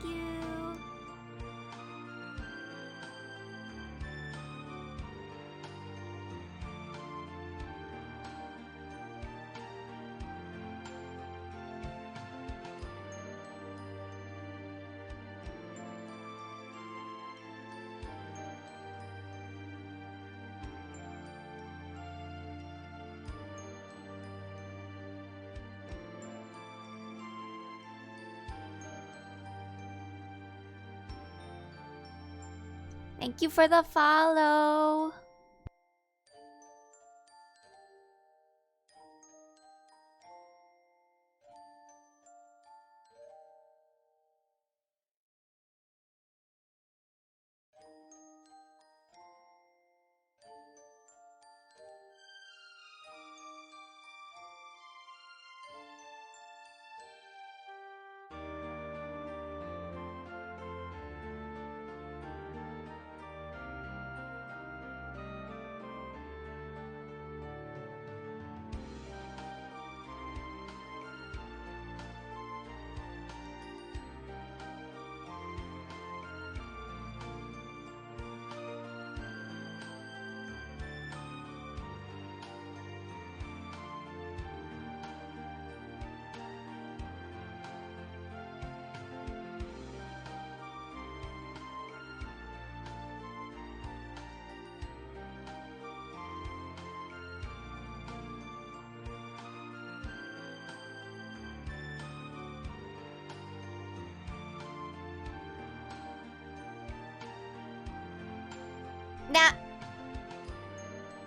you. Thank you for the follow.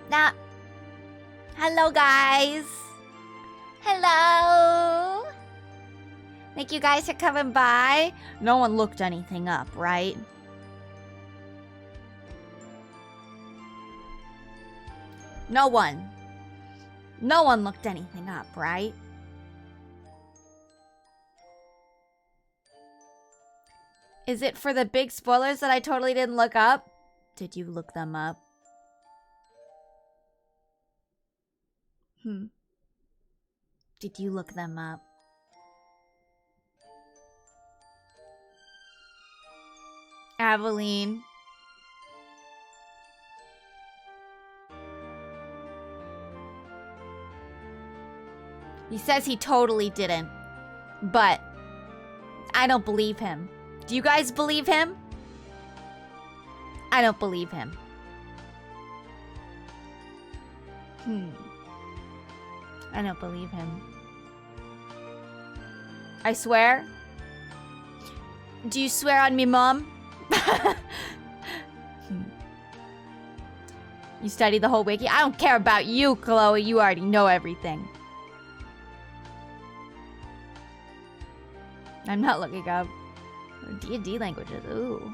Now. Hello, guys. Hello. Thank you guys for coming by. No one looked anything up, right? No one. No one looked anything up, right? Is it for the big spoilers that I totally didn't look up? Did you look them up? Did you look them up? Aveline. He says he totally didn't. But I don't believe him. Do you guys believe him? I don't believe him. I don't believe him. I swear? Do you swear on me, Mom? You study the whole wiki? I don't care about you, Chloe. You already know everything. I'm not looking up D&D languages. Ooh.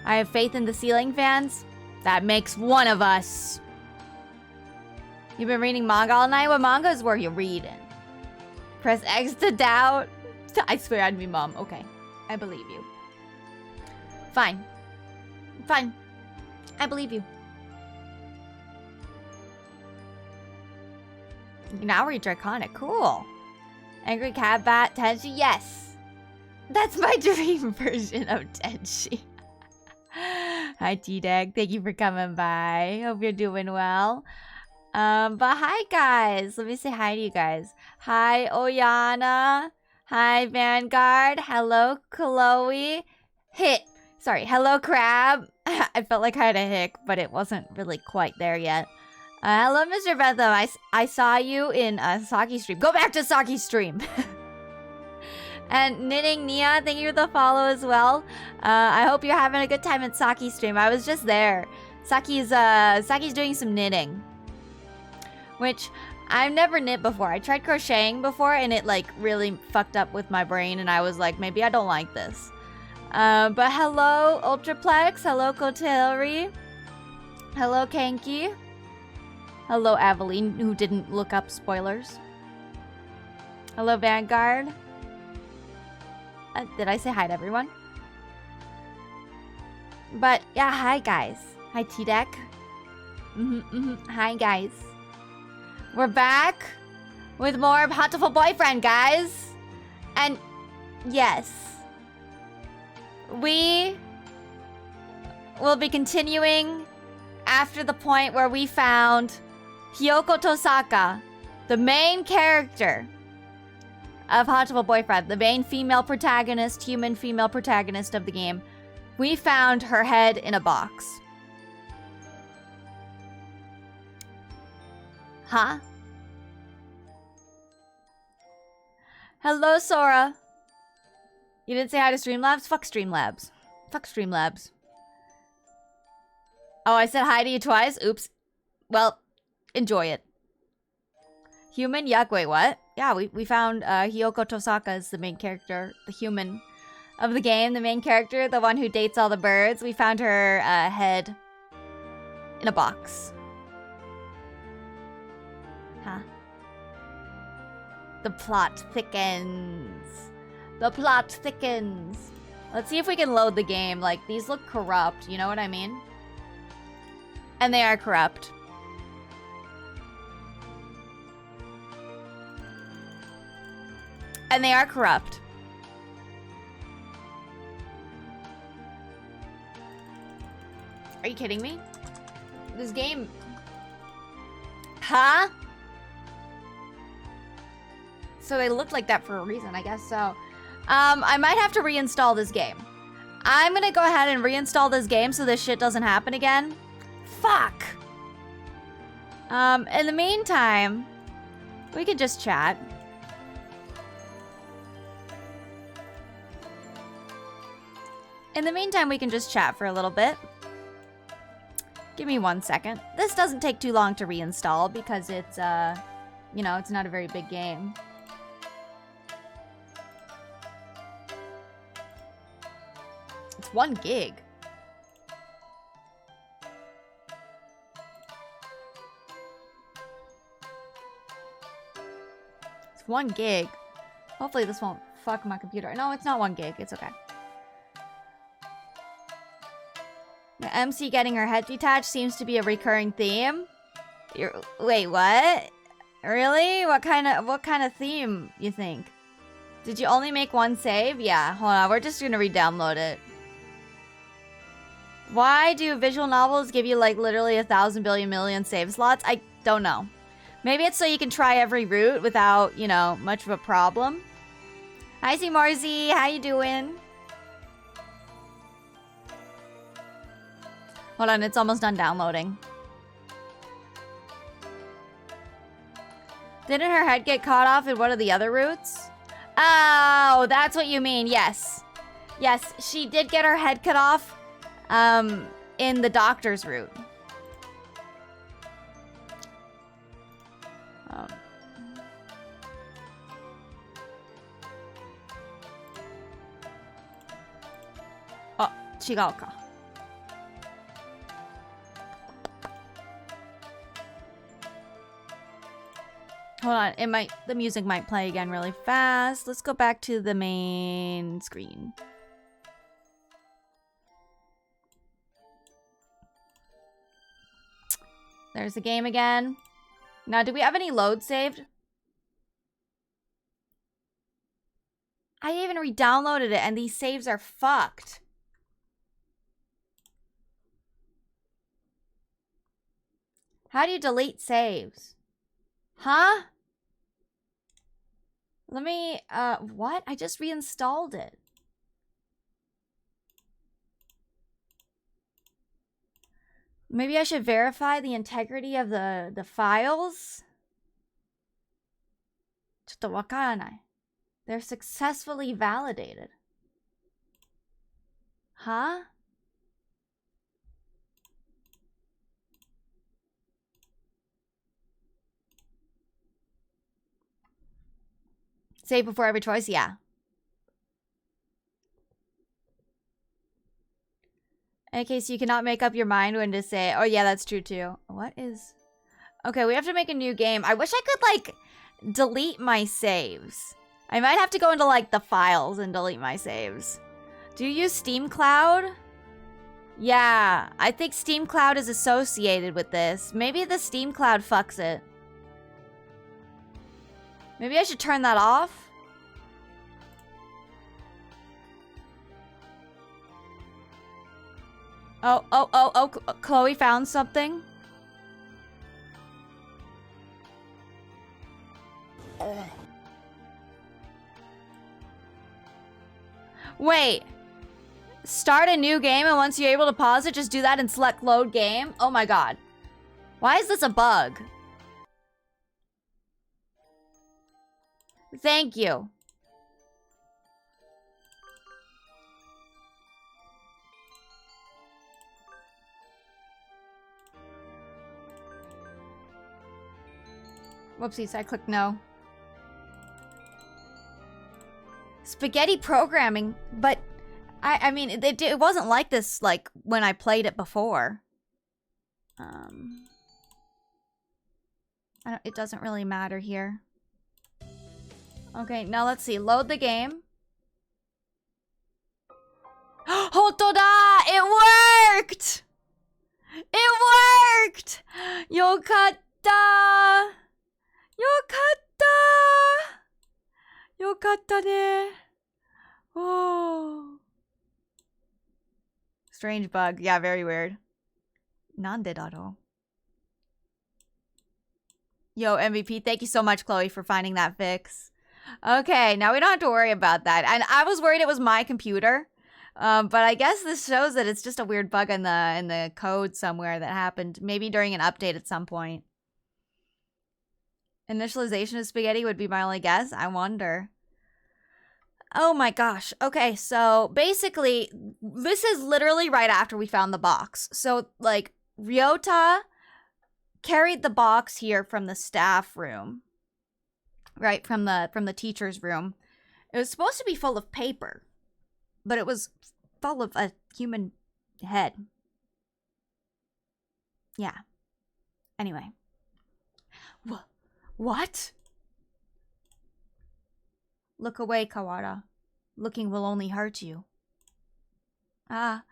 I have faith in the ceiling fans. That makes one of us. You've been reading manga all night? What mangas were you reading? Press X to doubt. I swear on me, Mom. Okay. I believe you. Fine. Fine. I believe you. You can now read Draconic. Cool. Angry Cat Bat Tenshi? Yes. That's my dream version of Tenshi. Hi, T-Dag. Thank you for coming by. Hope you're doing well. But hi, guys. Let me say hi to you guys. Hi, Oyana. Hi, Vanguard. Hello, Chloe. Sorry. Hello, Crab. I felt like I had a hic, but it wasn't really quite there yet. Hello, Mr. Bentham. I saw you in Saki stream. Go back to Saki stream. And Knitting Nia, thank you for the follow as well. I hope you're having a good time at Saki stream. I was just there. Saki's doing some knitting, which I've never knit before. I tried crocheting before, and it like really fucked up with my brain, and I was like, maybe I don't like this. But hello, Ultraplex. Hello, Cotilry. Hello, Kanky. Hello, Aveline, who didn't look up spoilers. Hello, Vanguard. Did I say hi to everyone? But yeah, hi guys. Hi T-Deck. Hi guys. We're back with more Hatoful Boyfriend, guys. And yes, we will be continuing after the point where we found Hiyoko Tosaka, the main character of Haunted Boyfriend, the main female protagonist, human female protagonist of the game. We found her head in a box. Huh? Hello, Sora. You didn't say hi to Streamlabs? Fuck Streamlabs. Fuck Streamlabs. Oh, I said hi to you twice? Oops. Well, enjoy it. Human? Yuck, wait, what? Yeah, we found Hiyoko Tosaka as the main character, the human of the game, the main character, the one who dates all the birds. We found her head in a box. Huh? The plot thickens. The plot thickens. Let's see if we can load the game. Like, these look corrupt, you know what I mean? And they are corrupt. And they are corrupt. Are you kidding me? This game... Huh? So they look like that for a reason, I guess so. I might have to reinstall this game. I'm gonna go ahead and reinstall this game so this shit doesn't happen again. Fuck! In the meantime, we could just chat. In the meantime, we can just chat for a little bit. Give me 1 second. This doesn't take too long to reinstall because it's, you know, it's not a very big game. It's 1 gig. It's 1 gig. Hopefully this won't fuck my computer. No, it's not 1 gig. It's okay. The MC getting her head detached seems to be a recurring theme. Wait, what? Really? What kind of theme you think? Did you only make 1 save? Yeah, hold on. We're just gonna re-download it. Why do visual novels give you like literally 1,000 billion million save slots? I don't know. Maybe it's so you can try every route without, you know, much of a problem. Hi, C Marzi. How you doing? Hold on, it's almost done downloading. Didn't her head get caught off in one of the other routes? Oh, that's what you mean. Yes. Yes, she did get her head cut off in the doctor's route. Oh, Chigaoka. Hold on, the music might play again really fast. Let's go back to the main screen. There's the game again. Now, do we have any load saved? I even re-downloaded it and these saves are fucked. How do you delete saves? Huh? Let me, what? I just reinstalled it. Maybe I should verify the integrity of the files? ちょっとわからない. They're successfully validated. Huh? Save before every choice? Yeah. Okay, so you cannot make up your mind when to say, oh yeah, that's true too. What is... Okay, we have to make a new game. I wish I could, like, delete my saves. I might have to go into, like, the files and delete my saves. Do you use Steam Cloud? Yeah, I think Steam Cloud is associated with this. Maybe the Steam Cloud fucks it. Maybe I should turn that off? Oh, Chloe found something? Wait. Start a new game and once you're able to pause it, just do that and select load game? Oh my god. Why is this a bug? Thank you. Whoopsies, I clicked no. Spaghetti programming, but I mean, it wasn't like this, like, when I played it before. It doesn't really matter here. Okay, now let's see. Load the game. Hotoda! It worked! It worked! Yokatta! Yokatta! Yokatta ne. Oh. Strange bug. Yeah, very weird. Nande daro? Yo, MVP, thank you so much, Chloe, for finding that fix. Okay, now we don't have to worry about that. And I was worried it was my computer. But I guess this shows that it's just a weird bug in the code somewhere that happened. Maybe during an update at some point. Initialization of spaghetti would be my only guess. I wonder. Oh my gosh. Okay, so basically, this is literally right after we found the box. So, like, Ryota carried the box here from the staff room. Right, from the teacher's room. It was supposed to be full of paper, but it was full of a human head. Yeah. Anyway. What? Look away, Kawara. Looking will only hurt you. Oh,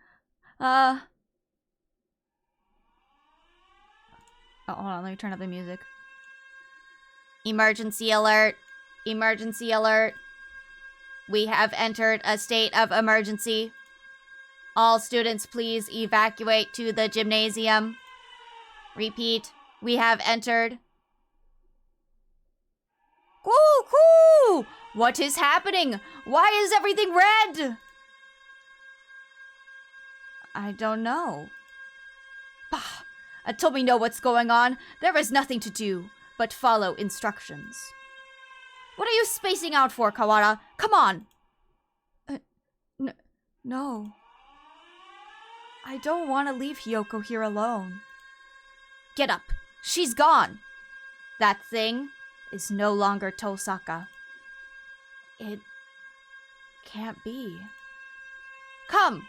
hold on, let me turn up the music. Emergency alert. Emergency alert. We have entered a state of emergency. All students, please evacuate to the gymnasium. Repeat, we have entered. Coo! What is happening? Why is everything red? I don't know. Bah! Until we know what's going on, there is nothing to do but follow instructions. What are you spacing out for, Kawara? Come on! No. I don't want to leave Hiyoko here alone. Get up. She's gone. That thing is no longer Tosaka. It can't be. Come!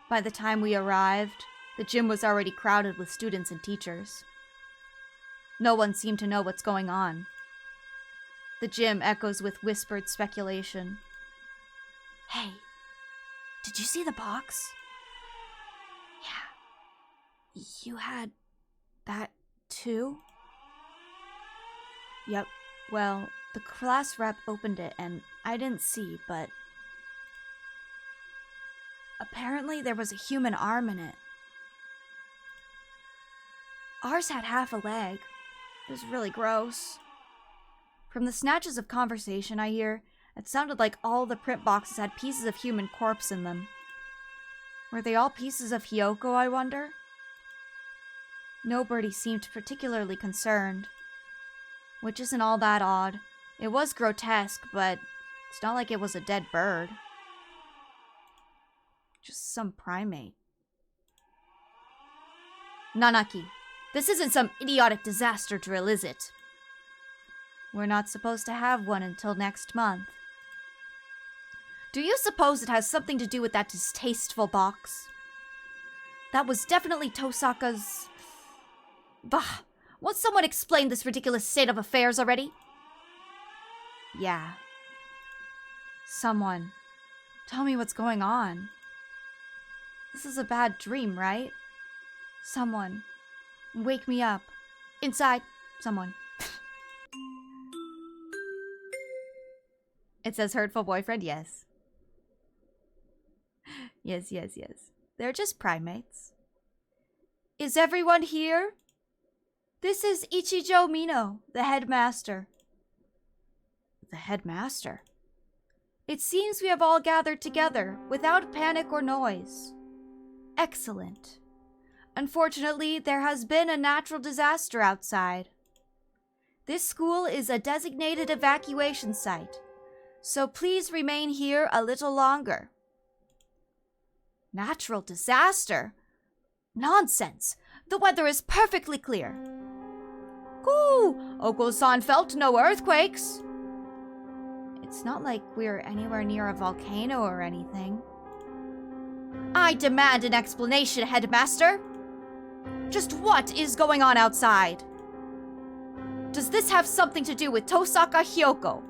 By the time we arrived, the gym was already crowded with students and teachers. No one seemed to know what's going on. The gym echoes with whispered speculation. Hey, did you see the box? Yeah. You had that too? Yep. Well, the class rep opened it and I didn't see, but apparently there was a human arm in it. Ours had half a leg. It was really gross. From the snatches of conversation I hear, it sounded like all the print boxes had pieces of human corpse in them. Were they all pieces of Hiyoko, I wonder? Nobody seemed particularly concerned. Which isn't all that odd. It was grotesque, but it's not like it was a dead bird. Just some primate. Nanaki, this isn't some idiotic disaster drill, is it? We're not supposed to have one until next month. Do you suppose it has something to do with that distasteful box? That was definitely Tosaka's... Bah! Won't someone explain this ridiculous state of affairs already? Yeah. Someone. Tell me what's going on. This is a bad dream, right? Someone. Wake me up. Inside. Someone. It says hurtful boyfriend, yes. Yes. They're just primates. Is everyone here? This is Ichijo Mino, the headmaster. The headmaster? It seems we have all gathered together, without panic or noise. Excellent. Unfortunately, there has been a natural disaster outside. This school is a designated evacuation site, so please remain here a little longer. Natural disaster? Nonsense! The weather is perfectly clear. Cool! Oko-san felt no earthquakes. It's not like we're anywhere near a volcano or anything. I demand an explanation, Headmaster. Just what is going on outside? Does this have something to do with Tosaka Hyoko?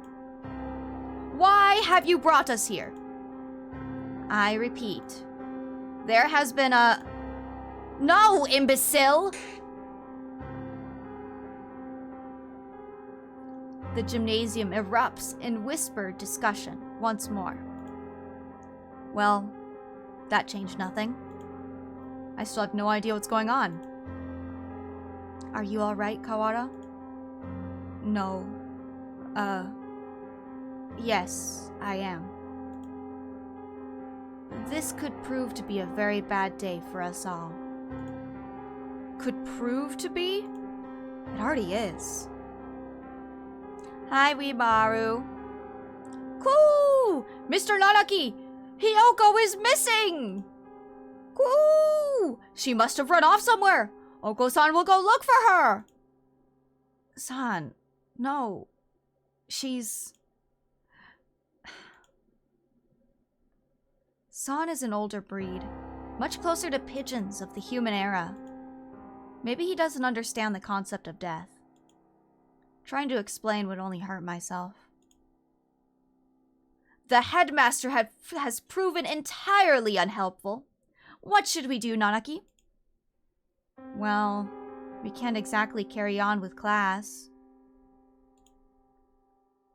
Why have you brought us here? I repeat, there has been a... No, imbecile! The gymnasium erupts in whispered discussion once more. Well, that changed nothing. I still have no idea what's going on. Are you alright, Kawara? No. Yes, I am. This could prove to be a very bad day for us all. Could prove to be? It already is. Hi, Weemaru. Cool! Mr. Nanaki! Hyoko is missing! Cool! She must have run off somewhere. Oko-san will go look for her. San, no. She's... San is an older breed, much closer to pigeons of the human era. Maybe he doesn't understand the concept of death. Trying to explain would only hurt myself. The headmaster has proven entirely unhelpful. What should we do, Nanaki? Well, we can't exactly carry on with class.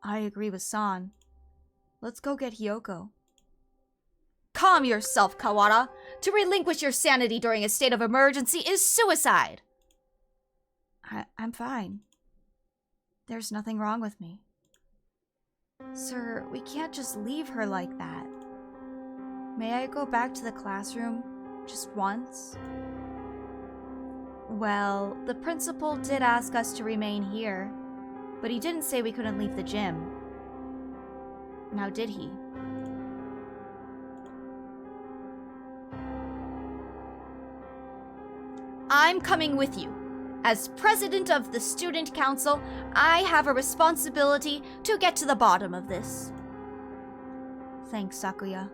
I agree with San. Let's go get Hyoko. Calm yourself, Kawara. To relinquish your sanity during a state of emergency is suicide. I'm fine. There's nothing wrong with me. Sir, we can't just leave her like that. May I go back to the classroom just once? Well, the principal did ask us to remain here, but he didn't say we couldn't leave the gym. Now, did he? I'm coming with you. As president of the student council, I have a responsibility to get to the bottom of this. Thanks, Sakuya.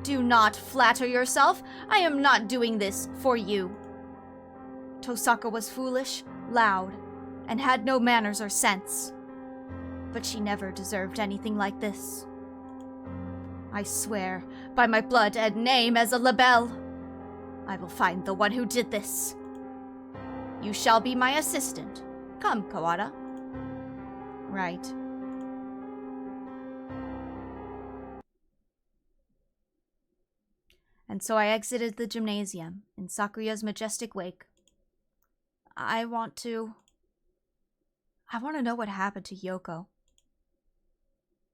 Do not flatter yourself. I am not doing this for you. Tosaka was foolish, loud, and had no manners or sense. But she never deserved anything like this. I swear, by my blood and name as a Labelle, I will find the one who did this. You shall be my assistant. Come, Kawada. Right. And so I exited the gymnasium in Sakuya's majestic wake. I want to know what happened to Yoko.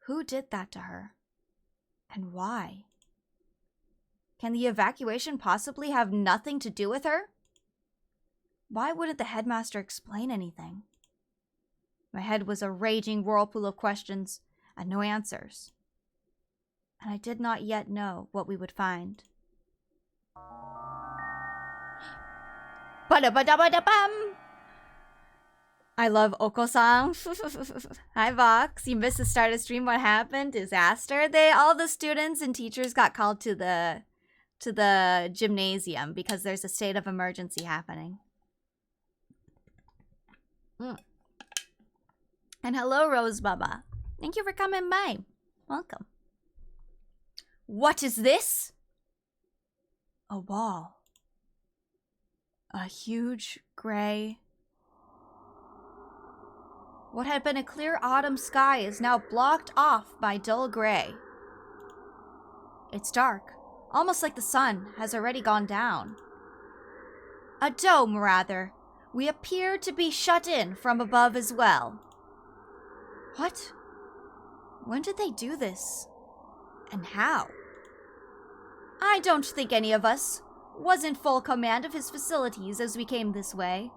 Who did that to her? And why? Can the evacuation possibly have nothing to do with her? Why wouldn't the headmaster explain anything? My head was a raging whirlpool of questions and no answers. And I did not yet know what we would find. Ba-da-ba-da-ba-da-bam! I love Oko-san. Hi, Vox. You missed the start of stream. What happened? Disaster. All the students and teachers got called to the gymnasium because there's a state of emergency happening. And hello, Rose Baba. Thank you for coming by. Welcome. What is this? A wall. A huge gray What had been a clear autumn sky is now blocked off by dull gray. It's dark, almost like the sun has already gone down. A dome, rather. We appear to be shut in from above as well. What? When did they do this? And how? I don't think any of us was in full command of his facilities as we came this way.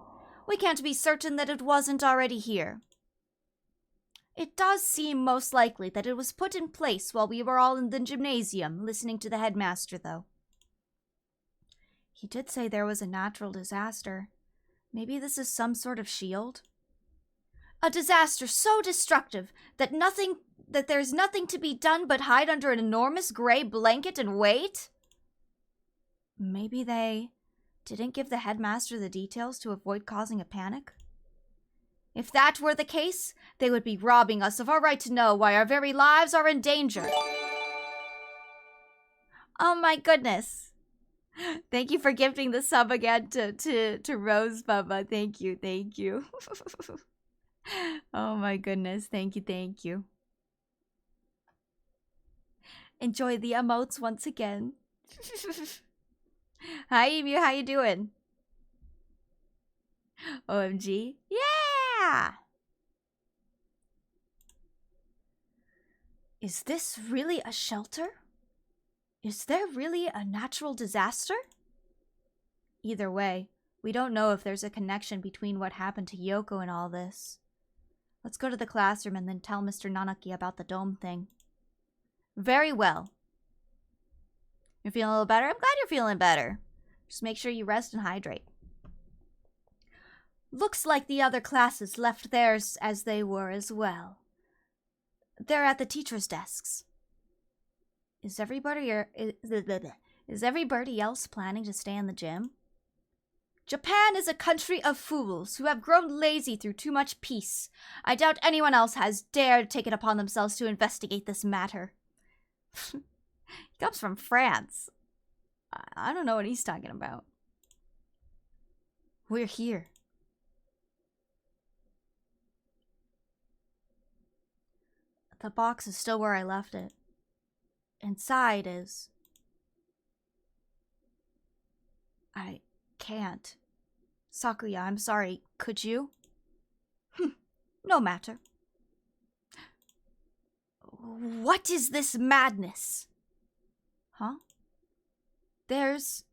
We can't be certain that it wasn't already here. It does seem most likely that it was put in place while we were all in the gymnasium listening to the headmaster, though. He did say there was a natural disaster. Maybe this is some sort of shield? A disaster so destructive that there's nothing to be done but hide under an enormous gray blanket and wait? Maybe they didn't give the headmaster the details to avoid causing a panic? If that were the case, they would be robbing us of our right to know why our very lives are in danger. Oh my goodness. Thank you for gifting the sub again to Rose Bubba. Thank you, thank you. Oh my goodness, thank you. Enjoy the emotes once again. Hi Emu, how you doing? OMG. Yeah! Is this really a shelter? Is there really a natural disaster? Either way, we don't know if there's a connection between what happened to Yoko and all this. Let's go to the classroom and then tell Mr. Nanaki about the dome thing. Very well. You're feeling a little better? I'm glad you're feeling better. Just make sure you rest and hydrate. Looks like the other classes left theirs as they were as well. They're at the teachers' desks. Is everybody else planning to stay in the gym? Japan is a country of fools who have grown lazy through too much peace. I doubt anyone else has dared take it upon themselves to investigate this matter. He comes from France. I don't know what he's talking about. We're here. The box is still where I left it. Inside is... I can't. Sakuya, I'm sorry. Could you? No matter. What is this madness? Huh? There's...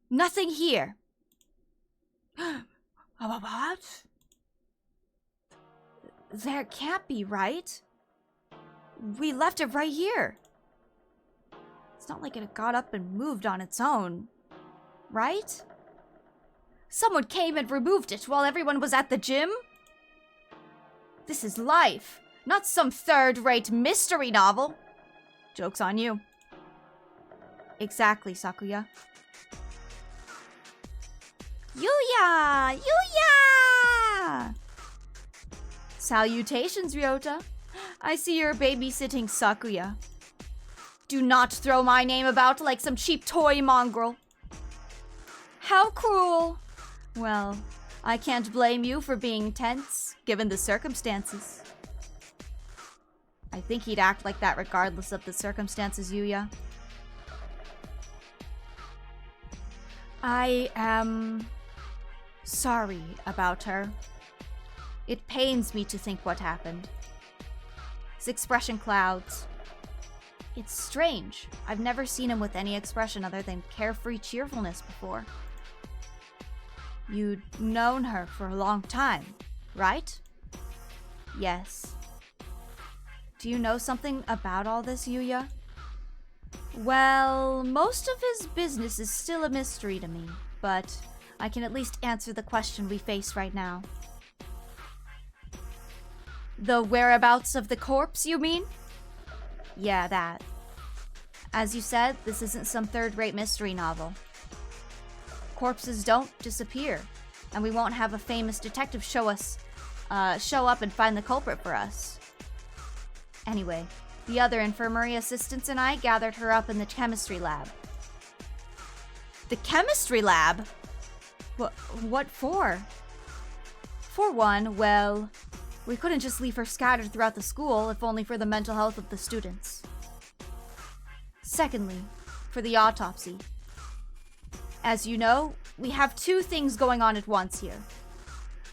nothing here. What? There can't be, right? We left it right here. It's not like it got up and moved on its own, right? Someone came and removed it while everyone was at the gym? This is life, not some third-rate mystery novel. Joke's on you. Exactly, Sakuya. Yuya! Yuya! Salutations, Ryota. I see you're babysitting Sakuya. Do not throw my name about like some cheap toy mongrel. How cruel. Well, I can't blame you for being tense, given the circumstances. I think he'd act like that regardless of the circumstances, Yuya. I am sorry about her. It pains me to think what happened. His expression clouds. It's strange. I've never seen him with any expression other than carefree cheerfulness before. You'd known her for a long time, right? Yes. Do you know something about all this, Yuya? Well, most of his business is still a mystery to me, but I can at least answer the question we face right now. The whereabouts of the corpse, you mean? Yeah, that. As you said, this isn't some third-rate mystery novel. Corpses don't disappear, and we won't have a famous detective show up and find the culprit for us. Anyway, the other infirmary assistants and I gathered her up in the chemistry lab. The chemistry lab? What for? For one, well, We couldn't just leave her scattered throughout the school, if only for the mental health of the students. Secondly, for the autopsy. As you know, we have two things going on at once here.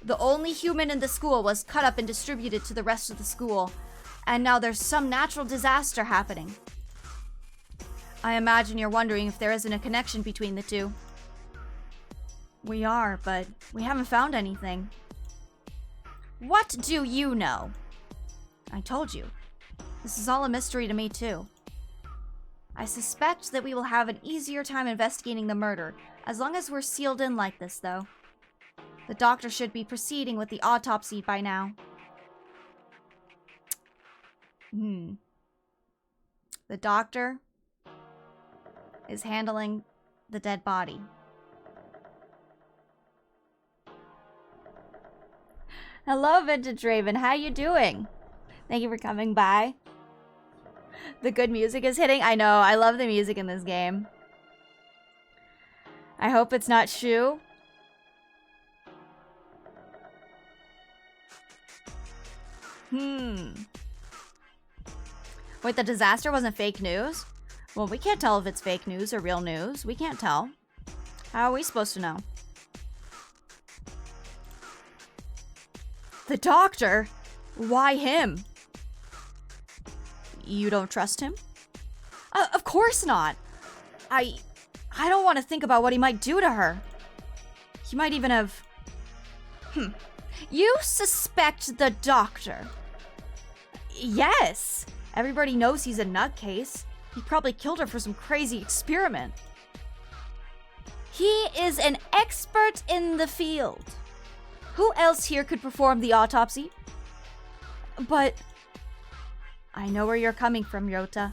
The only human in the school was cut up and distributed to the rest of the school, and now there's some natural disaster happening. I imagine you're wondering if there isn't a connection between the two. We are, but we haven't found anything. What do you know? I told you. This is all a mystery to me, too. I suspect that we will have an easier time investigating the murder, as long as we're sealed in like this, though. The doctor should be proceeding with the autopsy by now. The doctor is handling the dead body. Hello, Vintage Raven. How you doing? Thank you for coming by. The good music is hitting. I know. I love the music in this game. I hope it's not Shu. Wait, the disaster wasn't fake news? Well, we can't tell if it's fake news or real news. We can't tell. How are we supposed to know? The doctor? Why him? You don't trust him? Of course not. I don't want to think about what he might do to her. He might even have... You suspect the doctor? Yes. Everybody knows he's a nutcase. He probably killed her for some crazy experiment. He is an expert in the field. Who else here could perform the autopsy? But... I know where you're coming from, Ryota.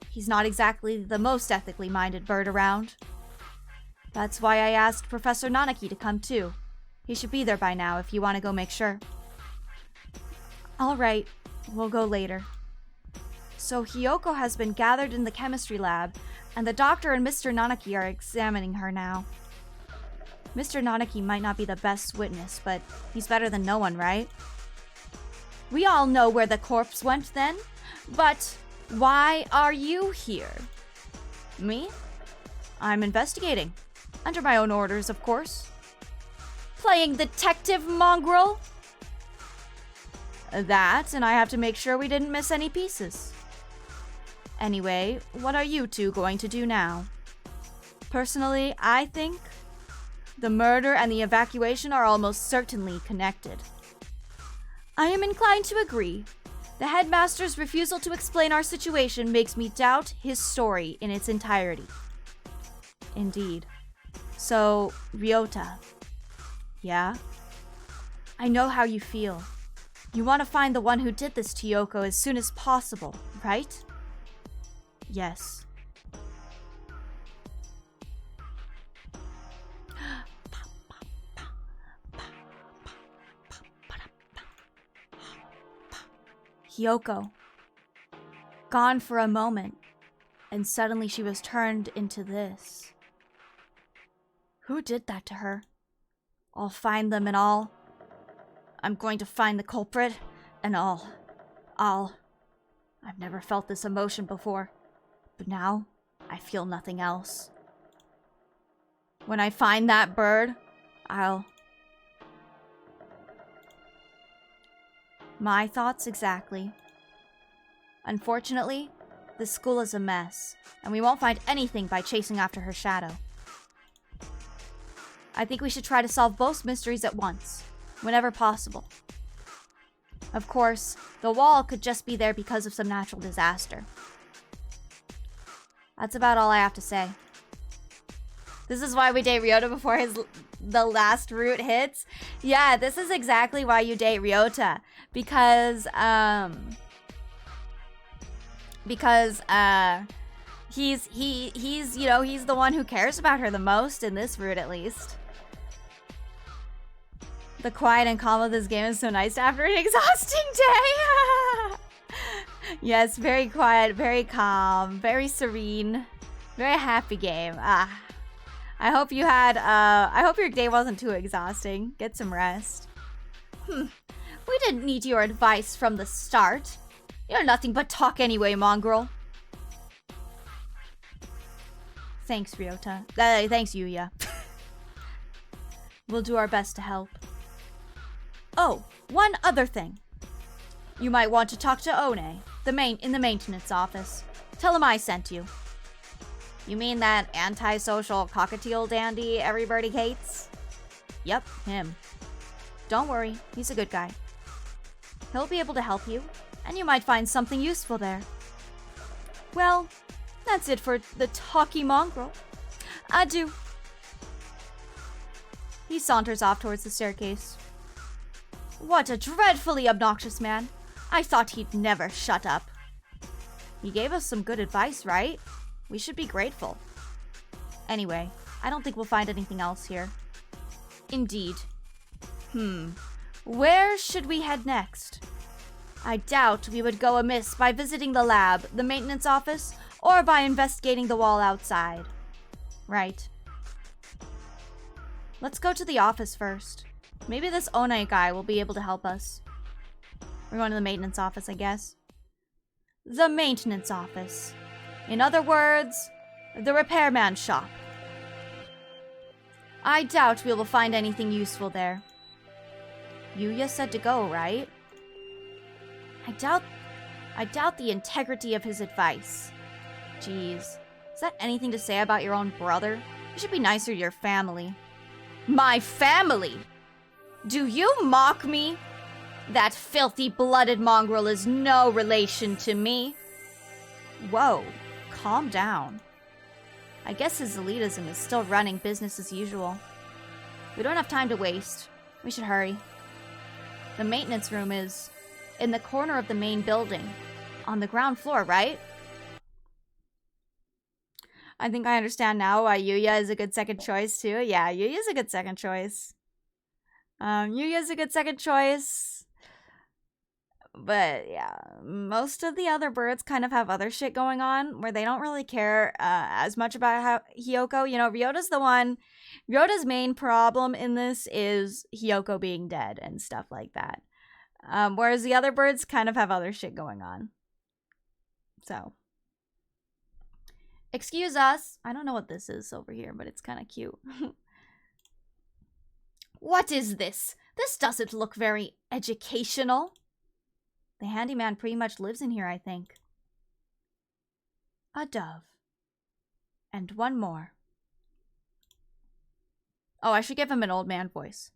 He's not exactly the most ethically minded bird around. That's why I asked Professor Nanaki to come too. He should be there by now if you want to go make sure. Alright, we'll go later. So Hiyoko has been gathered in the chemistry lab, and the doctor and Mr. Nanaki are examining her now. Mr. Nanaki might not be the best witness, but he's better than no one, right? We all know where the corpse went then, but why are you here? Me? I'm investigating. Under my own orders, of course. Playing detective, mongrel? That, and I have to make sure we didn't miss any pieces. Anyway, what are you two going to do now? Personally, I think the murder and the evacuation are almost certainly connected. I am inclined to agree. The headmaster's refusal to explain our situation makes me doubt his story in its entirety. Indeed. So, Ryota. Yeah? I know how you feel. You want to find the one who did this to Yoko as soon as possible, right? Yes. Hiyoko. Gone for a moment, and suddenly she was turned into this. Who did that to her? I'll find them and all. I'm going to find the culprit, and I've never felt this emotion before, but now I feel nothing else. When I find that bird, My thoughts exactly. Unfortunately, this school is a mess, and we won't find anything by chasing after her shadow. I think we should try to solve both mysteries at once, whenever possible. Of course, the wall could just be there because of some natural disaster. That's about all I have to say. This is why we date Ryota before the last route hits. Yeah, this is exactly why you date Ryota. Because he's you know, he's the one who cares about her the most in this route, at least. The quiet and calm of this game is so nice after an exhausting day. Yes, very quiet, very calm, very serene, very happy game. I hope you had I hope your day wasn't too exhausting. Get some rest. We didn't need your advice from the start. You're nothing but talk anyway, mongrel. Thanks, Ryota. Thanks, Yuya. We'll do our best to help. Oh, one other thing. You might want to talk to One, in the maintenance office. Tell him I sent you. You mean that antisocial cockatiel dandy everybody hates? Yep, him. Don't worry, he's a good guy. He'll be able to help you, and you might find something useful there. Well, that's it for the talky mongrel. Adieu. He saunters off towards the staircase. What a dreadfully obnoxious man. I thought he'd never shut up. He gave us some good advice, right? We should be grateful. Anyway, I don't think we'll find anything else here. Indeed. Where should we head next? I doubt we would go amiss by visiting the lab, the maintenance office, or by investigating the wall outside. Right. Let's go to the office first. Maybe this One guy will be able to help us. We're going to the maintenance office, I guess. The maintenance office. In other words, the repairman shop. I doubt we will find anything useful there. Yuya said to go, right? I doubt the integrity of his advice. Jeez, is that anything to say about your own brother? You should be nicer to your family. My family? Do you mock me? That filthy-blooded mongrel is no relation to me. Whoa, calm down. I guess his elitism is still running business as usual. We don't have time to waste. We should hurry. The maintenance room is in the corner of the main building. On the ground floor, right? I think I understand now why Yuya is a good second choice, too. Yeah, Yuya's a good second choice. Yuya's a good second choice. But, yeah, most of the other birds kind of have other shit going on where they don't really care as much about Hiyoko. You know, Ryota's main problem in this is Hiyoko being dead and stuff like that. Whereas the other birds kind of have other shit going on. So. Excuse us. I don't know what this is over here, but it's kind of cute. What is this? This doesn't look very educational. The handyman pretty much lives in here, I think. A dove. And one more. Oh, I should give him an old man voice.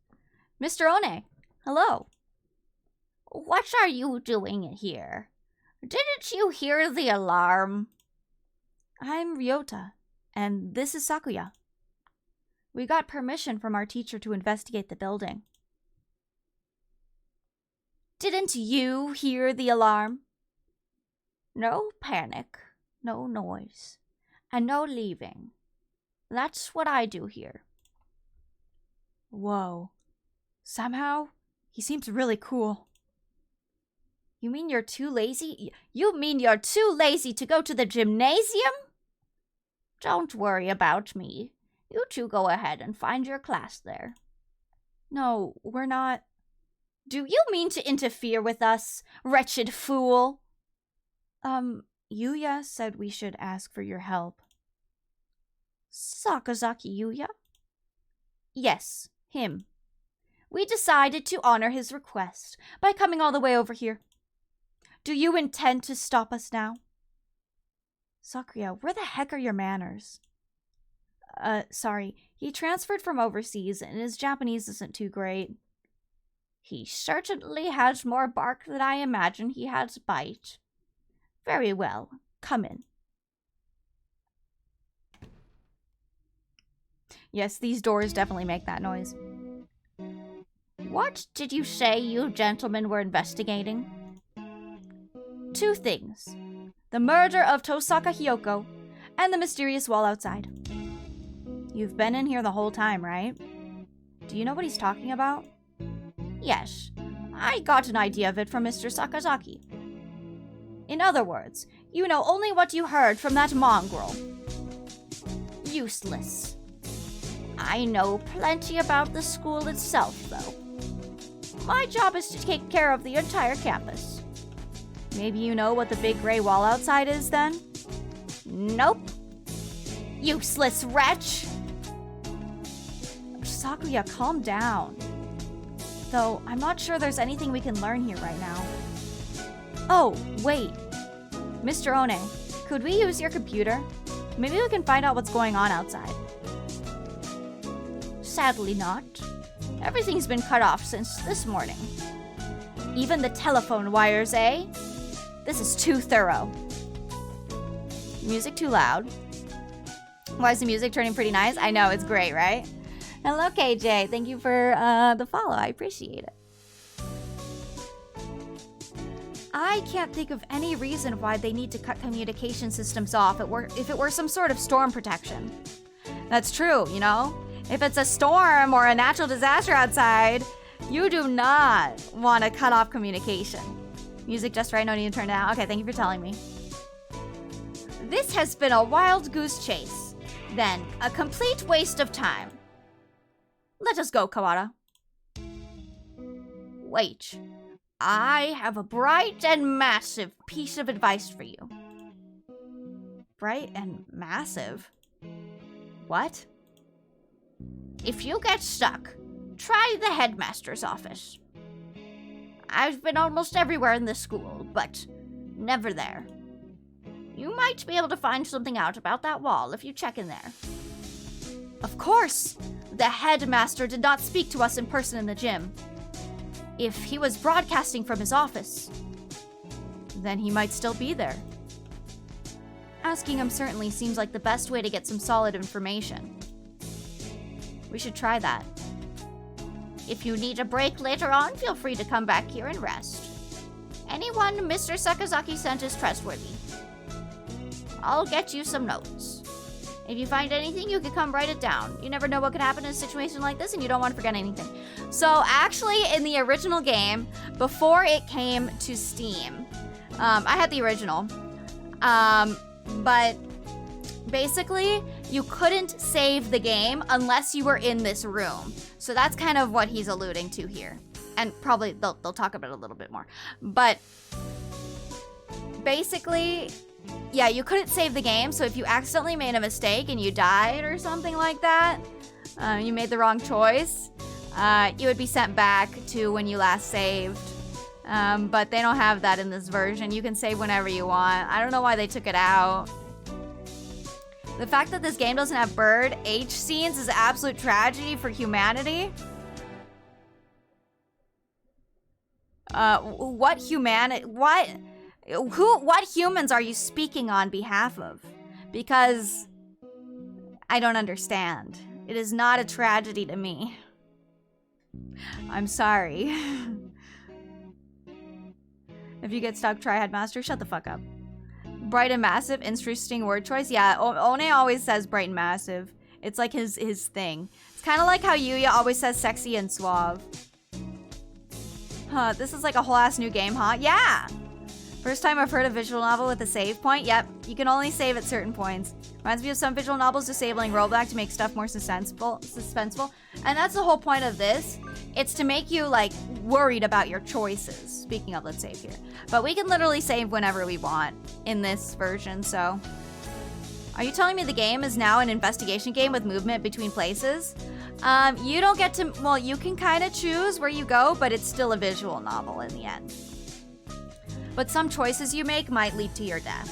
Mr. One, hello. What are you doing here? Didn't you hear the alarm? I'm Ryota, and this is Sakuya. We got permission from our teacher to investigate the building. Didn't you hear the alarm? No panic, no noise, and no leaving. That's what I do here. Whoa. Somehow, he seems really cool. You mean you're too lazy? You mean you're too lazy to go to the gymnasium? Don't worry about me. You two go ahead and find your class there. No, we're not. Do you mean to interfere with us, wretched fool? Yuya said we should ask for your help. Sakazaki Yuya? Yes, him. We decided to honor his request by coming all the way over here. Do you intend to stop us now? Sakuya, where the heck are your manners? Sorry, he transferred from overseas and his Japanese isn't too great. He certainly has more bark than I imagine he has bite. Very well, come in. Yes, these doors definitely make that noise. What did you say you gentlemen were investigating? Two things. The murder of Tosaka Hiyoko and the mysterious wall outside. You've been in here the whole time, right? Do you know what he's talking about? Yes, I got an idea of it from Mr. Sakazaki. In other words, you know only what you heard from that mongrel. Useless. I know plenty about the school itself, though. My job is to take care of the entire campus. Maybe you know what the big gray wall outside is then? Nope. Useless wretch! Sakuya, calm down. Though, I'm not sure there's anything we can learn here right now. Oh, wait. Mr. One, could we use your computer? Maybe we can find out what's going on outside. Sadly not. Everything's been cut off since this morning. Even the telephone wires, eh? This is too thorough. Music too loud. Why is the music turning pretty nice? I know, it's great, right? Hello, KJ. Thank you for the follow. I appreciate it. I can't think of any reason why they need to cut communication systems off if it were some sort of storm protection. That's true, you know? If it's a storm or a natural disaster outside, you do not want to cut off communication. Music just right, no need to turn it down. Okay, thank you for telling me. This has been a wild goose chase. Then, a complete waste of time. Let us go, Kawada. Wait. I have a bright and massive piece of advice for you. Bright and massive? What? If you get stuck, try the headmaster's office. I've been almost everywhere in this school, but never there. You might be able to find something out about that wall if you check in there. Of course! The headmaster did not speak to us in person in the gym. If he was broadcasting from his office, then he might still be there. Asking him certainly seems like the best way to get some solid information. We should try that. If you need a break later on, feel free to come back here and rest. Anyone Mr. Sakazaki sent is trustworthy. I'll get you some notes. If you find anything, you can come write it down. You never know what could happen in a situation like this, and you don't want to forget anything. So actually, in the original game, before it came to Steam, I had the original, but basically, you couldn't save the game unless you were in this room. So that's kind of what he's alluding to here. And probably they'll talk about it a little bit more. But basically, yeah, you couldn't save the game, so if you accidentally made a mistake and you died or something like that, you made the wrong choice, you would be sent back to when you last saved. But they don't have that in this version. You can save whenever you want. I don't know why they took it out. The fact that this game doesn't have bird H scenes is an absolute tragedy for humanity. What humans are you speaking on behalf of? Because I don't understand. It is not a tragedy to me. I'm sorry. If you get stuck, try Headmaster. Shut the fuck up. Bright and massive, interesting word choice. Yeah, One always says bright and massive. It's like his thing. It's kind of like how Yuya always says sexy and suave. Huh, this is like a whole ass new game, huh? Yeah! First time I've heard a visual novel with a save point. Yep, you can only save at certain points. Reminds me of some visual novels disabling rollback to make stuff more suspenseful. And that's the whole point of this. It's to make you, like, worried about your choices. Speaking of, let's save here. But we can literally save whenever we want in this version, so. Are you telling me the game is now an investigation game with movement between places? You don't get to, well, you can kind of choose where you go, but it's still a visual novel in the end. But some choices you make might lead to your death.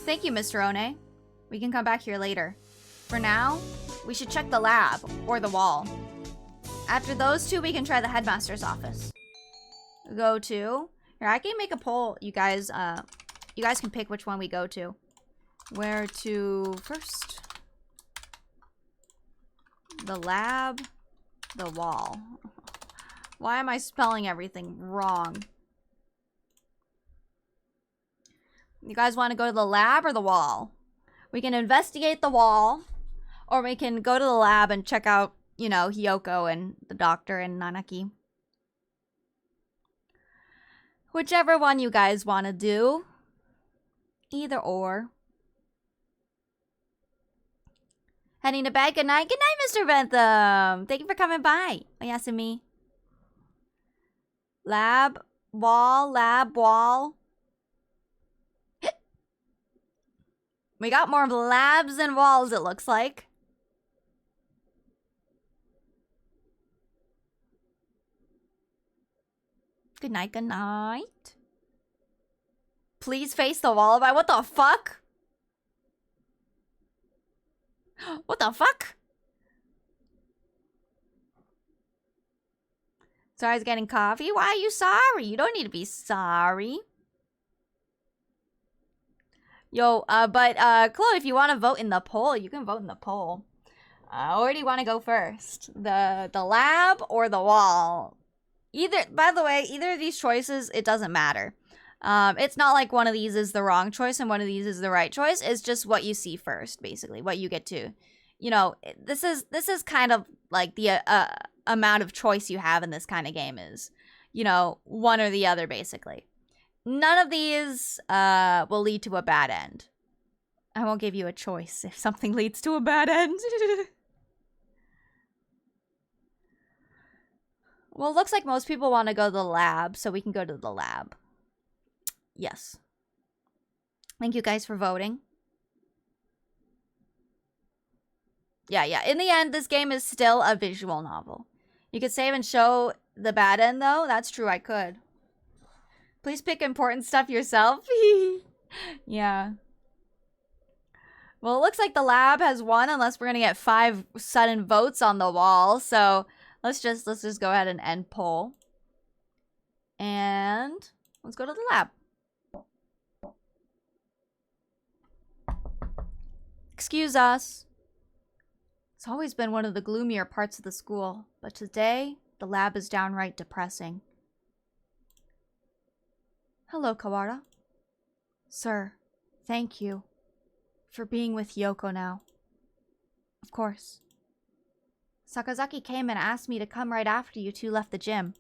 Thank you, Mr. One. We can come back here later. For now, we should check the lab, or the wall. After those two, we can try the headmaster's office. Go to... Here, I can make a poll, you guys. You guys can pick which one we go to. Where to first? The lab, the wall. Why am I spelling everything wrong? You guys want to go to the lab or the wall? We can investigate the wall, or we can go to the lab and check out, you know, Hiyoko and the doctor and Nanaki. Whichever one you guys want to do. Either or. Heading to bed. Good night. Good night, Mr. Bentham. Thank you for coming by. Oyasumi. Lab. Wall. Lab. Wall. We got more labs than walls, it looks like. Good night, good night. Please face the lullaby. What the fuck? What the fuck? Sorry, I was getting coffee. Why are you sorry? You don't need to be sorry. Yo, Chloe, if you want to vote in the poll, you can vote in the poll. Where do you want to go first? The lab or the wall? By the way, either of these choices, it doesn't matter. It's not like one of these is the wrong choice and one of these is the right choice. It's just what you see first, basically, what you get to. You know, this is kind of like the amount of choice you have in this kind of game is, you know, one or the other, basically. None of these will lead to a bad end. I won't give you a choice if something leads to a bad end. Well, it looks like most people want to go to the lab, so we can go to the lab. Yes. Thank you guys for voting. Yeah. In the end, this game is still a visual novel. You could save and show the bad end, though. That's true, I could. Please pick important stuff yourself. Yeah. Well, it looks like the lab has won, unless we're gonna get 5 sudden votes on the wall. So let's just go ahead and end poll. And let's go to the lab. Excuse us. It's always been one of the gloomier parts of the school, but today the lab is downright depressing. Hello, Kawara. Sir, thank you for being with Yoko now. Of course. Sakazaki came and asked me to come right after you two left the gym.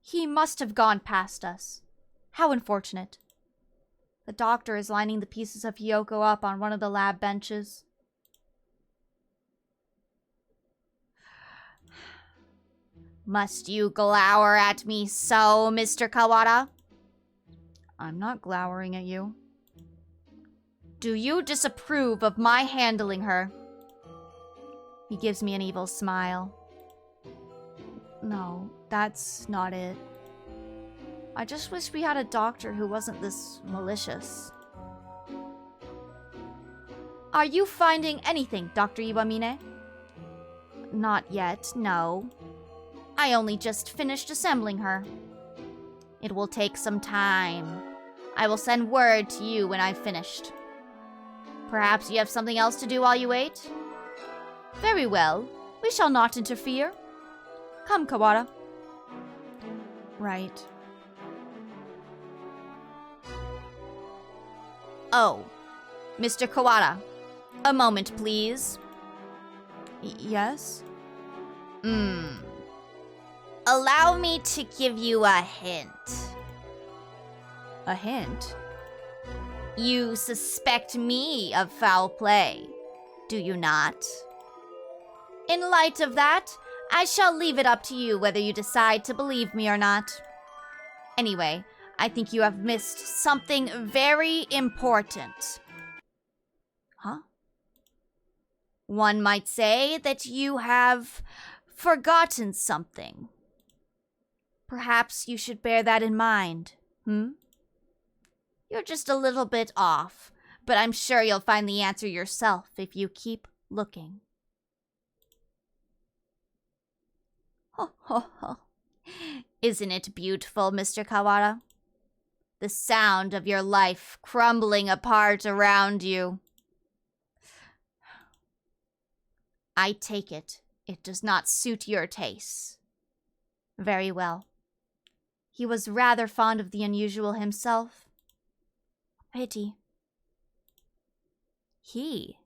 He must have gone past us. How unfortunate. The doctor is lining the pieces of Yoko up on one of the lab benches. Must you glower at me so, Mr. Kawara? I'm not glowering at you. Do you disapprove of my handling her? He gives me an evil smile. No, that's not it. I just wish we had a doctor who wasn't this malicious. Are you finding anything, Dr. Iwamine? Not yet, no. I only just finished assembling her. It will take some time. I will send word to you when I've finished. Perhaps you have something else to do while you wait? Very well. We shall not interfere. Come, Kawara. Right. Oh, Mr. Kawara. A moment, please. Yes? Allow me to give you a hint. A hint? You suspect me of foul play, do you not? In light of that, I shall leave it up to you whether you decide to believe me or not. Anyway, I think you have missed something very important. Huh? One might say that you have forgotten something. Perhaps you should bear that in mind, You're just a little bit off, but I'm sure you'll find the answer yourself if you keep looking. Ho, ho, ho. Isn't it beautiful, Mr. Kawara? The sound of your life crumbling apart around you. I take it does not suit your tastes. Very well. He was rather fond of the unusual himself. Pity. He?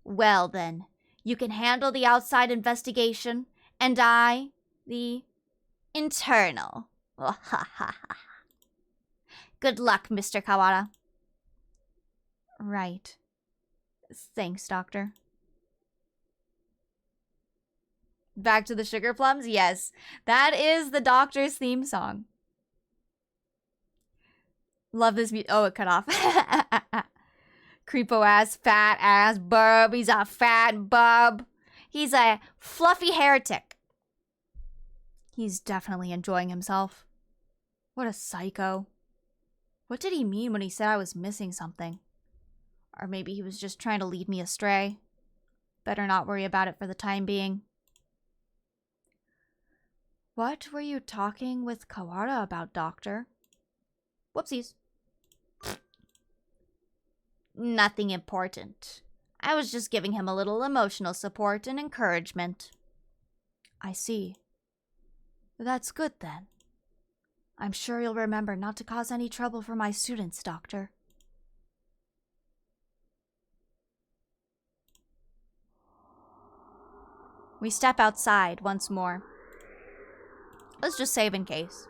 Well then, you can handle the outside investigation, and I, the internal. Good luck, Mr. Kawara. Right. Thanks, Doctor. Back to the Sugar Plums? Yes. That is the Doctor's theme song. Love this music. Oh, it cut off. Creepo ass, fat ass bub. He's a fat bub. He's a fluffy heretic. He's definitely enjoying himself. What a psycho. What did he mean when he said I was missing something? Or maybe he was just trying to lead me astray. Better not worry about it for the time being. What were you talking with Kawara about, Doctor? Whoopsies. Nothing important. I was just giving him a little emotional support and encouragement. I see. That's good then. I'm sure you'll remember not to cause any trouble for my students, Doctor. We step outside once more. Let's just save in case.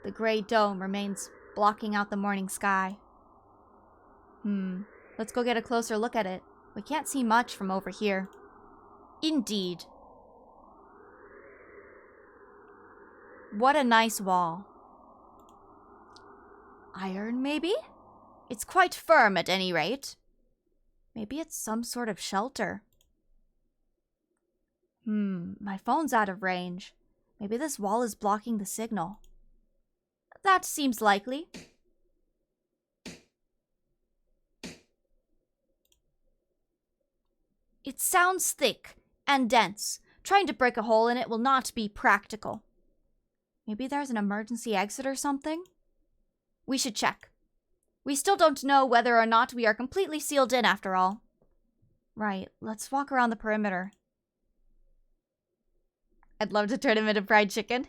The gray dome remains blocking out the morning sky. Let's go get a closer look at it. We can't see much from over here. Indeed. What a nice wall. Iron, maybe? It's quite firm at any rate. Maybe it's some sort of shelter. My phone's out of range. Maybe this wall is blocking the signal. That seems likely. It sounds thick and dense. Trying to break a hole in it will not be practical. Maybe there's an emergency exit or something? We should check. We still don't know whether or not we are completely sealed in after all. Right, let's walk around the perimeter. I'd love to turn him into fried chicken.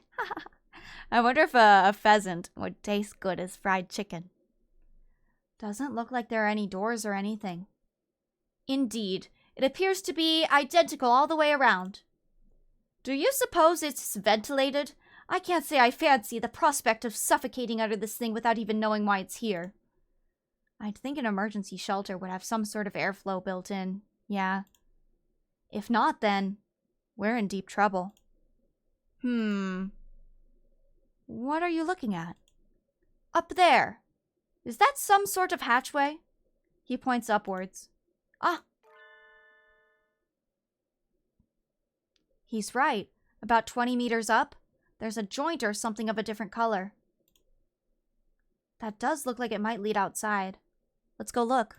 I wonder if a pheasant would taste good as fried chicken. Doesn't look like there are any doors or anything. Indeed, it appears to be identical all the way around. Do you suppose it's ventilated? I can't say I fancy the prospect of suffocating under this thing without even knowing why it's here. I'd think an emergency shelter would have some sort of airflow built in. Yeah. If not, then we're in deep trouble. What are you looking at? Up there. Is that some sort of hatchway? He points upwards. Ah. He's right. About 20 meters up, there's a joint or something of a different color. That does look like it might lead outside. Let's go look.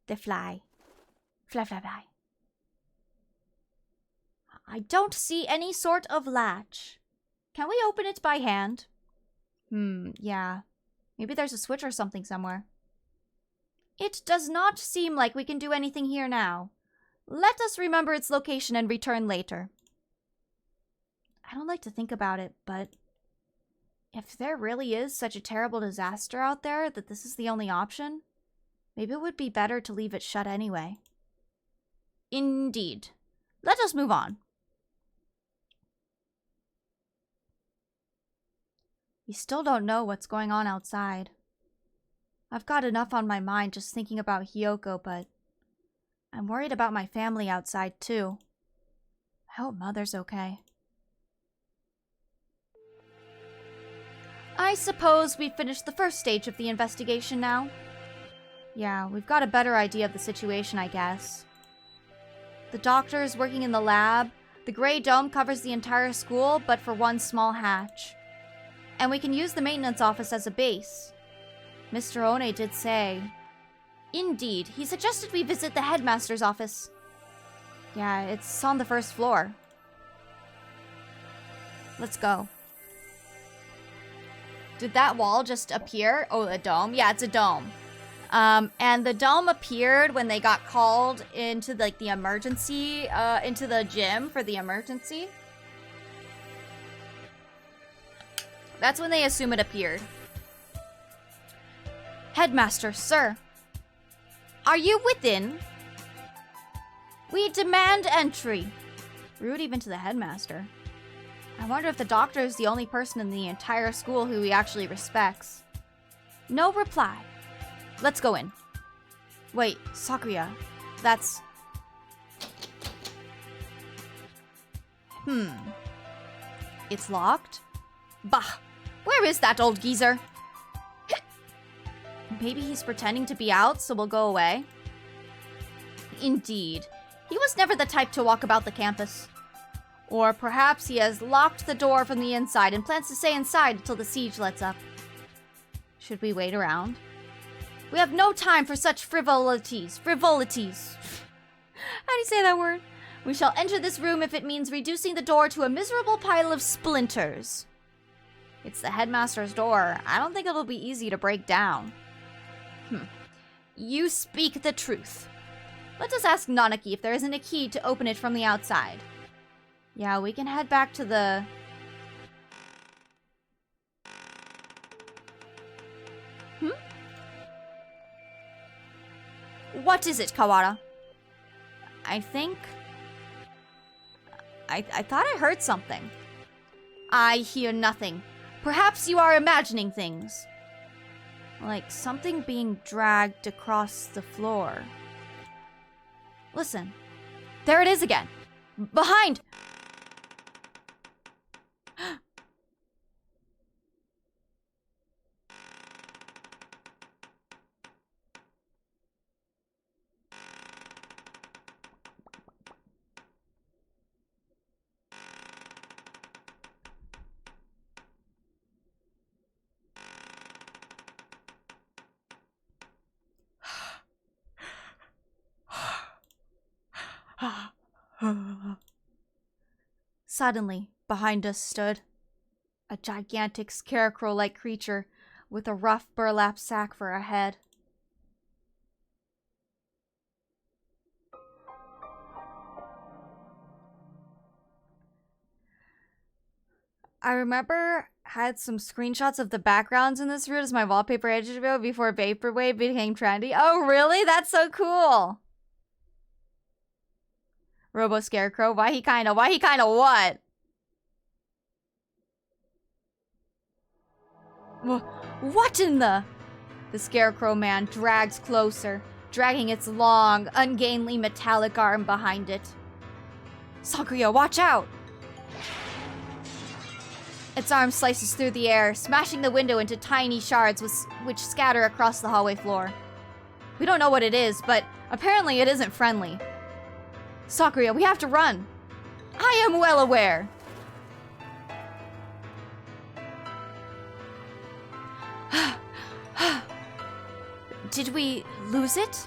They fly. Fly, fly, fly. I don't see any sort of latch. Can we open it by hand? Yeah. Maybe there's a switch or something somewhere. It does not seem like we can do anything here now. Let us remember its location and return later. I don't like to think about it, but if there really is such a terrible disaster out there that this is the only option, maybe it would be better to leave it shut anyway. Indeed. Let us move on. We still don't know what's going on outside. I've got enough on my mind just thinking about Hiyoko, but I'm worried about my family outside too. I hope Mother's okay. I suppose we've finished the first stage of the investigation now. Yeah, we've got a better idea of the situation, I guess. The doctor is working in the lab. The gray dome covers the entire school, but for one small hatch. And we can use the maintenance office as a base. Mr. One did say. Indeed, he suggested we visit the headmaster's office. Yeah, it's on the first floor. Let's go. Did that wall just appear? Oh, a dome? Yeah, it's a dome. And the dome appeared when they got called into like the emergency, into the gym for the emergency. That's when they assume it appeared. Headmaster, sir. Are you within? We demand entry. Rude even to the headmaster. I wonder if the doctor is the only person in the entire school who he actually respects. No reply. Let's go in. Wait, Sakuya. That's... It's locked? Bah! Where is that old geezer? Maybe he's pretending to be out, so we'll go away? Indeed. He was never the type to walk about the campus. Or perhaps he has locked the door from the inside and plans to stay inside until the siege lets up. Should we wait around? We have no time for such frivolities. Frivolities. How do you say that word? We shall enter this room if it means reducing the door to a miserable pile of splinters. It's the headmaster's door. I don't think it'll be easy to break down. You speak the truth. Let us ask Nanaki if there isn't a key to open it from the outside. Yeah, we can head back to the... What is it, Kawara? I think... I thought I heard something. I hear nothing. Perhaps you are imagining things. Like something being dragged across the floor. Listen. There it is again. Behind! Suddenly, behind us stood a gigantic scarecrow-like creature with a rough burlap sack for a head. I remember had some screenshots of the backgrounds in this room as my wallpaper ages ago before Vaporwave became trendy. Oh, really? That's so cool. Robo Scarecrow, why he kinda what? What in the... The Scarecrow man drags closer, dragging its long, ungainly metallic arm behind it. Sakuya, watch out! Its arm slices through the air, smashing the window into tiny shards which scatter across the hallway floor. We don't know what it is, but apparently it isn't friendly. Sakuya, we have to run. I am well aware. Did we lose it?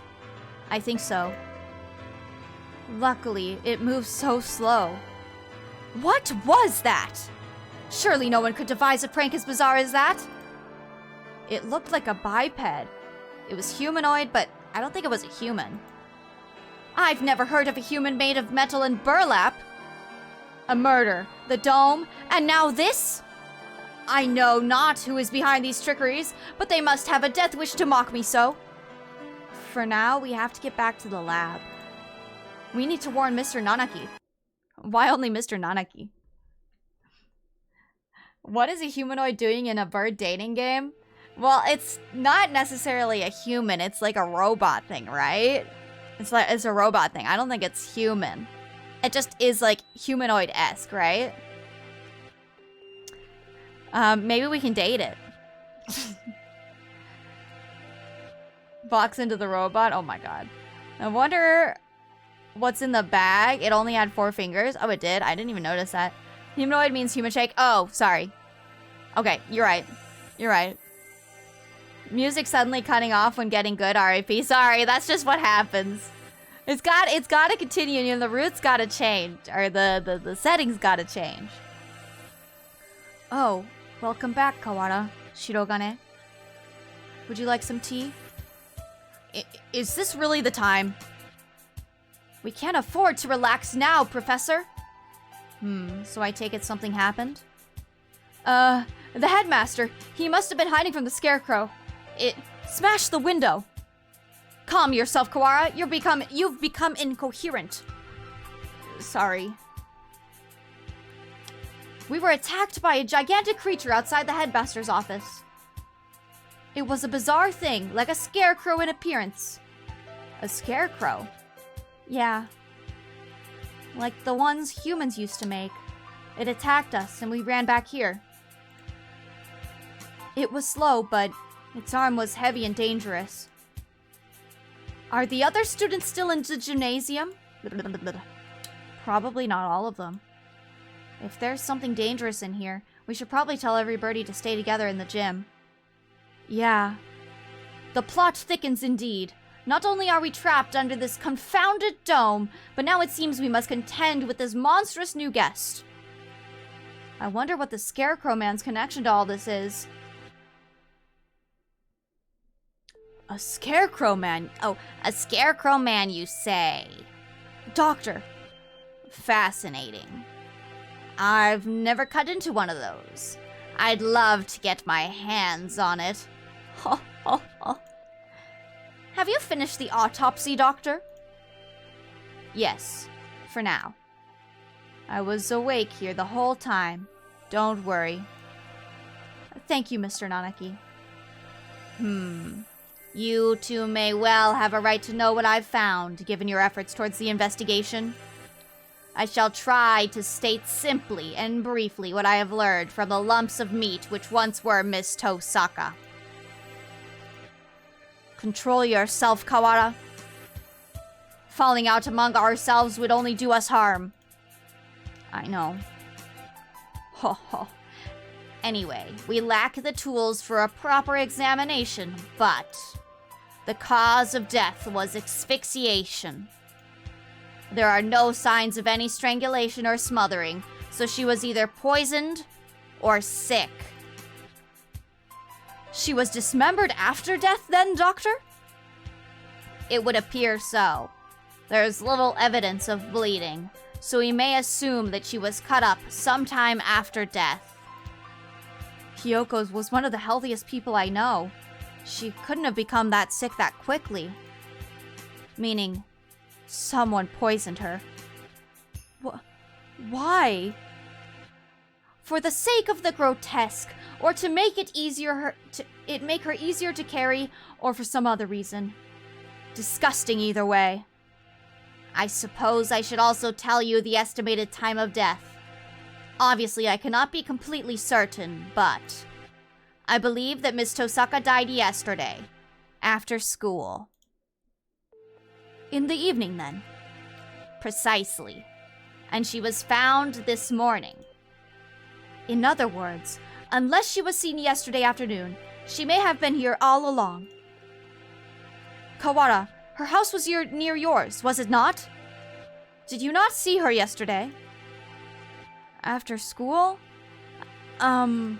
I think so. Luckily, it moves so slow. What was that? Surely no one could devise a prank as bizarre as that. It looked like a biped. It was humanoid, but I don't think it was a human. I've never heard of a human made of metal and burlap. A murder, the dome, and now this? I know not who is behind these trickeries, but they must have a death wish to mock me so. For now, we have to get back to the lab. We need to warn Mr. Nanaki. Why only Mr. Nanaki? What is a humanoid doing in a bird dating game? Well, it's not necessarily a human, it's like a robot thing, right? It's a robot thing. I don't think it's human. It just is like humanoid-esque, right? Maybe we can date it. Box into the robot. Oh my god. I wonder what's in the bag. It only had 4 fingers. Oh, it did. I didn't even notice that. Humanoid means human shake. Oh, sorry. Okay, you're right. You're right. Music suddenly cutting off when getting good. RIP. Sorry, that's just what happens. It's got to continue, and the roots got to change, or the settings got to change. Oh, welcome back, Kawara. Shirogane. Would you like some tea? Is this really the time? We can't afford to relax now, Professor. So I take it something happened? The headmaster. He must have been hiding from the Scarecrow. It smashed the window. Calm yourself, Kawara. You've become incoherent. Sorry. We were attacked by a gigantic creature outside the headmaster's office. It was a bizarre thing, like a scarecrow in appearance. A scarecrow? Yeah. Like the ones humans used to make. It attacked us and we ran back here. It was slow, but its arm was heavy and dangerous. Are the other students still in the gymnasium? Probably not all of them. If there's something dangerous in here, we should probably tell everybody to stay together in the gym. Yeah. The plot thickens indeed. Not only are we trapped under this confounded dome, but now it seems we must contend with this monstrous new guest. I wonder what the Scarecrow Man's connection to all this is. A Scarecrow Man? Oh, a Scarecrow Man, you say? Doctor. Fascinating. I've never cut into one of those. I'd love to get my hands on it. Ho, ho, ho. Have you finished the autopsy, Doctor? Yes, for now. I was awake here the whole time. Don't worry. Thank you, Mr. Nanaki. You two may well have a right to know what I've found, given your efforts towards the investigation. I shall try to state simply and briefly what I have learned from the lumps of meat which once were Miss Tosaka. Control yourself, Kawara. Falling out among ourselves would only do us harm. I know. Ho ho. Anyway, we lack the tools for a proper examination, but the cause of death was asphyxiation. There are no signs of any strangulation or smothering, so she was either poisoned or sick. She was dismembered after death then, Doctor? It would appear so. There's little evidence of bleeding, so we may assume that she was cut up sometime after death. Kyoko was one of the healthiest people I know. She couldn't have become that sick that quickly. Meaning, someone poisoned her. Why? For the sake of the grotesque, or to make it make her easier to carry, or for some other reason. Disgusting either way. I suppose I should also tell you the estimated time of death. Obviously, I cannot be completely certain, but I believe that Miss Tosaka died yesterday, after school. In the evening, then? Precisely. And she was found this morning. In other words, unless she was seen yesterday afternoon, she may have been here all along. Kawara, her house was near yours, was it not? Did you not see her yesterday? After school? No,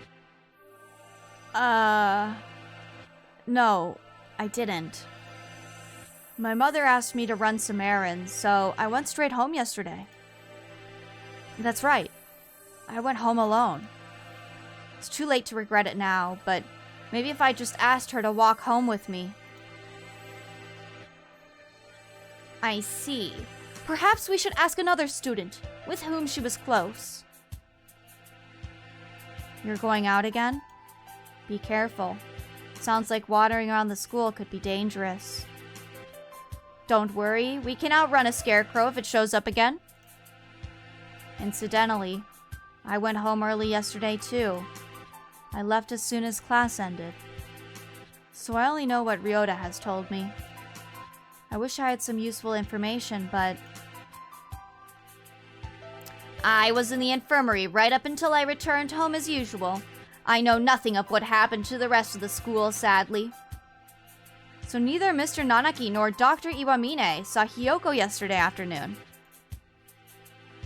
I didn't. My mother asked me to run some errands, so I went straight home yesterday. That's right. I went home alone. It's too late to regret it now, but maybe if I just asked her to walk home with me. I see. Perhaps we should ask another student, with whom she was close. You're going out again? Be careful. Sounds like wandering around the school could be dangerous. Don't worry, we can outrun a scarecrow if it shows up again. Incidentally, I went home early yesterday too. I left as soon as class ended. So I only know what Ryota has told me. I wish I had some useful information, but I was in the infirmary right up until I returned home as usual. I know nothing of what happened to the rest of the school, sadly. So neither Mr. Nanaki nor Dr. Iwamine saw Hiyoko yesterday afternoon.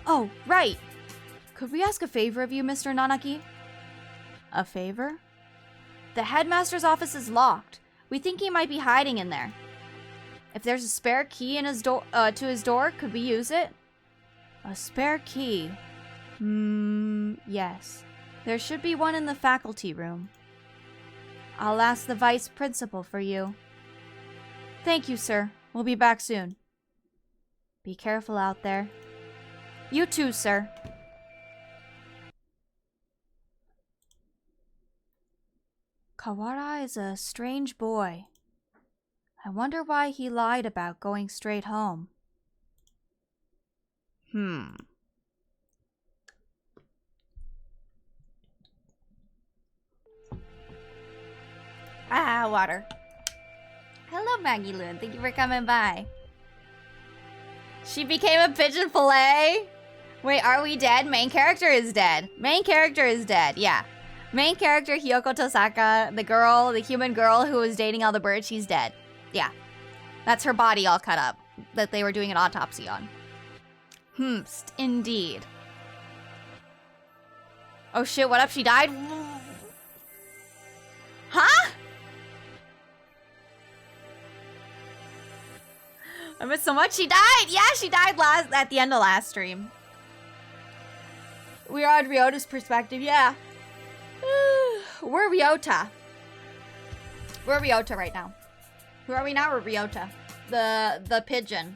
Oh, right. Could we ask a favor of you, Mr. Nanaki? A favor? The headmaster's office is locked. We think he might be hiding in there. If there's a spare key in his to his door, could we use it? A spare key? Yes. There should be one in the faculty room. I'll ask the vice principal for you. Thank you, sir. We'll be back soon. Be careful out there. You too, sir. Kawara is a strange boy. I wonder why he lied about going straight home. Ah, water. Hello, Maggie Loon. Thank you for coming by. She became a pigeon fillet? Wait, are we dead? Main character is dead. Main character is dead, yeah. Main character Hiyoko Tosaka, the girl, the human girl who was dating all the birds, she's dead. Yeah. That's her body all cut up that they were doing an autopsy on. Indeed. Oh shit, what up? She died? Huh? I missed so much. She died! Yeah, she died at the end of last stream. We are on Ryota's perspective, yeah. We're Ryota. We're Ryota right now. Who are we now? We're Ryota. The pigeon.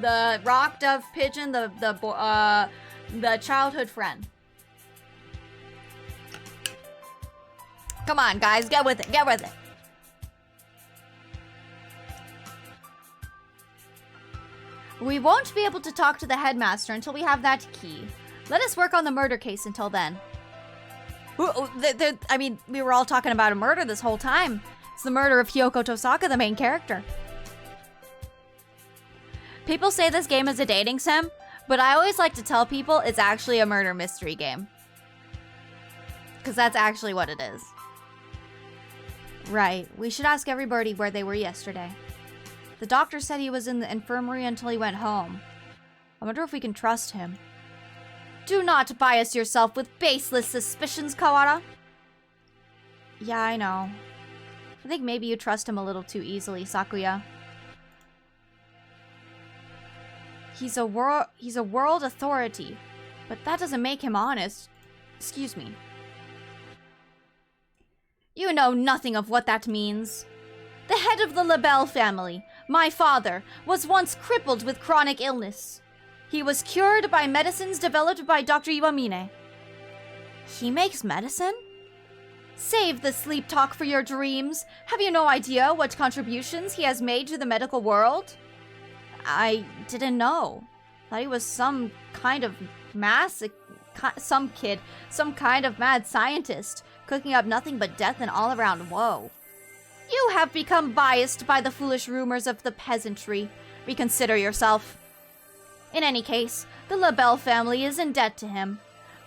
The rock dove pigeon, the childhood friend. Come on, guys, get with it, get with it. We won't be able to talk to the headmaster until we have that key. Let us work on the murder case until then. I mean, we were all talking about a murder this whole time. It's the murder of Hiyoko Tosaka, the main character. People say this game is a dating sim, but I always like to tell people it's actually a murder mystery game. Because that's actually what it is. Right, we should ask everybody where they were yesterday. The doctor said he was in the infirmary until he went home. I wonder if we can trust him. Do not bias yourself with baseless suspicions, Kawara. Yeah, I know. I think maybe you trust him a little too easily, Sakuya. He's a world authority, but that doesn't make him honest. Excuse me. You know nothing of what that means. The head of the LaBelle family, my father, was once crippled with chronic illness. He was cured by medicines developed by Dr. Iwamine. He makes medicine? Save the sleep talk for your dreams. Have you no idea what contributions he has made to the medical world? I didn't know. Thought he was some kind of some kind of mad scientist, cooking up nothing but death and all-around woe. You have become biased by the foolish rumors of the peasantry. Reconsider yourself. In any case, the LaBelle family is in debt to him.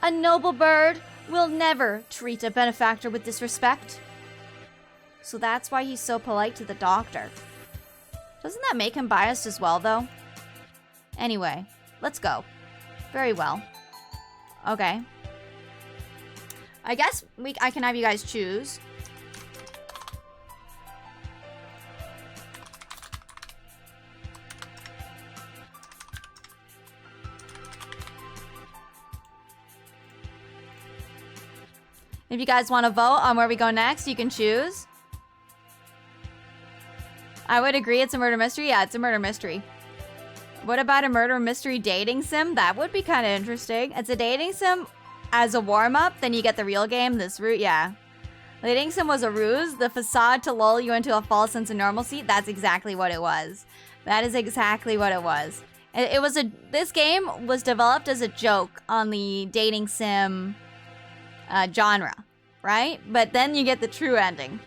A noble bird will never treat a benefactor with disrespect. So that's why he's so polite to the doctor. Doesn't that make him biased as well, though? Anyway, let's go. Very well. Okay. I guess I can have you guys choose. If you guys want to vote on where we go next, you can choose. I would agree it's a murder mystery. Yeah, it's a murder mystery. What about a murder mystery dating sim? That would be kind of interesting. It's a dating sim as a warm-up, then you get the real game, this route, yeah. The dating sim was a ruse, the facade to lull you into a false sense of normalcy. That's exactly what it was. That is exactly what it was. This game was developed as a joke on the dating sim genre, right? But then you get the true ending.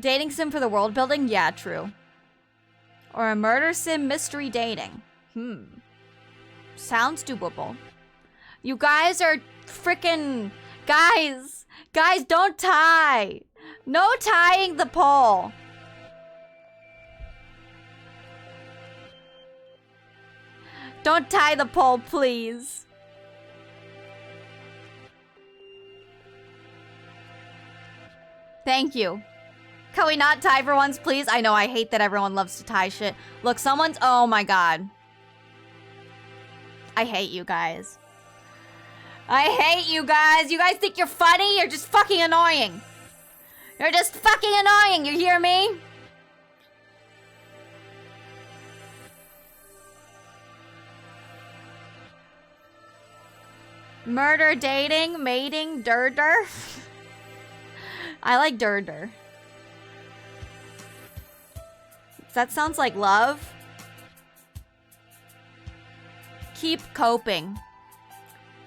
Dating sim for the world building? Yeah, true. Or a murder sim mystery dating. Sounds doable. You guys are freaking... Guys, don't tie. No tying the poll. Don't tie the poll, please. Thank you. Can we not tie for once, please? I know, I hate that everyone loves to tie shit. Look, someone's... Oh my god. I hate you guys. I hate you guys. You guys think you're funny? You're just fucking annoying. You're just fucking annoying, you hear me? Murder, dating, mating, durder. I like durder. That sounds like love. Keep coping.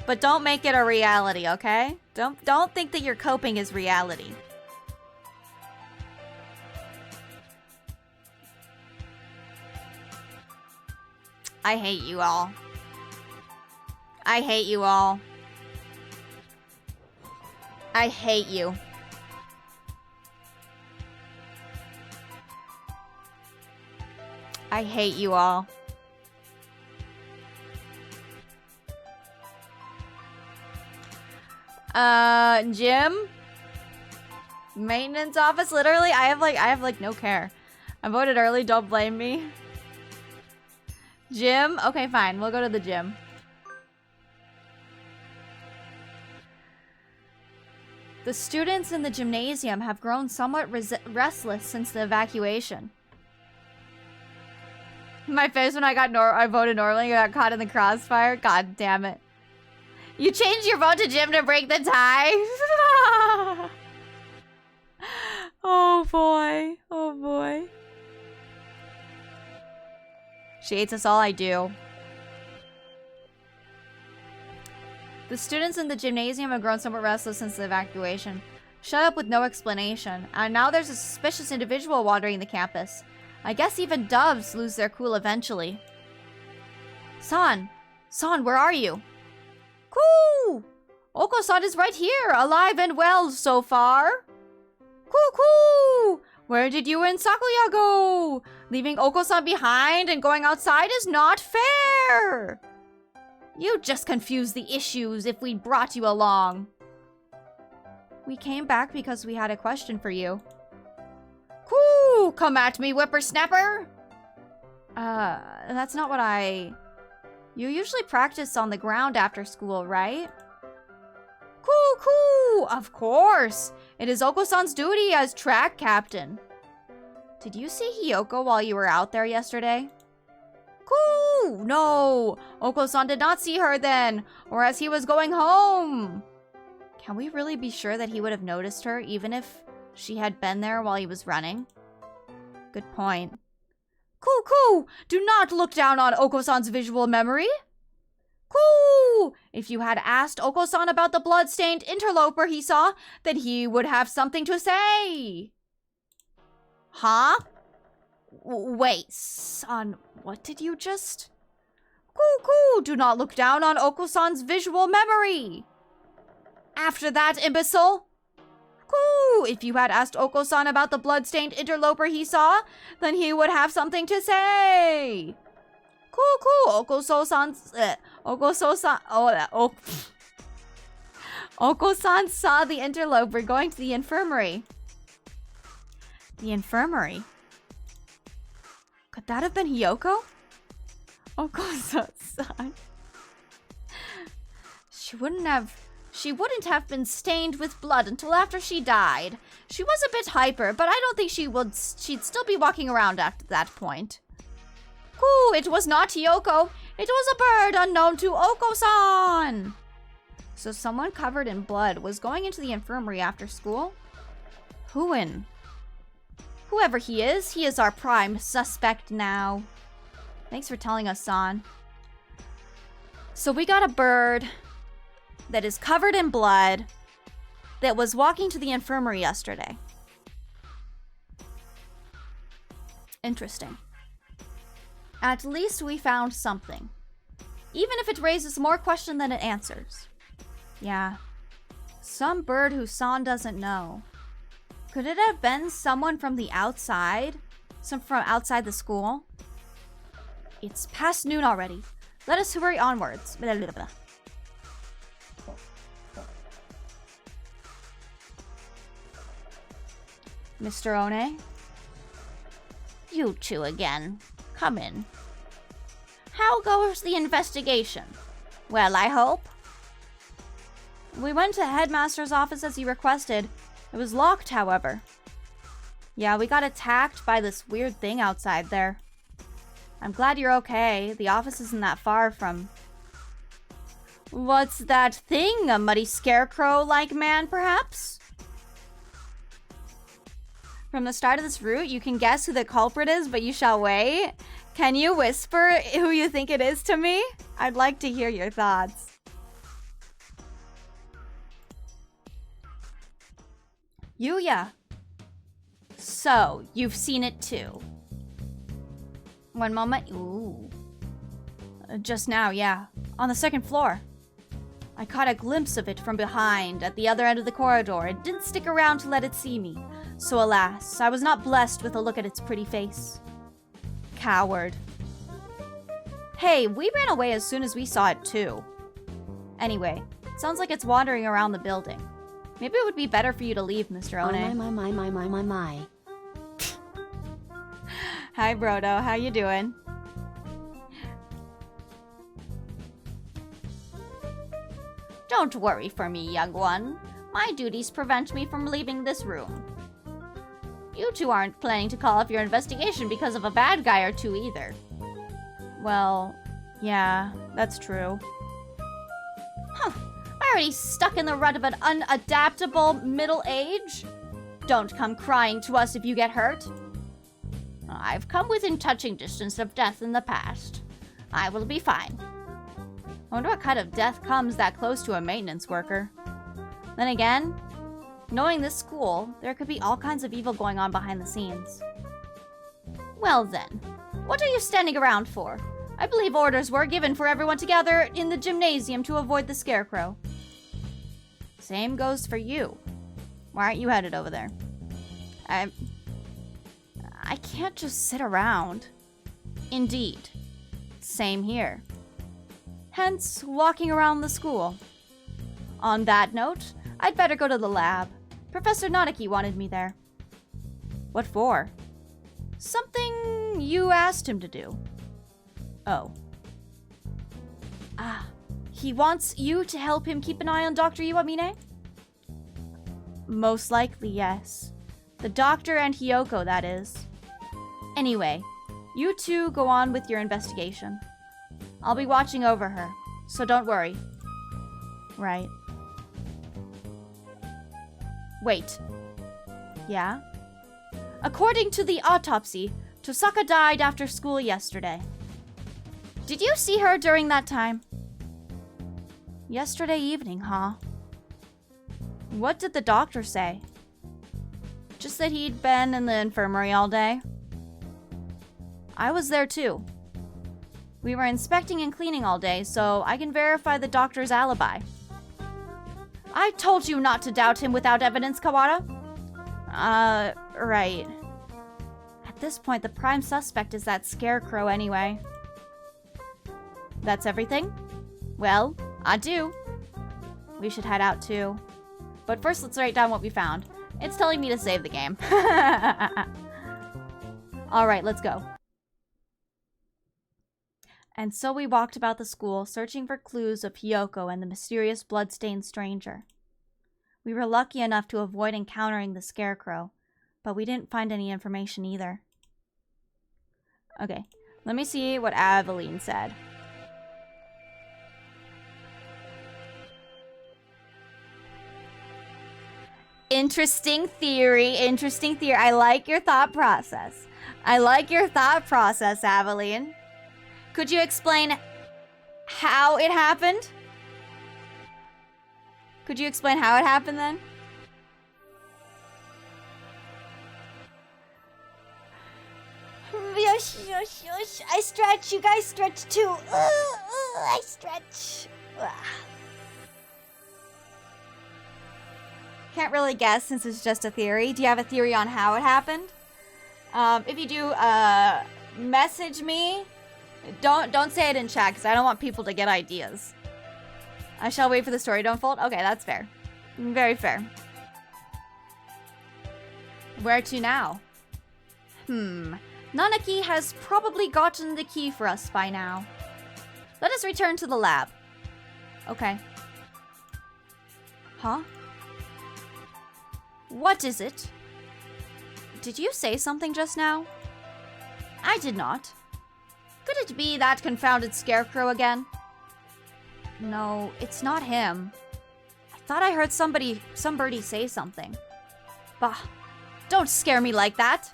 But don't make it a reality, okay? Don't think that your coping is reality. I hate you all. I hate you all. I hate you. I hate you all. Gym? Maintenance office? Literally, I have like no care. I voted early, don't blame me. Gym? Okay, fine. We'll go to the gym. The students in the gymnasium have grown somewhat restless since the evacuation. My face when I voted Norling and got caught in the crossfire. God damn it. You changed your vote to gym to break the tie? Oh boy. Oh boy. She hates us all, I do. The students in the gymnasium have grown somewhat restless since the evacuation. Shut up with no explanation. And now there's a suspicious individual wandering the campus. I guess even doves lose their cool eventually. San! San, where are you? Coo! Oko-san is right here, alive and well so far. Coo! Where did you and Sakuya go? Leaving Oko-san behind and going outside is not fair. You just confused the issues if we brought you along. We came back because we had a question for you. Coo! Come at me, whippersnapper! That's not what You usually practice on the ground after school, right? Coo! Of course! It is Oko-san's duty as track captain. Did you see Hiyoko while you were out there yesterday? Coo! No! Oko-san did not see her then, or as he was going home. Can we really be sure that he would have noticed her, even if she had been there while he was running? Good point. Coo! Do not look down on Oko-san's visual memory. Coo! If you had asked Oko-san about the blood-stained interloper he saw, then he would have something to say. Huh? Wait, son, what did you just... Coo! Do not look down on Oko-san's visual memory. After that, imbecile... Coo! If you had asked Oko-san about the blood-stained interloper he saw, then he would have something to say. Coo! Oko-san saw the interloper going to the infirmary. The infirmary? Could that have been Hiyoko? Oko-san. She wouldn't have been stained with blood until after she died. She was a bit hyper, but I don't think she'd still be walking around at that point. Coo! It was not Hiyoko. It was a bird unknown to Oko-san. So someone covered in blood was going into the infirmary after school? Whoever he is our prime suspect now. Thanks for telling us, San. So we got a bird that is covered in blood that was walking to the infirmary yesterday. Interesting. At least we found something. Even if it raises more question than it answers. Yeah. Some bird who San doesn't know. Could it have been someone from the outside? From outside the school? It's past noon already. Let us hurry onwards. Blah, blah, blah. Mr. One? You two again. Come in. How goes the investigation? Well, I hope. We went to the headmaster's office as he requested. It was locked, however. Yeah, we got attacked by this weird thing outside there. I'm glad you're okay. The office isn't that far from... What's that thing? A muddy scarecrow-like man, perhaps? From the start of this route, you can guess who the culprit is, but you shall wait. Can you whisper who you think it is to me? I'd like to hear your thoughts. Yuya. So, you've seen it too. One moment. Ooh. Just now, yeah. On the second floor. I caught a glimpse of it from behind at the other end of the corridor. It didn't stick around to let it see me. So alas, I was not blessed with a look at its pretty face. Coward. Hey, we ran away as soon as we saw it too. Anyway, it sounds like it's wandering around the building. Maybe it would be better for you to leave, Mr. One. My. Hi, Brodo. How you doing? Don't worry for me, young one. My duties prevent me from leaving this room. You two aren't planning to call off your investigation because of a bad guy or two either. Well, yeah, that's true. Huh. Already stuck in the rut of an unadaptable middle age? Don't come crying to us if you get hurt. I've come within touching distance of death in the past. I will be fine. I wonder what kind of death comes that close to a maintenance worker. Then again, knowing this school, there could be all kinds of evil going on behind the scenes. Well then, what are you standing around for? I believe orders were given for everyone to gather in the gymnasium to avoid the scarecrow. Same goes for you. Why aren't you headed over there? I can't just sit around. Indeed. Same here. Hence, walking around the school. On that note, I'd better go to the lab. Professor Nanaki wanted me there. What for? Something you asked him to do. Oh. Ah, he wants you to help him keep an eye on Dr. Iwamine? Most likely, yes. The doctor and Hiyoko, that is. Anyway, you two go on with your investigation. I'll be watching over her, so don't worry. Right. Wait. Yeah? According to the autopsy, Tosaka died after school yesterday. Did you see her during that time? Yesterday evening, huh? What did the doctor say? Just that he'd been in the infirmary all day. I was there too. We were inspecting and cleaning all day, so I can verify the doctor's alibi. I told you not to doubt him without evidence, Kawara. Right. At this point, the prime suspect is that scarecrow anyway. That's everything? Well, adieu. We should head out too. But first, let's write down what we found. It's telling me to save the game. Alright, let's go. And so we walked about the school, searching for clues of Hiyoko and the mysterious blood-stained stranger. We were lucky enough to avoid encountering the scarecrow, but we didn't find any information either. Okay, let me see what Aveline said. Interesting theory, interesting theory. I like your thought process. I like your thought process, Aveline. Could you explain how it happened? Could you explain how it happened then? I stretch. You guys stretch too. I stretch. Can't really guess since it's just a theory. Do you have a theory on how it happened? If you do, message me. Don't say it in chat because I don't want people to get ideas. I shall wait for the story to unfold. Okay, that's fair. Very fair. Where to now? Nanaki has probably gotten the key for us by now. Let us return to the lab. Okay. Huh? What is it? Did you say something just now? I did not. Could it be that confounded scarecrow again? No, it's not him. I thought I heard somebody say something. Bah, don't scare me like that.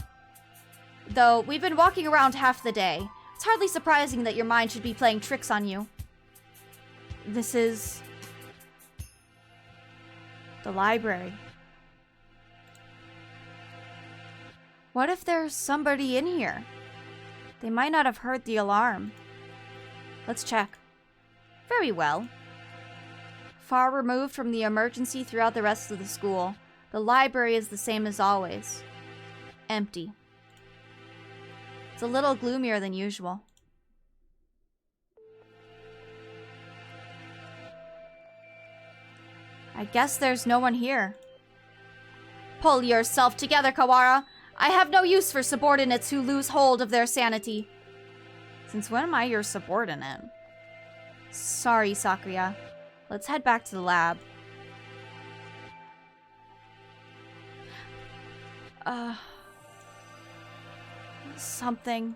Though, we've been walking around half the day. It's hardly surprising that your mind should be playing tricks on you. This is... the library. What if there's somebody in here? They might not have heard the alarm. Let's check. Very well. Far removed from the emergency throughout the rest of the school, the library is the same as always. Empty. It's a little gloomier than usual. I guess there's no one here. Pull yourself together, Kawara. I have no use for subordinates who lose hold of their sanity. Since when am I your subordinate? Sorry, Sakuya. Let's head back to the lab. Something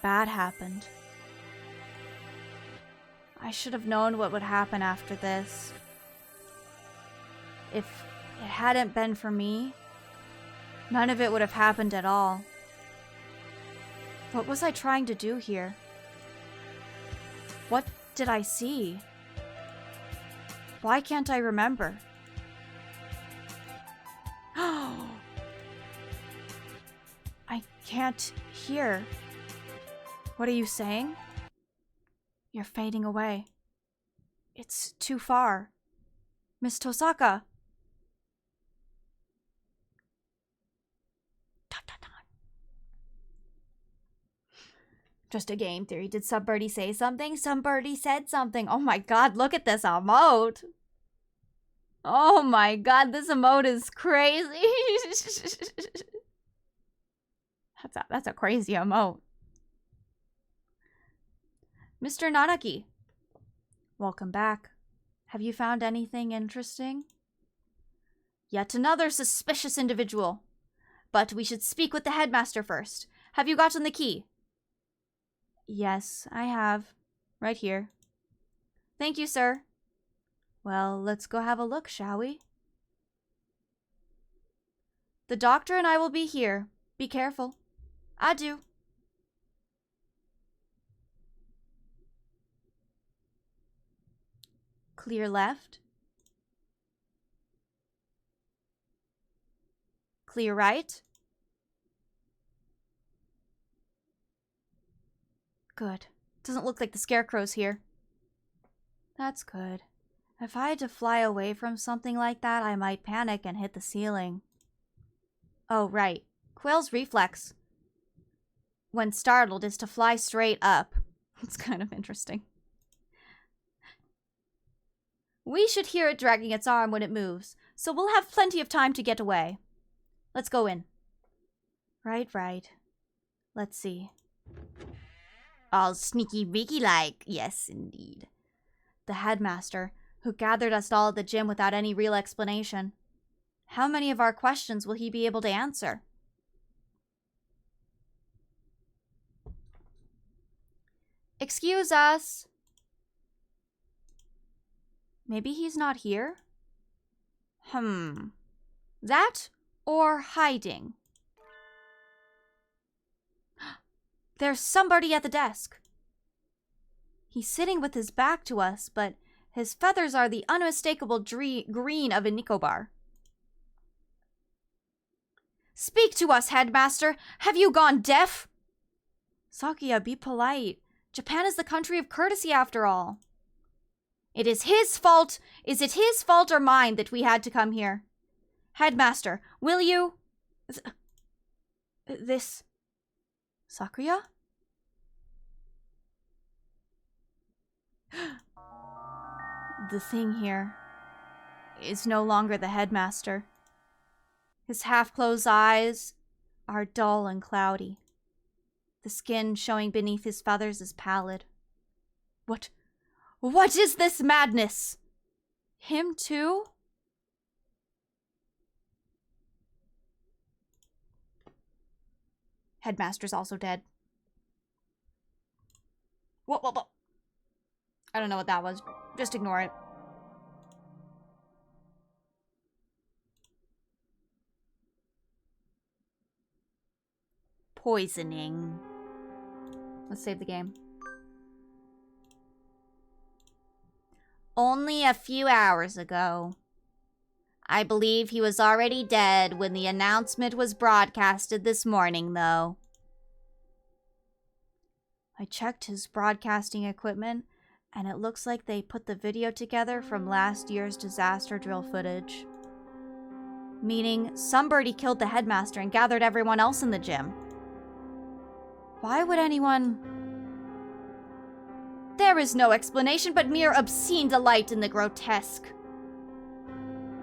bad happened. I should have known what would happen after this. If it hadn't been for me, none of it would have happened at all. What was I trying to do here? What did I see? Why can't I remember? I can't hear. What are you saying? You're fading away. It's too far. Miss Tosaka. Just a game theory. Did somebody say something? Somebody said something. Oh my god, look at this emote. Oh my god, this emote is crazy. That's a crazy emote. Mr. Nanaki. Welcome back. Have you found anything interesting? Yet another suspicious individual. But we should speak with the headmaster first. Have you gotten the key? Yes, I have. Right here. Thank you, sir. Well, let's go have a look, shall we? The doctor and I will be here. Be careful. Adieu. Clear left. Clear right. Good. Doesn't look like the scarecrow's here. That's good. If I had to fly away from something like that, I might panic and hit the ceiling. Oh, right. Quail's reflex, when startled, is to fly straight up. It's kind of interesting. We should hear it dragging its arm when it moves, so we'll have plenty of time to get away. Let's go in. Right. Let's see. All sneaky-beaky-like. Yes, indeed. The headmaster, who gathered us all at the gym without any real explanation. How many of our questions will he be able to answer? Excuse us. Maybe he's not here? That or hiding? There's somebody at the desk. He's sitting with his back to us, but his feathers are the unmistakable green of a Nicobar. Speak to us, headmaster! Have you gone deaf? Sakuya, be polite. Japan is the country of courtesy after all. It is his fault. Is it his fault or mine that we had to come here? Headmaster, will you... This... Sakuya? The thing here is no longer the headmaster. His half-closed eyes are dull and cloudy. The skin showing beneath his feathers is pallid. What is this madness? Him too? Headmaster's also dead. What? I don't know what that was. Just ignore it. Poisoning. Let's save the game. Only a few hours ago. I believe he was already dead when the announcement was broadcasted this morning, though. I checked his broadcasting equipment, and it looks like they put the video together from last year's disaster drill footage. Meaning, somebody killed the headmaster and gathered everyone else in the gym. Why would anyone... There is no explanation but mere obscene delight in the grotesque.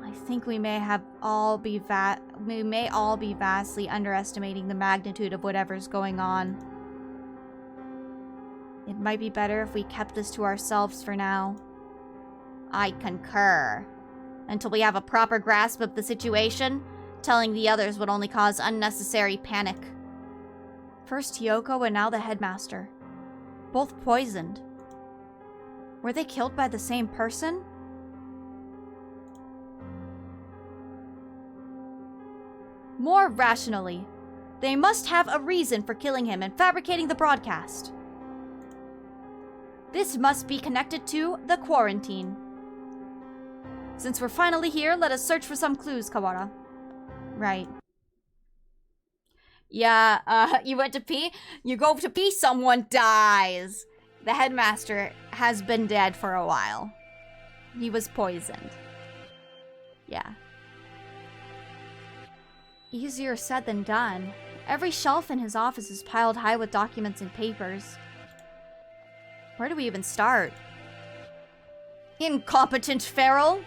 I think we may all be vastly underestimating the magnitude of whatever's going on. It might be better if we kept this to ourselves for now. I concur. Until we have a proper grasp of the situation, telling the others would only cause unnecessary panic. First Hiyoko and now the headmaster. Both poisoned. Were they killed by the same person? More rationally, they must have a reason for killing him and fabricating the broadcast. This must be connected to the quarantine. Since we're finally here, let us search for some clues, Kawara. Right. Yeah, you went to pee? You go to pee, someone dies. The headmaster has been dead for a while. He was poisoned. Yeah. Easier said than done. Every shelf in his office is piled high with documents and papers. Where do we even start? Incompetent feral!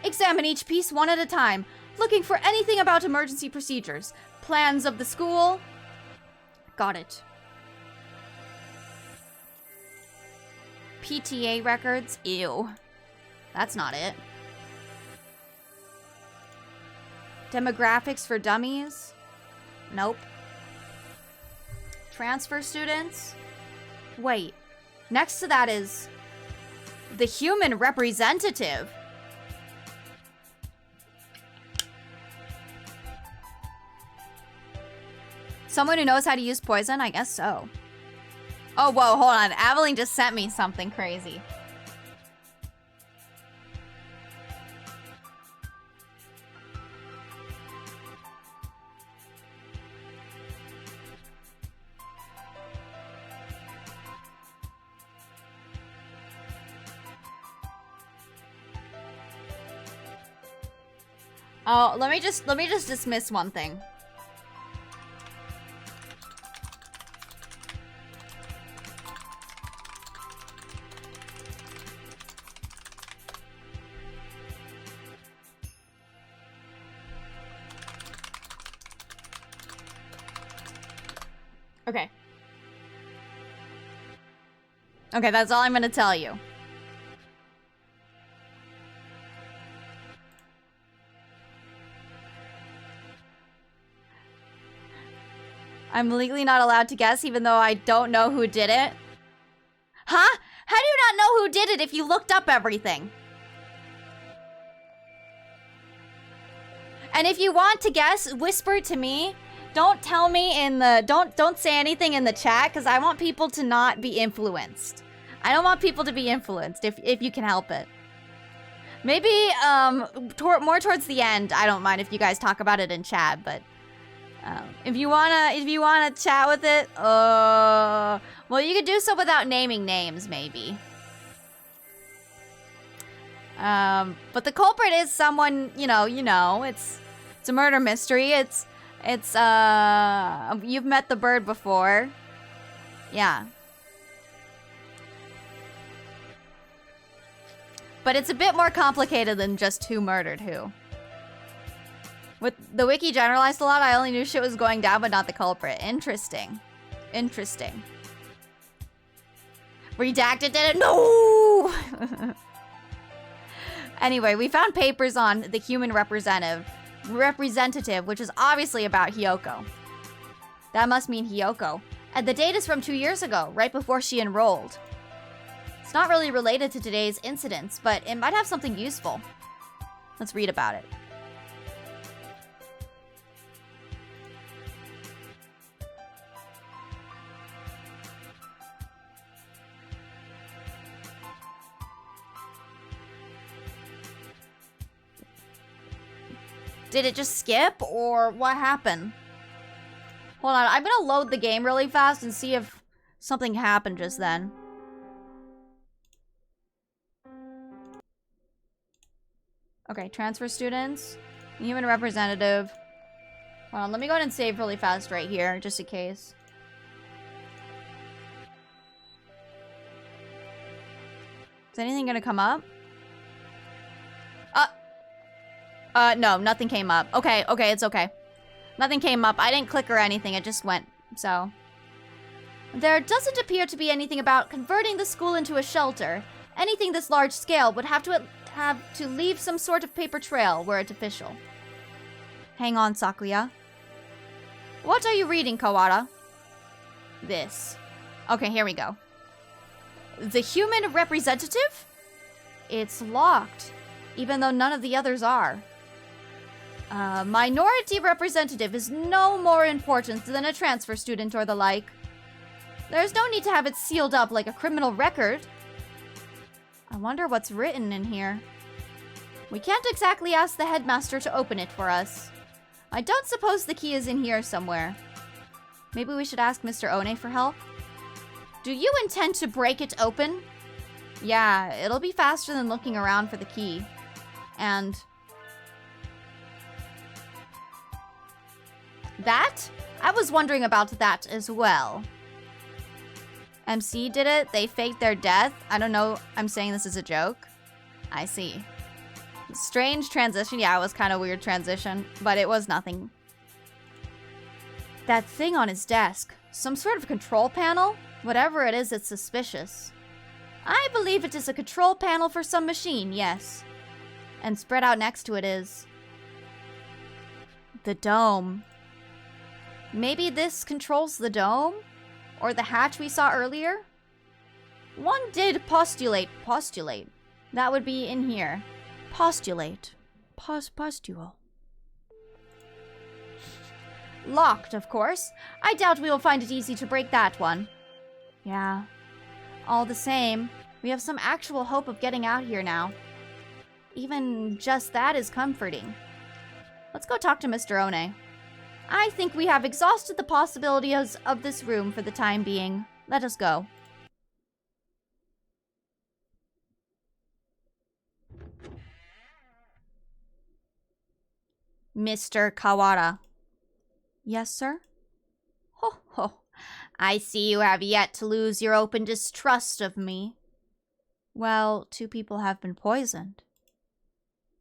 Examine each piece one at a time, looking for anything about emergency procedures. Plans of the school. Got it. PTA records? Ew. That's not it. Demographics for dummies? Nope. Transfer students? Wait. Next to that is the human representative. Someone who knows how to use poison? I guess so. Oh, whoa, hold on. Aveline just sent me something crazy. Oh, let me just dismiss one thing. Okay. Okay, that's all I'm gonna tell you. I'm legally not allowed to guess even though I don't know who did it. Huh? How do you not know who did it if you looked up everything? And if you want to guess, whisper it to me. Don't tell me in the don't say anything in the chat because I want people to not be influenced. I don't want people to be influenced if you can help it. Maybe more towards the end, I don't mind if you guys talk about it in chat, but if you wanna chat with it, well, you could do so without naming names, maybe. But the culprit is someone, you know, it's a murder mystery. It's you've met the bird before. Yeah. But it's a bit more complicated than just who murdered who. With the wiki generalized a lot, I only knew shit was going down, but not the culprit. Interesting. Interesting. Redacted did it? No! Anyway, we found papers on the human representative, which is obviously about Hiyoko. That must mean Hiyoko. And the date is from 2 years ago, right before she enrolled. It's not really related to today's incidents, but it might have something useful. Let's read about it. Did it just skip, or what happened? Hold on, I'm gonna load the game really fast and see if something happened just then. Okay, transfer students, human representative. Hold on, let me go ahead and save really fast right here, just in case. Is anything gonna come up? No, nothing came up. Okay, it's okay. Nothing came up. I didn't click or anything, it just went, so. There doesn't appear to be anything about converting the school into a shelter. Anything this large scale would have to leave some sort of paper trail were it official. Hang on, Sakuya. What are you reading, Kawara? This. Okay, here we go. The human representative? It's locked, even though none of the others are. Minority representative is no more important than a transfer student or the like. There's no need to have it sealed up like a criminal record. I wonder what's written in here. We can't exactly ask the headmaster to open it for us. I don't suppose the key is in here somewhere. Maybe we should ask Mr. One for help? Do you intend to break it open? Yeah, it'll be faster than looking around for the key. And... that? I was wondering about that as well. MC did it. They faked their death. I don't know. I'm saying this as a joke. I see. Strange transition. Yeah, it was kind of weird transition, but it was nothing. That thing on his desk. Some sort of control panel? Whatever it is, it's suspicious. I believe it is a control panel for some machine, yes. And spread out next to it is... the dome. Maybe this controls the dome? Or the hatch we saw earlier? One did postulate. That would be in here. Postulate. Postule. Locked, of course. I doubt we will find it easy to break that one. Yeah. All the same, we have some actual hope of getting out here now. Even just that is comforting. Let's go talk to Mr. One. I think we have exhausted the possibilities of this room for the time being. Let us go. Mr. Kawara. Yes, sir? Ho ho. I see you have yet to lose your open distrust of me. Well, 2 people have been poisoned.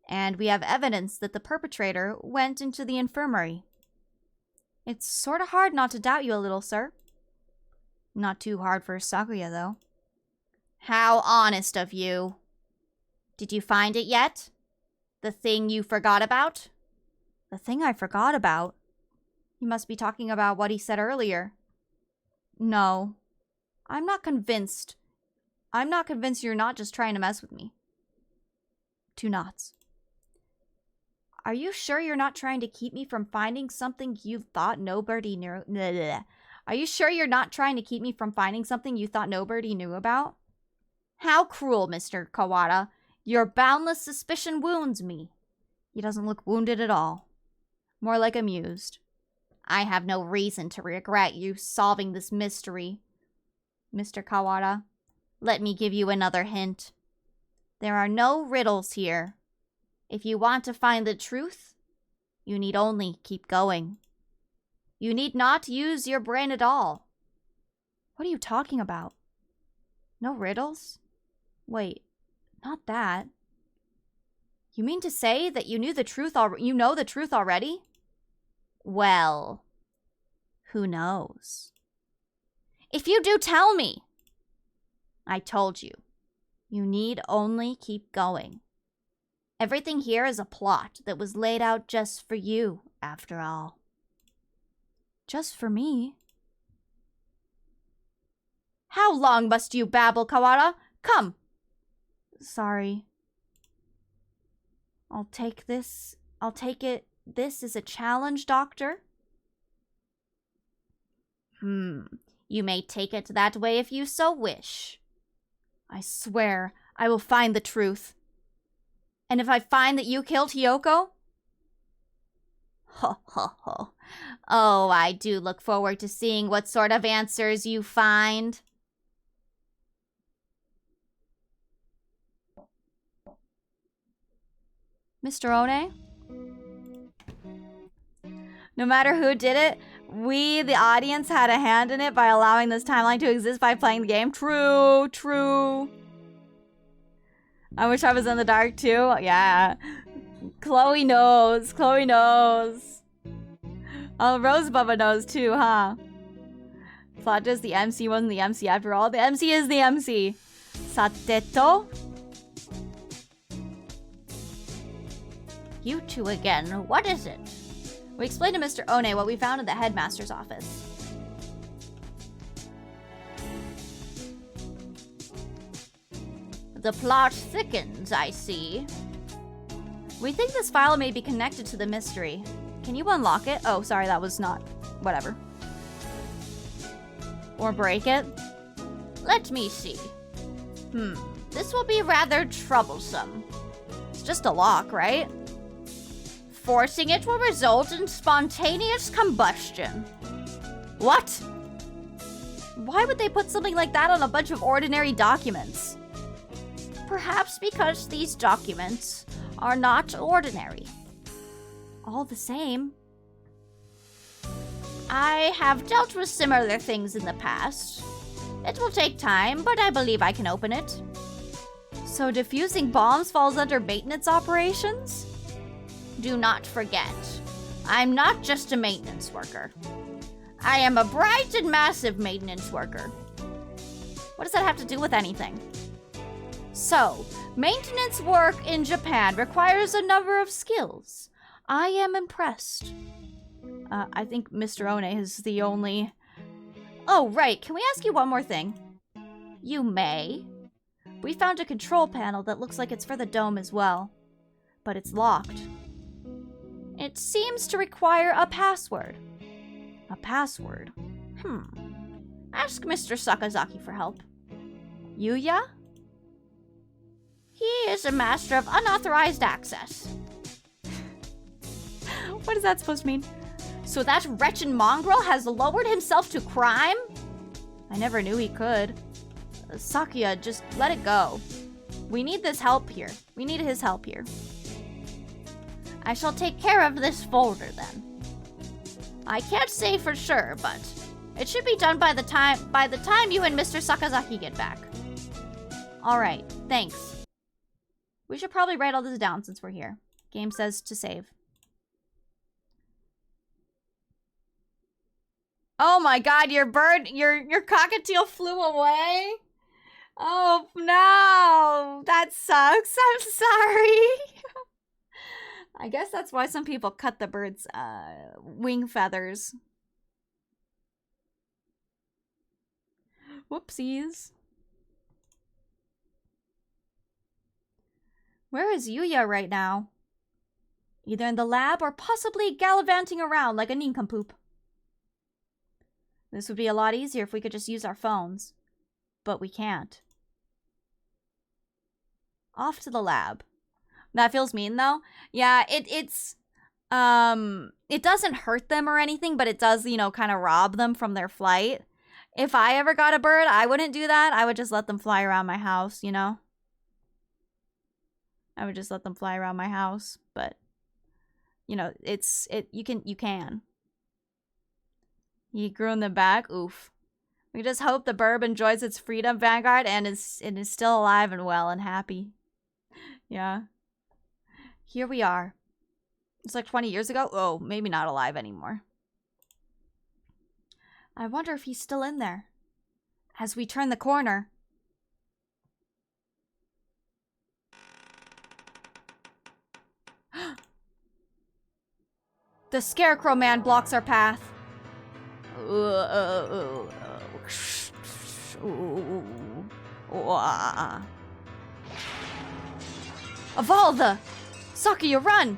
And we have evidence that the perpetrator went into the infirmary. It's sort of hard not to doubt you a little, sir. Not too hard for Sakuya, though. How honest of you. Did you find it yet? The thing you forgot about? The thing I forgot about? You must be talking about what he said earlier. No. I'm not convinced. I'm not convinced you're not just trying to mess with me. 2 knots. Are you sure you're not trying to keep me from finding something you thought nobody knew? Are you sure you're not trying to keep me from finding something you thought nobody knew about? How cruel, Mr. Kawara. Your boundless suspicion wounds me. He doesn't look wounded at all. More like amused. I have no reason to regret you solving this mystery. Mr. Kawara, let me give you another hint. There are no riddles here. If you want to find the truth, you need only keep going. You need not use your brain at all. What are you talking about? No riddles? Wait, not that. You mean to say that you know the truth already? Well, who knows? If you do, tell me. I told you. You need only keep going. Everything here is a plot that was laid out just for you, after all. Just for me. How long must you babble, Kawara? Come. Sorry. I'll take this. I'll take it. This is a challenge, Doctor. You may take it that way if you so wish. I swear, I will find the truth. And if I find that you killed Hiyoko? Ho ho ho. Oh, I do look forward to seeing what sort of answers you find. Mr. One? No matter who did it, we, the audience, had a hand in it by allowing this timeline to exist by playing the game. True, true. I wish I was in the dark too. Yeah. Chloe knows. Chloe knows. Oh, Rose Bubba knows too, huh? Plot just the MC wasn't the MC after all. The MC is the MC. Sateto? You two again. What is it? We explained to Mr. One what we found in the headmaster's office. The plot thickens, I see. We think this file may be connected to the mystery. Can you unlock it? Oh, sorry, that was not... Whatever. Or break it? Let me see. This will be rather troublesome. It's just a lock, right? Forcing it will result in spontaneous combustion. What? Why would they put something like that on a bunch of ordinary documents? Perhaps because these documents are not ordinary. All the same. I have dealt with similar things in the past. It will take time, but I believe I can open it. So defusing bombs falls under maintenance operations? Do not forget, I'm not just a maintenance worker. I am a bright and massive maintenance worker. What does that have to do with anything? So, maintenance work in Japan requires a number of skills. I am impressed. I think Mr. One is the only... Oh, right. Can we ask you one more thing? You may. We found a control panel that looks like it's for the dome as well. But it's locked. It seems to require a password. A password? Ask Mr. Sakazaki for help. Yuya? He is a master of unauthorized access. What is that supposed to mean? So that wretched mongrel has lowered himself to crime? I never knew he could. Sakuya, just let it go. We need this help here. We need his help here. I shall take care of this folder then. I can't say for sure, but it should be done by the time you and Mr. Sakazaki get back. All right, thanks. We should probably write all this down since we're here. Game says to save. Oh my god, your bird, your cockatiel flew away? Oh no, that sucks. I'm sorry. I guess that's why some people cut the bird's wing feathers. Whoopsies. Where is Yuya right now? Either in the lab or possibly gallivanting around like a nincompoop. This would be a lot easier if we could just use our phones. But we can't. Off to the lab. That feels mean though. Yeah, it doesn't hurt them or anything, but it does, you know, kind of rob them from their flight. If I ever got a bird, I wouldn't do that. I would just let them fly around my house, you know? I would just let them fly around my house, but you know, you can. He grew in the back. Oof. We just hope the burb enjoys its freedom, Vanguard, and is still alive and well and happy. Yeah. Here we are. It's like 20 years ago. Oh, maybe not alive anymore. I wonder if he's still in there. As we turn the corner. The Scarecrow Man blocks our path. Avalda! Sakuya, run!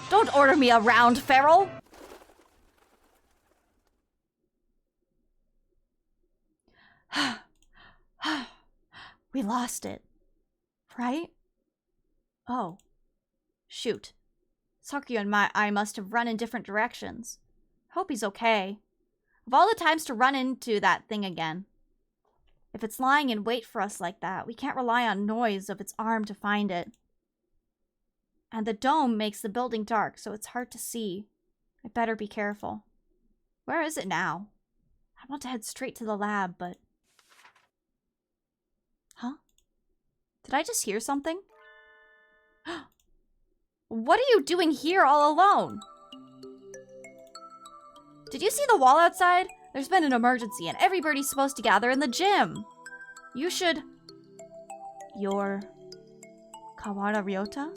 Don't order me around, Feral! We lost it. Right? Oh. Shoot. Sakuya and I must have run in different directions. Hope he's okay. Of all the times to run into that thing again. If it's lying in wait for us like that, we can't rely on noise of its arm to find it. And the dome makes the building dark, so it's hard to see. I better be careful. Where is it now? I want to head straight to the lab, but... Huh? Did I just hear something? What are you doing here all alone? Did you see the wall outside? There's been an emergency and everybody's supposed to gather in the gym. You should... You're... Kawara Ryota?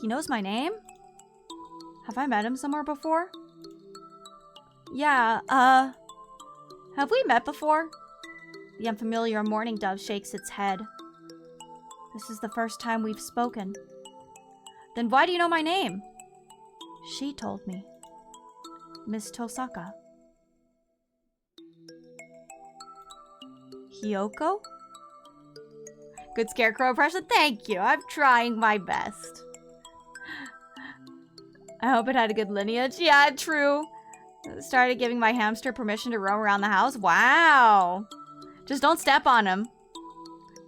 He knows my name? Have I met him somewhere before? Yeah, have we met before? The unfamiliar mourning dove shakes its head. This is the first time we've spoken. Then why do you know my name? She told me. Miss Tosaka. Hiyoko? Good scarecrow impression, thank you. I'm trying my best. I hope it had a good lineage. Yeah, true. Started giving my hamster permission to roam around the house. Wow. Just don't step on him.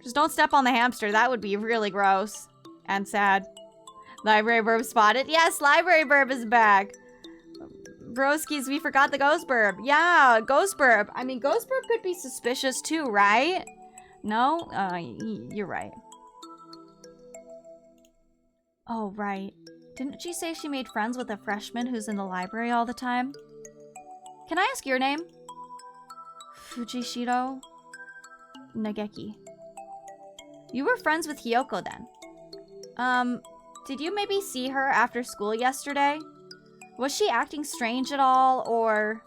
Just don't step on the hamster. That would be really gross. And sad. Library Burb spotted. Yes, Library Burb is back. Broskies, we forgot the Ghost Burb. Yeah, Ghost Burb. I mean, Ghost Burb could be suspicious too, right? No? You're right. Oh, right. Didn't she say she made friends with a freshman who's in the library all the time? Can I ask your name? Fujishiro Nageki. You were friends with Hiyoko then. Did you maybe see her after school yesterday? Was she acting strange at all, or...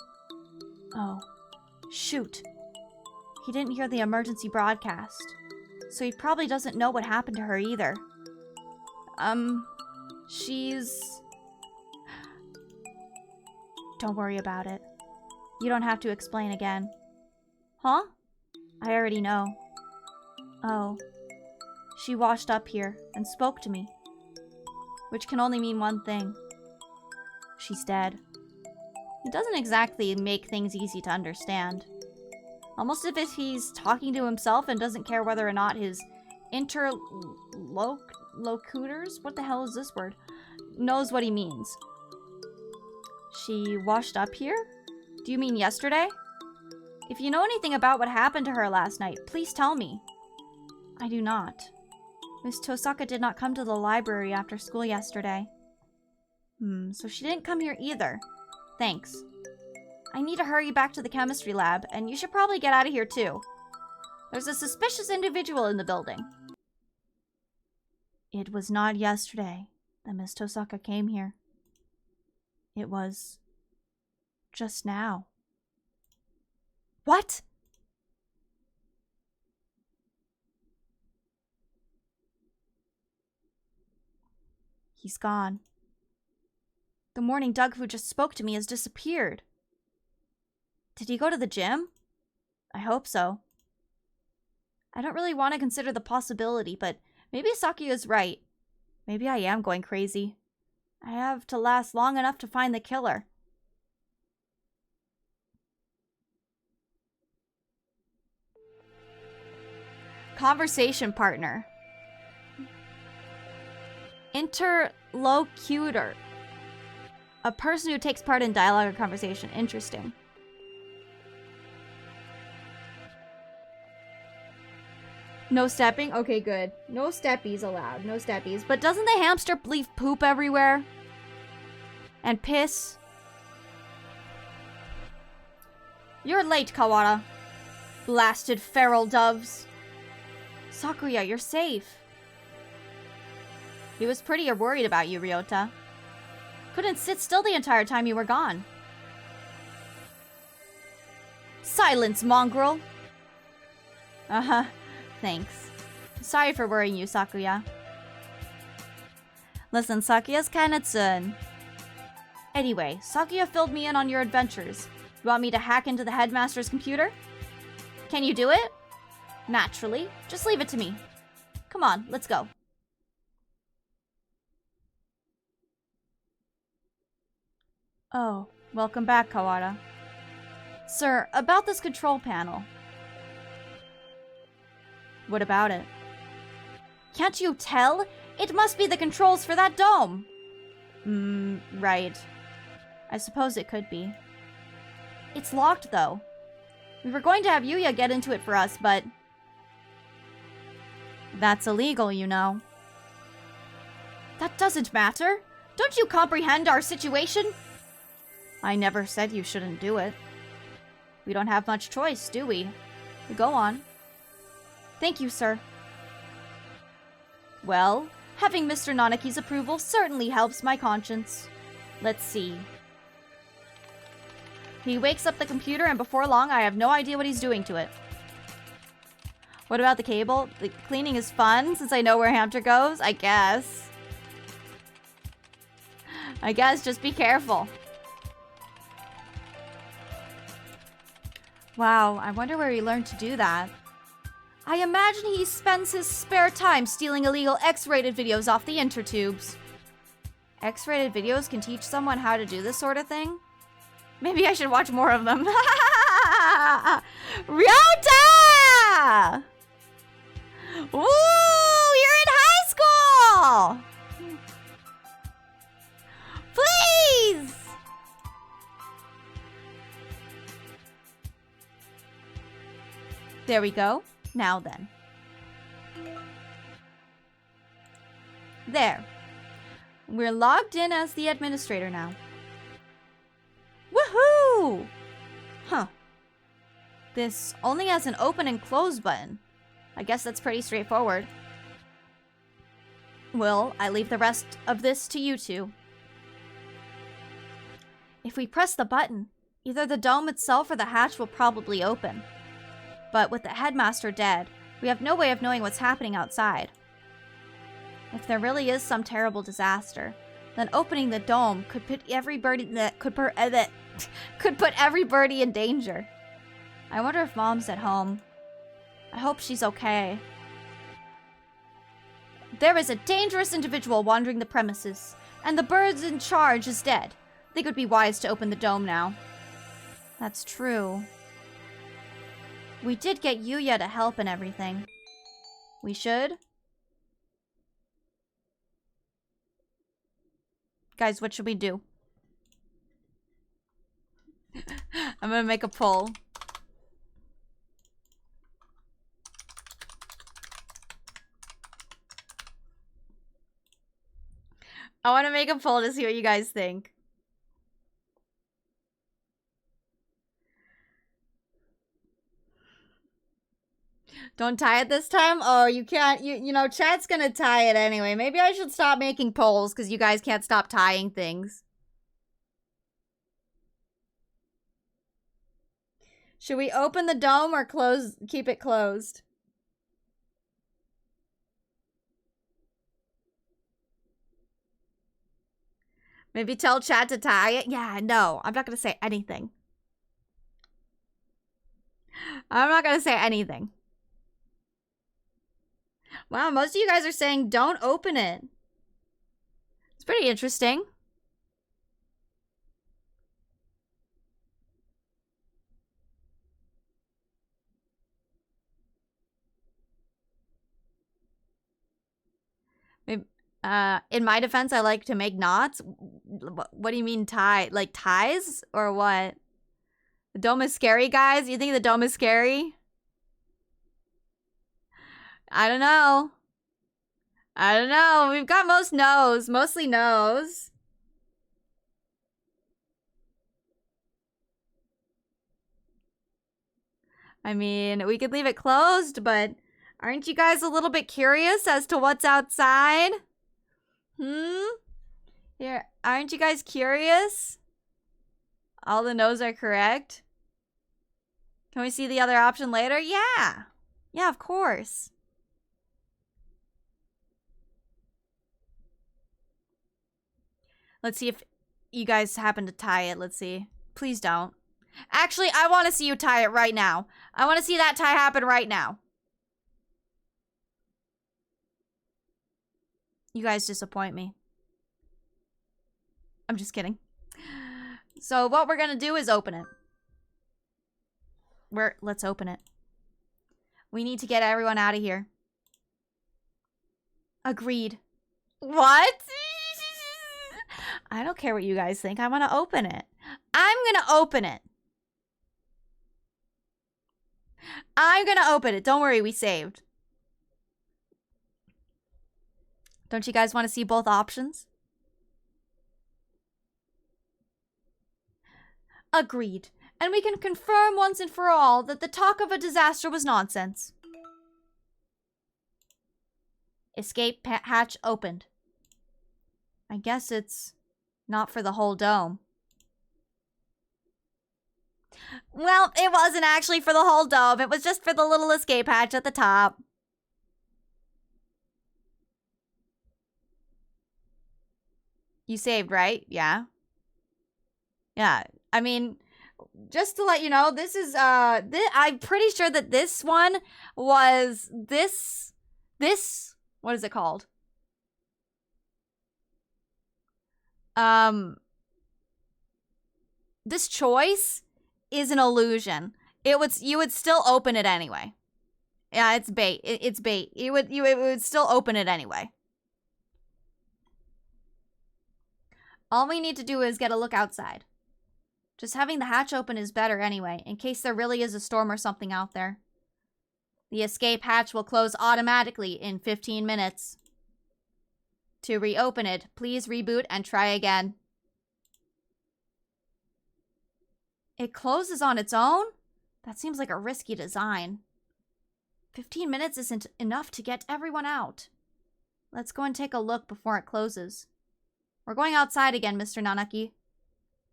Oh, shoot. He didn't hear the emergency broadcast, so he probably doesn't know what happened to her either. She's... Don't worry about it. You don't have to explain again. Huh? I already know. Oh. She washed up here and spoke to me. Which can only mean one thing. She's dead. It doesn't exactly make things easy to understand. Almost as if he's talking to himself and doesn't care whether or not his interlocutors, what the hell is this word, knows what he means. She washed up here? Do you mean yesterday? If you know anything about what happened to her last night, please tell me. I do not. Miss Tosaka did not come to the library after school yesterday. So she didn't come here either. Thanks. I need to hurry back to the chemistry lab, and you should probably get out of here too. There's a suspicious individual in the building. It was not yesterday that Miss Tosaka came here. It was... just now. What? He's gone. The morning Doug who just spoke to me has disappeared. Did he go to the gym? I hope so. I don't really want to consider the possibility, but maybe Sakuya's right. Maybe I am going crazy. I have to last long enough to find the killer. Conversation partner. Interlocutor. A person who takes part in dialogue or conversation. Interesting. No stepping? Okay, good. No steppies allowed. No steppies. But doesn't the hamster leave poop everywhere? And piss? You're late, Kawara. Blasted feral doves. Sakuya, you're safe. He was pretty worried about you, Ryota. Couldn't sit still the entire time you were gone. Silence, mongrel! Uh-huh. Thanks. Sorry for worrying you, Sakuya. Listen, Sakuya's kinda tsun. Anyway, Sakuya filled me in on your adventures. You want me to hack into the headmaster's computer? Can you do it? Naturally. Just leave it to me. Come on, let's go. Oh, welcome back, Kawada. Sir, about this control panel. What about it? Can't you tell? It must be the controls for that dome. Right. I suppose it could be. It's locked, though. We were going to have Yuya get into it for us, but... That's illegal, you know. That doesn't matter. Don't you comprehend our situation? I never said you shouldn't do it. We don't have much choice, do we? Go on. Thank you, sir. Well, having Mr. Nanaki's approval certainly helps my conscience. Let's see. He wakes up the computer, and before long, I have no idea what he's doing to it. What about the cable? The cleaning is fun, since I know where Hamter goes, I guess. I guess, just be careful. Wow, I wonder where he learned to do that. I imagine he spends his spare time stealing illegal X-rated videos off the intertubes. X-rated videos can teach someone how to do this sort of thing? Maybe I should watch more of them. Ryota! Ooh, you're in high school! Please! There we go. Now then. There. We're logged in as the administrator now. Woohoo! Huh. This only has an open and close button. I guess that's pretty straightforward. Well, I leave the rest of this to you two. If we press the button, either the dome itself or the hatch will probably open. But with the headmaster dead, we have no way of knowing what's happening outside. If there really is some terrible disaster, then opening the dome could put every birdie could put every birdie in danger. I wonder if Mom's at home. I hope she's okay. There is a dangerous individual wandering the premises, and the bird in charge is dead. I think it would be wise to open the dome now. That's true. We did get Yuya to help and everything. We should? Guys, what should we do? I'm gonna make a poll. I want to make a poll to see what you guys think. Don't tie it this time? Oh, you can't. You know, chat's gonna tie it anyway. Maybe I should stop making polls because you guys can't stop tying things. Should we open the dome or keep it closed? Maybe tell chat to tie it? Yeah, no. I'm not gonna say anything. I'm not gonna say anything. Wow, most of you guys are saying don't open it. It's pretty interesting. Maybe, in my defense, I like to make knots. What do you mean tie? Like ties? Or what? The dome is scary, guys? You think the dome is scary? I don't know. I don't know. We've got mostly no's. I mean, we could leave it closed, but Aren't you guys a little bit curious as to what's outside? Here, aren't you guys curious? All the no's are correct. Can we see the other option later? Yeah. Yeah, of course. Let's see if you guys happen to tie it. Let's see. Please don't. Actually, I want to see you tie it right now. I want to see that tie happen right now. You guys disappoint me. I'm just kidding. So what we're gonna do is open it. Let's open it. We need to get everyone out of here. Agreed. What? I don't care what you guys think. I want to open it. I'm gonna open it. I'm gonna open it. Don't worry, we saved. Don't you guys want to see both options? Agreed. And we can confirm once and for all that the talk of a disaster was nonsense. Escape hatch opened. I guess it's not for the whole dome. Well, it wasn't actually for the whole dome. It was just for the little escape hatch at the top. You saved, right? Yeah. Yeah. I mean, just to let you know, this is I'm pretty sure that this one was this what is it called? This choice is an illusion. You would still open it anyway. Yeah, it's bait. It's bait. You would still open it anyway. All we need to do is get a look outside. Just having the hatch open is better anyway, in case there really is a storm or something out there. The escape hatch will close automatically in 15 minutes. To reopen it, please reboot and try again. It closes on its own? That seems like a risky design. 15 minutes isn't enough to get everyone out. Let's go and take a look before it closes. We're going outside again, Mr. Nanaki.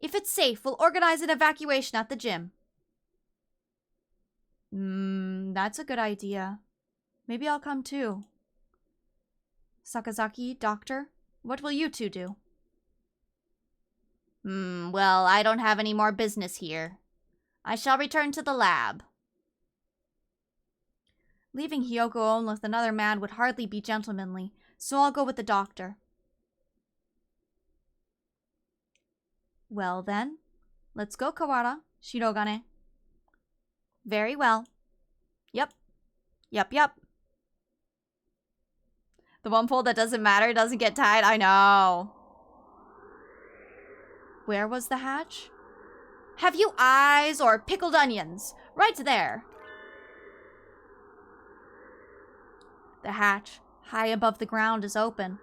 If it's safe, we'll organize an evacuation at the gym. That's a good idea. Maybe I'll come too. Sakazaki, Doctor, what will you two do? Well, I don't have any more business here. I shall return to the lab. Leaving Hiyoko alone with another man would hardly be gentlemanly, so I'll go with the doctor. Well then, let's go, Kawara, Shirogane. Very well. Yep. The one pole that doesn't matter doesn't get tied, I know. Where was the hatch? Have you eyes or pickled onions? Right there. The hatch, high above the ground, is open.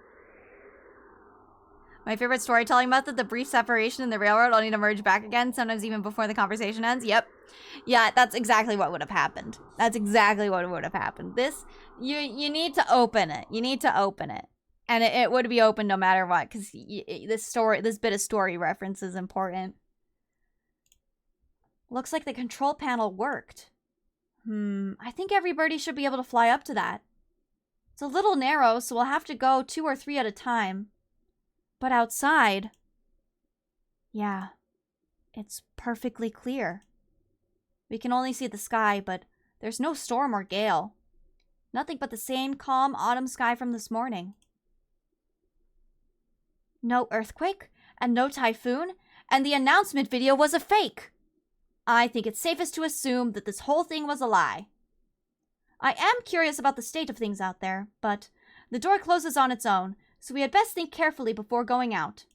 My favorite storytelling method, the brief separation in the railroad only to merge back again, sometimes even before the conversation ends. Yep. Yeah, that's exactly what would have happened. That's exactly what would have happened. This, you need to open it. You need to open it. And it would be open no matter what, because this bit of story reference is important. Looks like the control panel worked. I think everybody should be able to fly up to that. It's a little narrow, so we'll have to go 2 or 3 at a time. But outside, yeah, it's perfectly clear. We can only see the sky, but there's no storm or gale. Nothing but the same calm autumn sky from this morning. No earthquake, and no typhoon, and the announcement video was a fake. I think it's safest to assume that this whole thing was a lie. I am curious about the state of things out there, but the door closes on its own, so we had best think carefully before going out.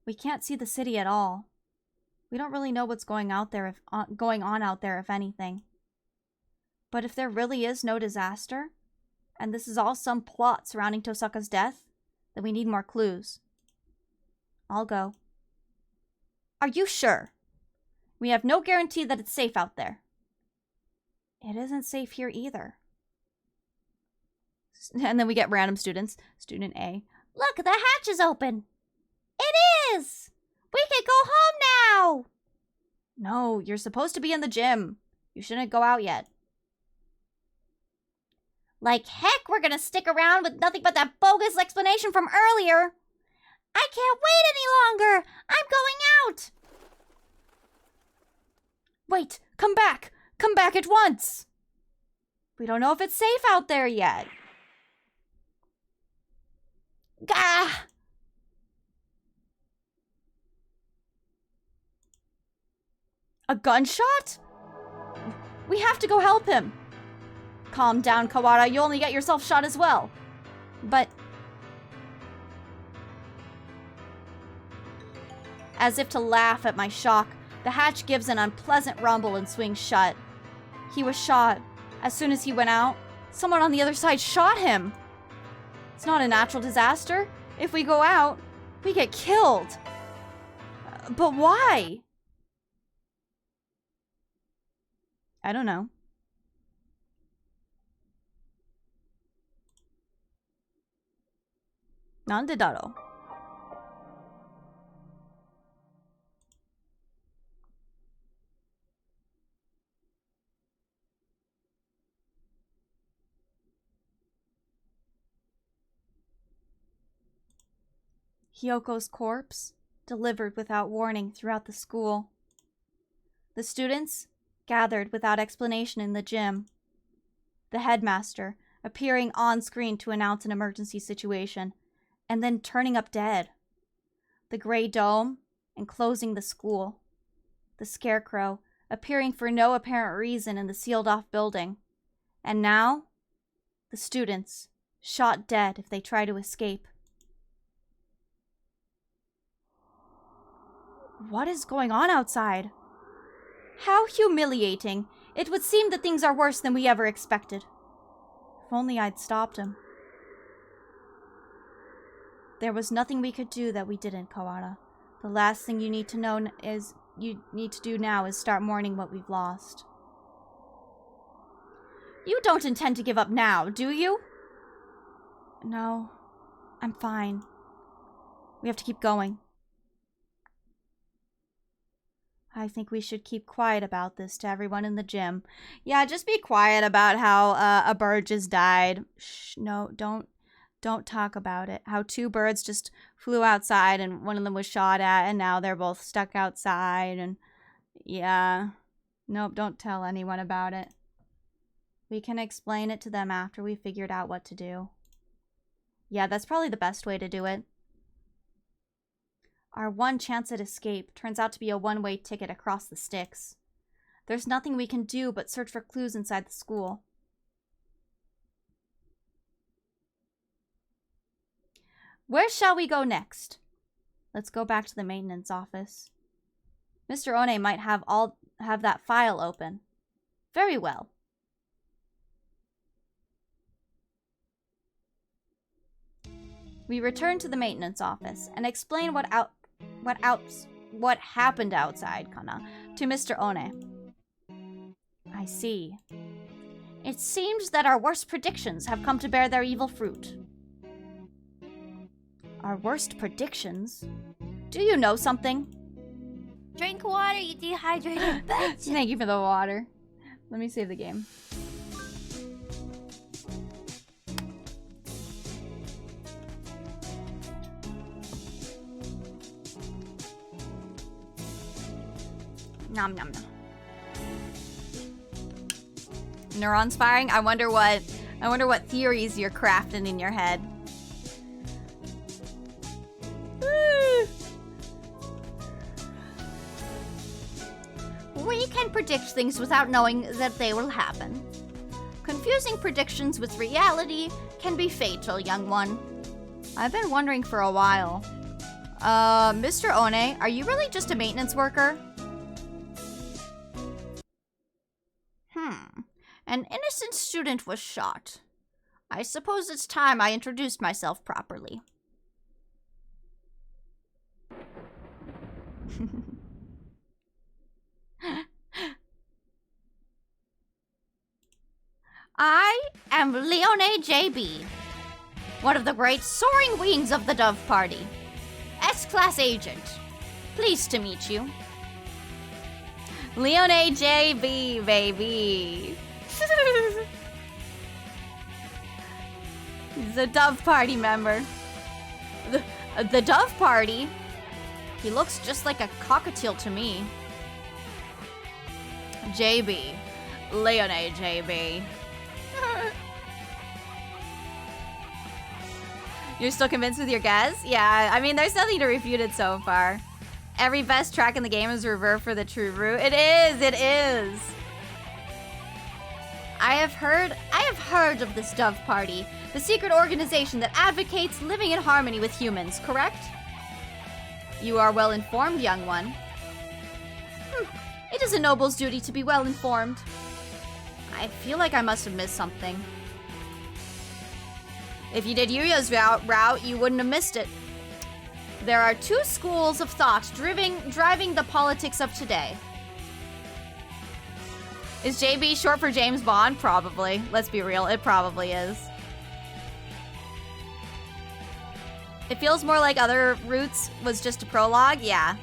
We can't see the city at all. We don't really know what's going on out there, if anything. But if there really is no disaster, and this is all some plot surrounding Tosaka's death, then we need more clues. I'll go. Are you sure? We have no guarantee that it's safe out there. It isn't safe here either. And then we get random students. Student A. Look, the hatch is open. It is! We can go home now! No, you're supposed to be in the gym. You shouldn't go out yet. Like heck, we're gonna stick around with nothing but that bogus explanation from earlier. I can't wait any longer. I'm going out. Wait, come back. Come back at once. We don't know if it's safe out there yet. Gah! A gunshot? We have to go help him. Calm down, Kawara. You'll only get yourself shot as well. But... As if to laugh at my shock, the hatch gives an unpleasant rumble and swings shut. He was shot. As soon as he went out, someone on the other side shot him. It's not a natural disaster. If we go out, we get killed. But why? I don't know. Nande daro? Hyoko's corpse, delivered without warning throughout the school. The students gathered without explanation in the gym. The headmaster appearing on screen to announce an emergency situation, and then turning up dead. The gray dome enclosing the school. The scarecrow appearing for no apparent reason in the sealed-off building. And now, the students, shot dead if they try to escape. What is going on outside? How humiliating. It would seem that things are worse than we ever expected. If only I'd stopped him. There was nothing we could do that we didn't, Kawara. The last thing you need to do now is start mourning what we've lost. You don't intend to give up now, do you? No, I'm fine. We have to keep going. I think we should keep quiet about this to everyone in the gym. Yeah, just be quiet about how a bird just died. Shh, no, don't talk about it. How 2 birds just flew outside and one of them was shot at and now they're both stuck outside and yeah. Nope, don't tell anyone about it. We can explain it to them after we figured out what to do. Yeah, that's probably the best way to do it. Our one chance at escape turns out to be a one-way ticket across the sticks. There's nothing we can do but search for clues inside the school. Where shall we go next? Let's go back to the maintenance office. Mr. One might have that file open. Very well. We return to the maintenance office and explain what happened outside, Kana, to Mr. One. I see. It seems that our worst predictions have come to bear their evil fruit. Our worst predictions? Do you know something? Drink water, you dehydrated bitch. Thank you for the water. Let me save the game. Nom nom nom. Neurons firing? I wonder what theories you're crafting in your head. We can predict things without knowing that they will happen. Confusing predictions with reality can be fatal, young one. I've been wondering for a while. Mr. One, are you really just a maintenance worker? An innocent student was shot. I suppose it's time I introduced myself properly. I am Leone JB, one of the great soaring wings of the Dove Party. S-Class Agent. Pleased to meet you. Leone JB, baby. He's a Dove Party member. The Dove Party? He looks just like a cockatiel to me. JB. Leone JB. You're still convinced with your guess? Yeah, I mean, there's nothing to refute it so far. Every best track in the game is reserved for the true route. It is. I have heard of this Dove Party, the secret organization that advocates living in harmony with humans, correct? You are well informed, young one. It is a noble's duty to be well informed. I feel like I must have missed something. If you did Yuya's route, you wouldn't have missed it. There are two schools of thought driving the politics of today. Is JB short for James Bond? Probably. Let's be real, it probably is. It feels more like Other Routes was just a prologue. Yeah,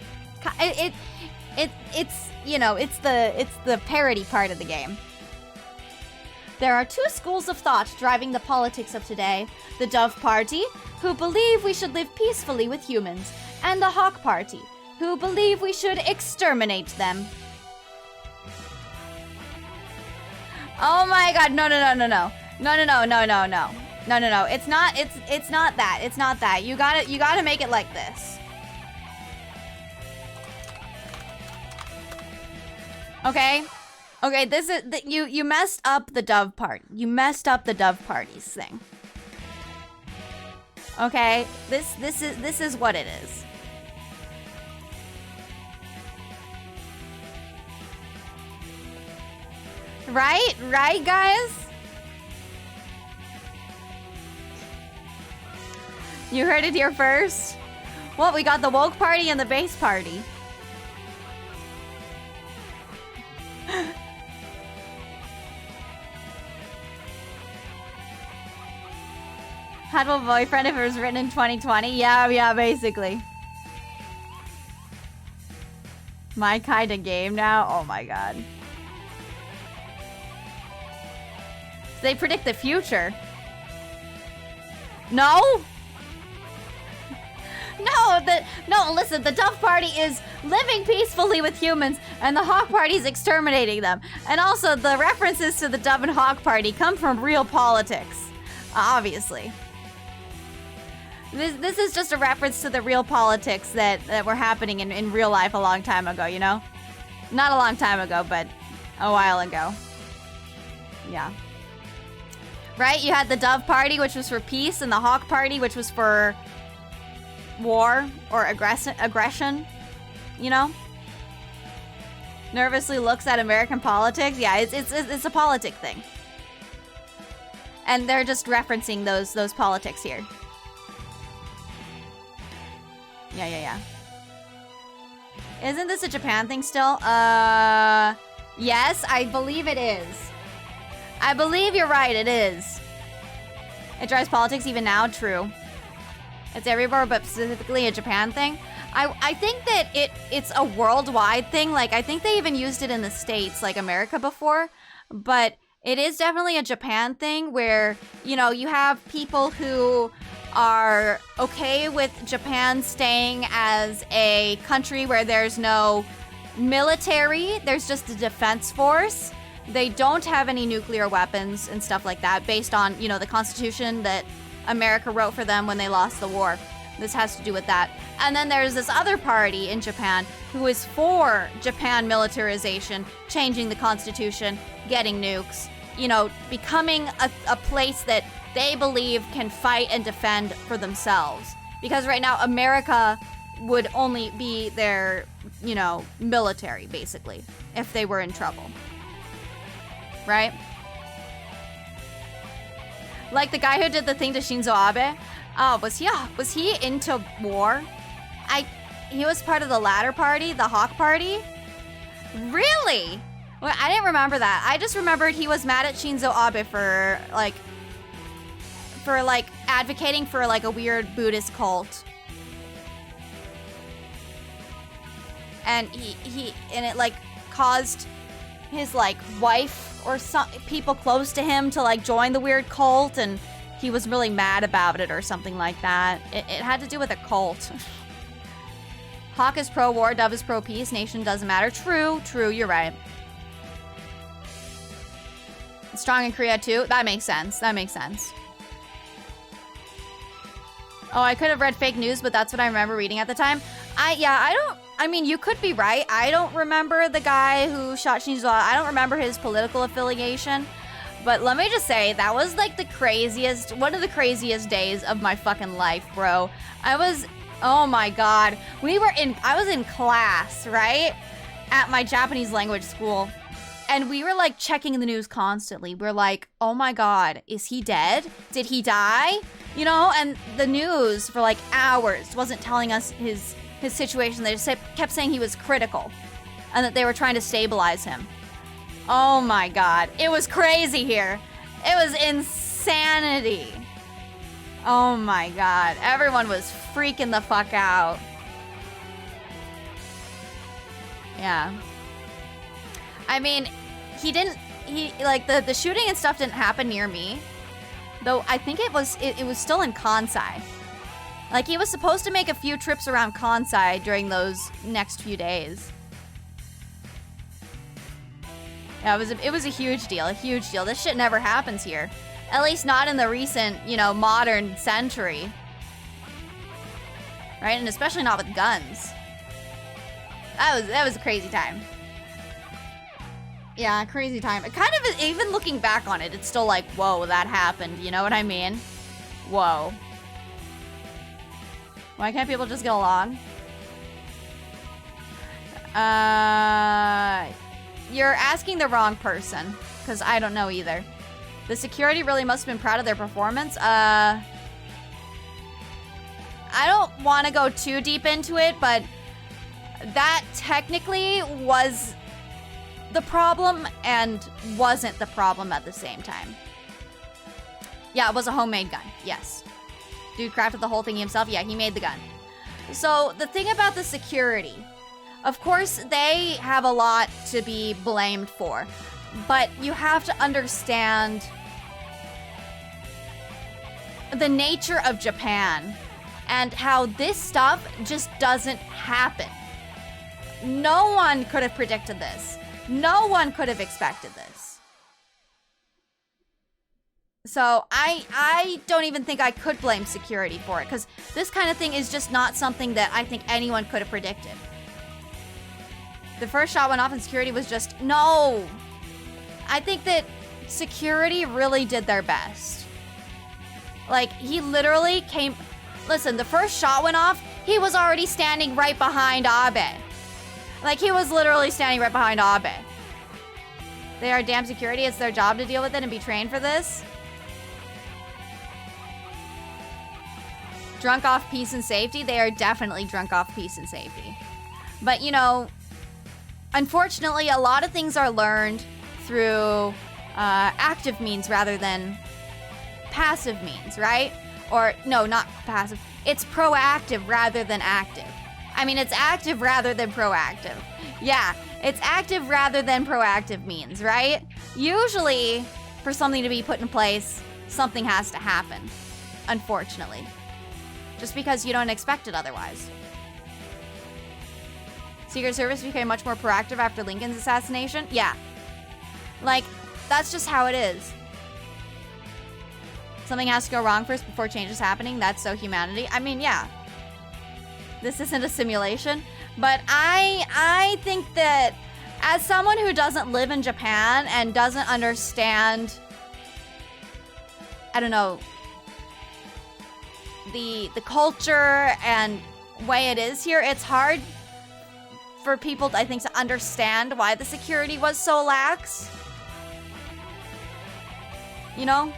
it's you know, it's the parody part of the game. There are two schools of thought driving the politics of today. The Dove Party, who believe we should live peacefully with humans, and the Hawk Party, who believe we should exterminate them. Oh my god, no. It's not that. You gotta make it like this. Okay? Okay, this is you messed up the Dove Party. You messed up the Dove Parties thing. Okay? This is what it is. Right, guys? You heard it here first. Well, we got the woke party and the base party. Had a boyfriend if it was written in 2020? Yeah, basically. My kind of game now? Oh my god. They predict the future. No? No, listen, the Dove Party is living peacefully with humans, and the Hawk Party is exterminating them. And also, the references to the Dove and Hawk Party come from real politics. Obviously. This is just a reference to the real politics that were happening in real life a long time ago, you know? Not a long time ago, but a while ago. Yeah. Right? You had the Dove Party, which was for peace, and the Hawk Party, which was for war or aggression, you know? Nervously looks at American politics. Yeah, it's a politic thing. And they're just referencing those politics here. Yeah. Isn't this a Japan thing still? Yes, I believe it is. I believe you're right, it is. It drives politics even now, true. It's everywhere, but specifically a Japan thing. I think that it's a worldwide thing. Like, I think they even used it in the States, like America before. But it is definitely a Japan thing where, you know, you have people who are okay with Japan staying as a country where there's no military, there's just a defense force. They don't have any nuclear weapons and stuff like that based on, you know, the Constitution that America wrote for them when they lost the war. This has to do with that. And then there's this other party in Japan who is for Japan militarization, changing the Constitution, getting nukes, you know, becoming a place that they believe can fight and defend for themselves. Because right now, America would only be their, you know, military, basically, if they were in trouble. Right? Like the guy who did the thing to Shinzo Abe. Oh, was he into war? He was part of the latter party, the Hawk Party? Really? Well, I didn't remember that. I just remembered he was mad at Shinzo Abe for advocating for like a weird Buddhist cult. And it like caused his like wife or some people close to him to like join the weird cult, and he was really mad about it or something like that. It had to do with a cult. Hawk is pro-war, Dove is pro-peace, nation doesn't matter. True, you're right. Strong in Korea too? That makes sense. Oh, I could have read fake news, but that's what I remember reading at the time. I mean, you could be right. I don't remember the guy who shot Shinzo Abe. I don't remember his political affiliation. But let me just say, that was like one of the craziest days of my fucking life, bro. Oh my God. I was in class, right? At my Japanese language school. And we were like checking the news constantly. We're like, oh my God, is he dead? Did he die? You know, and the news for like hours wasn't telling us his situation. They just kept saying he was critical and that they were trying to stabilize him. Oh my God. It was crazy here. It was insanity. Oh my God. Everyone was freaking the fuck out. Yeah. I mean, the shooting and stuff didn't happen near me. Though I think it was still in Kansai. Like, he was supposed to make a few trips around Kansai during those next few days. Yeah, it was a huge deal, This shit never happens here. At least not in the recent, modern century. Right? And especially not with guns. That was a crazy time. Yeah, crazy time. It kind of, even looking back on it, it's still like, whoa, that happened. You know what I mean? Whoa. Why can't people just get along? You're asking the wrong person, because I don't know either. The security really must have been proud of their performance. I don't want to go too deep into it, but that technically was the problem and wasn't the problem at the same time. Yeah, it was a homemade gun, yes. Dude crafted the whole thing himself. Yeah, he made the gun. So the thing about the security, of course, they have a lot to be blamed for, but you have to understand the nature of Japan and how this stuff just doesn't happen. No one could have predicted this. No one could have expected this. So I don't even think I could blame security for it, because this kind of thing is just not something that I think anyone could have predicted. The first shot went off and security was just, no. I think that security really did their best. Like, he literally came, listen, the first shot went off, he was already standing right behind Abe. Like, he was literally standing right behind Abe. They are damn security, it's their job to deal with it and be trained for this. Drunk off peace and safety, they are definitely drunk off peace and safety. But, unfortunately, a lot of things are learned through active means rather than passive means, right? Or, no, not passive. It's proactive rather than active. I mean, it's active rather than proactive. Yeah, it's active rather than proactive means, right? Usually, for something to be put in place, something has to happen, unfortunately. Just because you don't expect it otherwise. Secret Service became much more proactive after Lincoln's assassination? Yeah. Like, that's just how it is. Something has to go wrong first before change is happening. That's so humanity. I mean, yeah. This isn't a simulation. But I think that as someone who doesn't live in Japan and doesn't understand, I don't know, the culture and way it is here, it's hard for people, I think, to understand why the security was so lax. You know?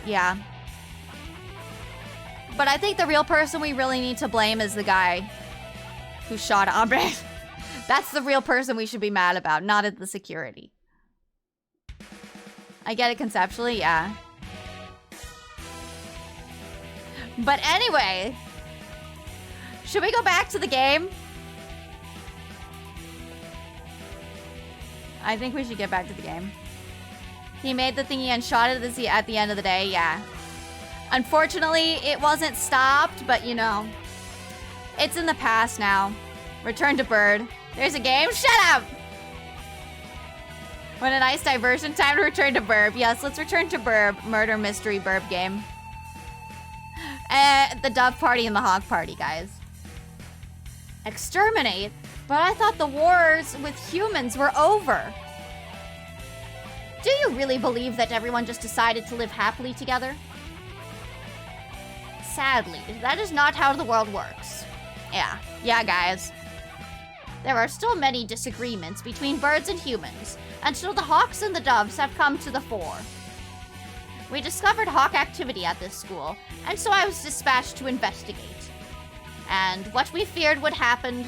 Yeah. But I think the real person we really need to blame is the guy who shot Abe. That's the real person we should be mad about, not at the security. I get it conceptually, yeah. But anyway, should we go back to the game? I think we should get back to the game. He made the thingy and shot it at the end of the day, yeah. Unfortunately, it wasn't stopped, but you know. It's in the past now. Return to Bird. There's a game? Shut up! What a nice diversion. Time to return to Burb. Yes, let's return to Burb. Murder Mystery Burb game. The Dove Party and the Hog Party, guys. Exterminate? But I thought the wars with humans were over. Do you really believe that everyone just decided to live happily together? Sadly, that is not how the world works. Yeah, guys. There are still many disagreements between birds and humans, until the hawks and the doves have come to the fore. We discovered hawk activity at this school, and so I was dispatched to investigate. And what we feared would happen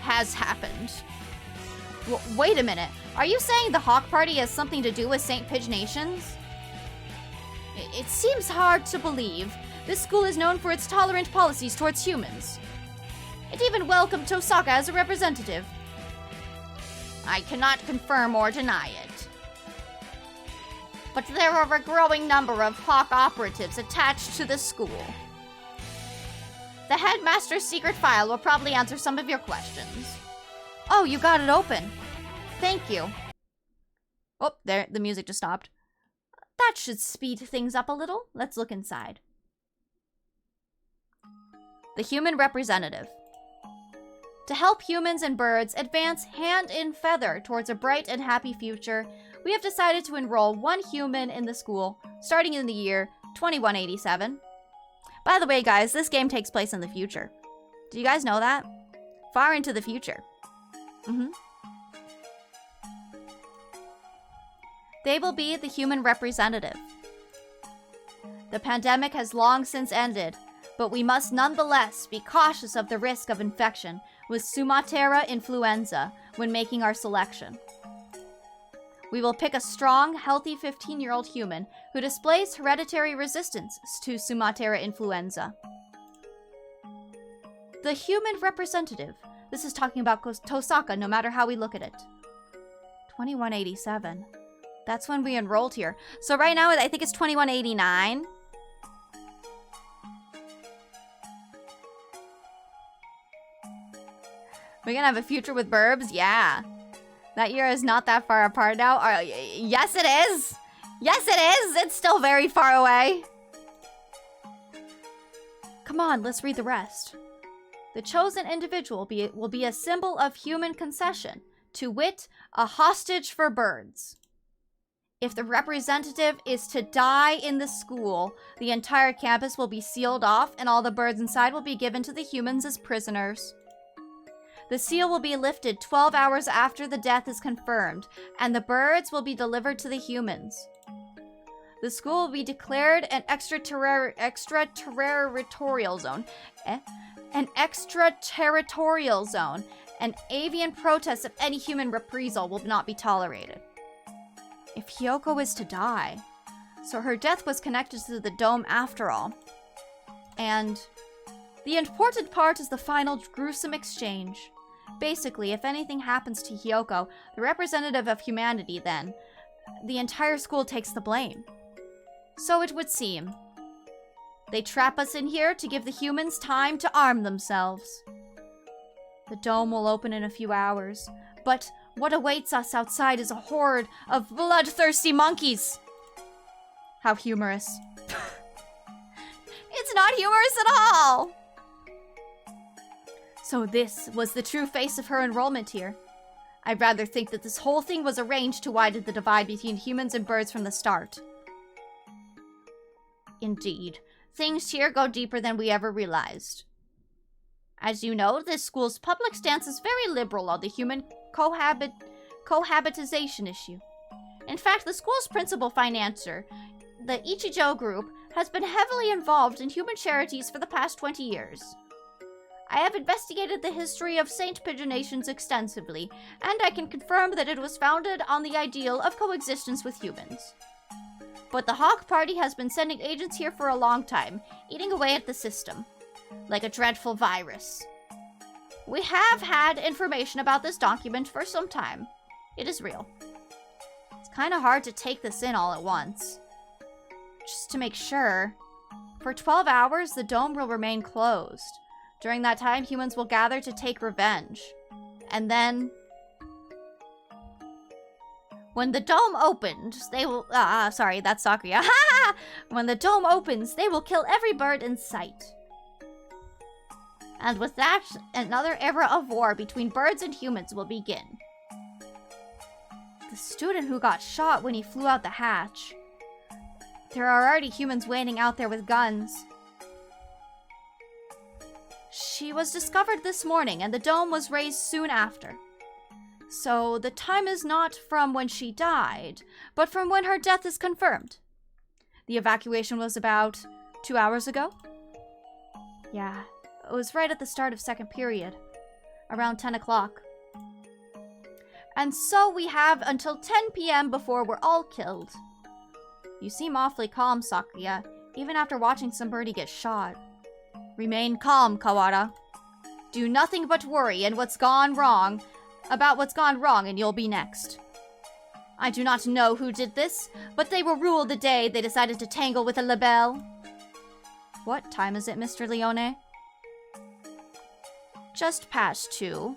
has happened. Wait a minute. Are you saying the Hawk Party has something to do with St. Pidge Nations? It seems hard to believe. This school is known for its tolerant policies towards humans. It even welcomed Tosaka as a representative. I cannot confirm or deny it. But there are a growing number of Hawk operatives attached to the school. The headmaster's secret file will probably answer some of your questions. Oh, you got it open. Thank you. Oh, there, the music just stopped. That should speed things up a little. Let's look inside. The human representative. To help humans and birds advance hand in feather towards a bright and happy future, we have decided to enroll one human in the school, starting in the year 2187. By the way, guys, this game takes place in the future. Do you guys know that? Far into the future. They will be the human representative. The pandemic has long since ended, but we must nonetheless be cautious of the risk of infection with Sumatera influenza when making our selection. We will pick a strong, healthy 15-year-old human who displays hereditary resistance to Sumatera influenza. The human representative. This is talking about Tosaka, no matter how we look at it. 2187. That's when we enrolled here. So right now, I think it's 2189. We're gonna have a future with Burbs? Yeah. That year is not that far apart now. Yes, it is. Yes, it is. It's still very far away. Come on, let's read the rest. The chosen individual will be a symbol of human concession, to wit, a hostage for birds. If the representative is to die in the school, the entire campus will be sealed off and all the birds inside will be given to the humans as prisoners. The seal will be lifted 12 hours after the death is confirmed, and the birds will be delivered to the humans. The school will be declared an extraterritorial zone. An extraterritorial zone. And avian protests of any human reprisal will not be tolerated. If Hiyoko is to die, so her death was connected to the dome after all. And the important part is the final gruesome exchange. Basically, if anything happens to Hiyoko, the representative of humanity then, the entire school takes the blame. So it would seem. They trap us in here to give the humans time to arm themselves. The dome will open in a few hours, but what awaits us outside is a horde of bloodthirsty monkeys. How humorous. It's not humorous at all! So this was the true face of her enrollment here. I'd rather think that this whole thing was arranged to widen the divide between humans and birds from the start. Indeed, things here go deeper than we ever realized. As you know, this school's public stance is very liberal on the human cohabitization issue. In fact, the school's principal financier, the Ichijo Group, has been heavily involved in human charities for the past 20 years. I have investigated the history of Saint Pigeonations extensively, and I can confirm that it was founded on the ideal of coexistence with humans. But the Hawk Party has been sending agents here for a long time, eating away at the system, like a dreadful virus. We have had information about this document for some time. It is real. It's kind of hard to take this in all at once. Just to make sure, for 12 hours, the dome will remain closed. During that time, humans will gather to take revenge. And then, when the dome opens, they will... sorry, that's Sakuya. When the dome opens, they will kill every bird in sight. And with that, another era of war between birds and humans will begin. The student who got shot when he flew out the hatch. There are already humans waiting out there with guns. She was discovered this morning, and the dome was raised soon after. So the time is not from when she died, but from when her death is confirmed. The evacuation was about 2 hours ago? Yeah, it was right at the start of second period, around 10 o'clock. And so we have until 10 p.m. before we're all killed. You seem awfully calm, Sakuya, even after watching somebody get shot. Remain calm, Kawara. Do nothing but worry about what's gone wrong, and you'll be next. I do not know who did this, but they will rule the day they decided to tangle with a libelle. What time is it, Mr. Leone? Just past 2.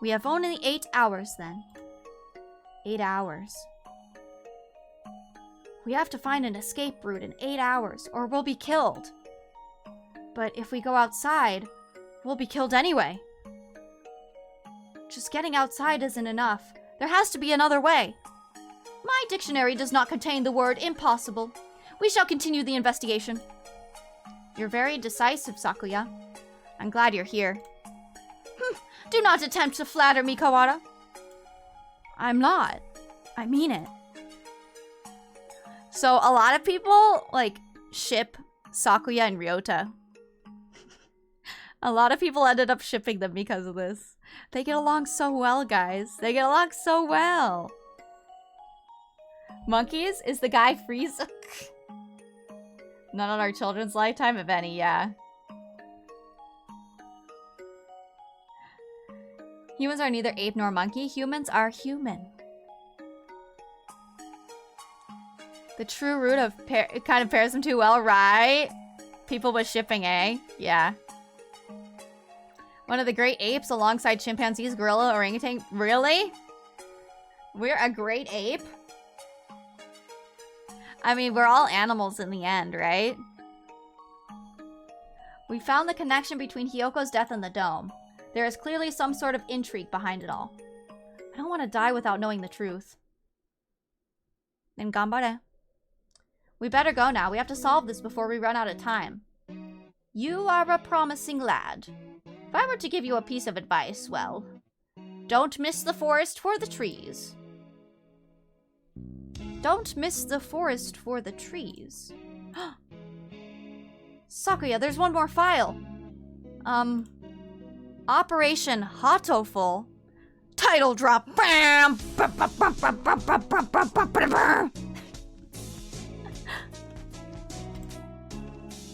We have only 8 hours then. 8 hours. We have to find an escape route in 8 hours, or we'll be killed. But if we go outside, we'll be killed anyway. Just getting outside isn't enough. There has to be another way. My dictionary does not contain the word impossible. We shall continue the investigation. You're very decisive, Sakuya. I'm glad you're here. Do not attempt to flatter me, Kawara. I'm not. I mean it. So a lot of people, ship Sakuya and Ryota. A lot of people ended up shipping them because of this. They get along so well, guys. They get along so well. Monkeys is the guy Frieza. None on our children's lifetime, if any, yeah. Humans are neither ape nor monkey. Humans are human. The true root of it kind of pairs them too well, right? People with shipping, eh? Yeah. One of the great apes alongside chimpanzees, gorilla, orangutan. Really? We're a great ape? I mean, we're all animals in the end, right? We found the connection between Hyoko's death and the dome. There is clearly some sort of intrigue behind it all. I don't want to die without knowing the truth. Then ganbare. We better go now. We have to solve this before we run out of time. You are a promising lad. If I were to give you a piece of advice, well, don't miss the forest for the trees. Don't miss the forest for the trees. Sakuya, there's one more file. Operation Hatoful. Title drop. Bam!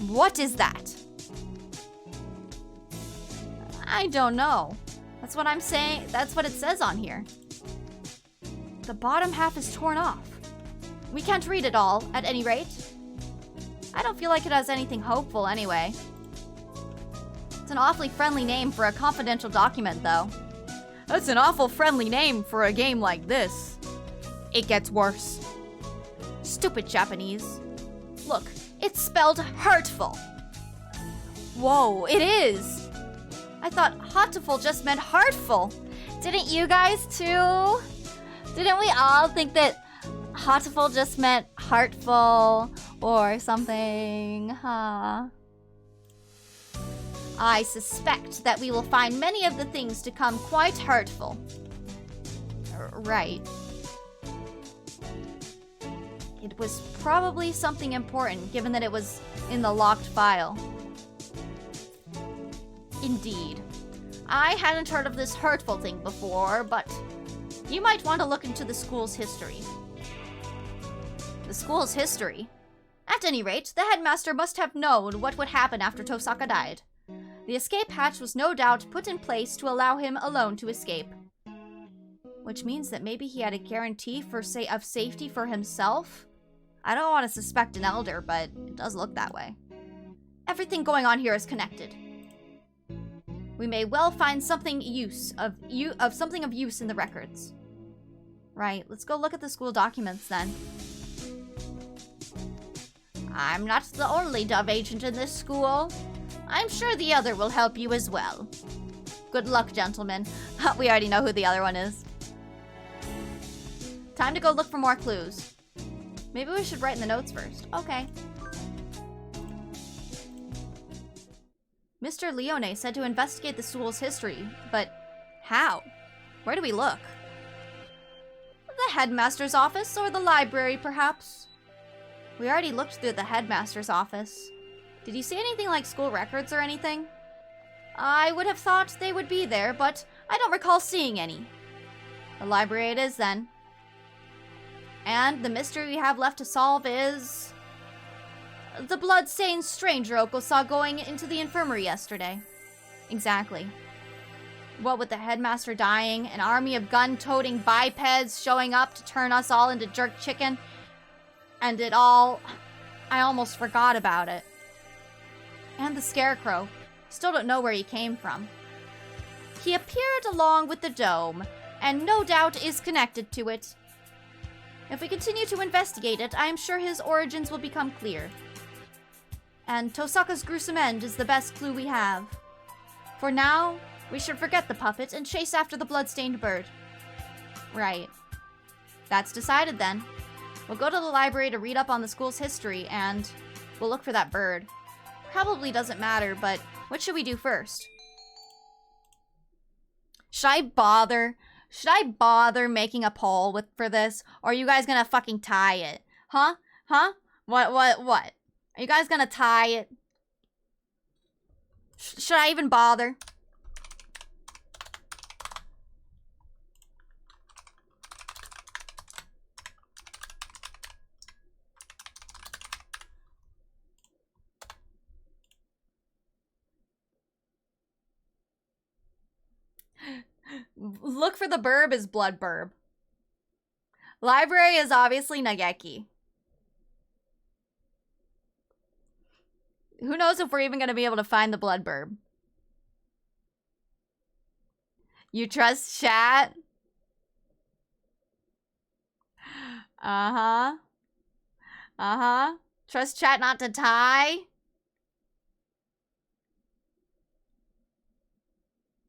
What is that? I don't know. That's what I'm saying. That's what it says on here. The bottom half is torn off. We can't read it all, at any rate. I don't feel like it has anything hopeful anyway. It's an awfully friendly name for a confidential document, though. That's an awful friendly name for a game like this. It gets worse. Stupid Japanese. Look, it's spelled hurtful. Whoa, it is! I thought Hatoful just meant heartful. Didn't you guys too? Didn't we all think that Hatoful just meant heartful or something, huh? I suspect that we will find many of the things to come quite hurtful. Right. It was probably something important, given that it was in the locked file. Indeed. I hadn't heard of this hurtful thing before, but you might want to look into the school's history. The school's history? At any rate, the headmaster must have known what would happen after Tosaka died. The escape hatch was no doubt put in place to allow him alone to escape. Which means that maybe he had a guarantee of safety for himself? I don't want to suspect an elder, but it does look that way. Everything going on here is connected. We may well find something something of use in the records. Right, let's go look at the school documents then. I'm not the only Dove agent in this school. I'm sure the other will help you as well. Good luck, gentlemen. We already know who the other one is. Time to go look for more clues. Maybe we should write in the notes first. Okay. Mr. Leone said to investigate the school's history, but how? Where do we look? The headmaster's office or the library, perhaps? We already looked through the headmaster's office. Did you see anything like school records or anything? I would have thought they would be there, but I don't recall seeing any. The library it is, then. And the mystery we have left to solve is... the blood-stained stranger Oko saw going into the infirmary yesterday. Exactly. What with the headmaster dying, an army of gun-toting bipeds showing up to turn us all into jerk chicken, and it all... I almost forgot about it. And the scarecrow. Still don't know where he came from. He appeared along with the dome, and no doubt is connected to it. If we continue to investigate it, I am sure his origins will become clear. And Tosaka's gruesome end is the best clue we have. For now, we should forget the puppet and chase after the bloodstained bird. Right. That's decided then. We'll go to the library to read up on the school's history, and we'll look for that bird. Probably doesn't matter, but what should we do first? Should I bother making a poll for this? Or are you guys gonna fucking tie it? Huh? Huh? What? Are you guys gonna tie it? Should I even bother? Look for the burb is blood burb. Library is obviously Nageki. Who knows if we're even going to be able to find the blood burb. You trust chat? Uh-huh. Uh-huh. Trust chat not to tie?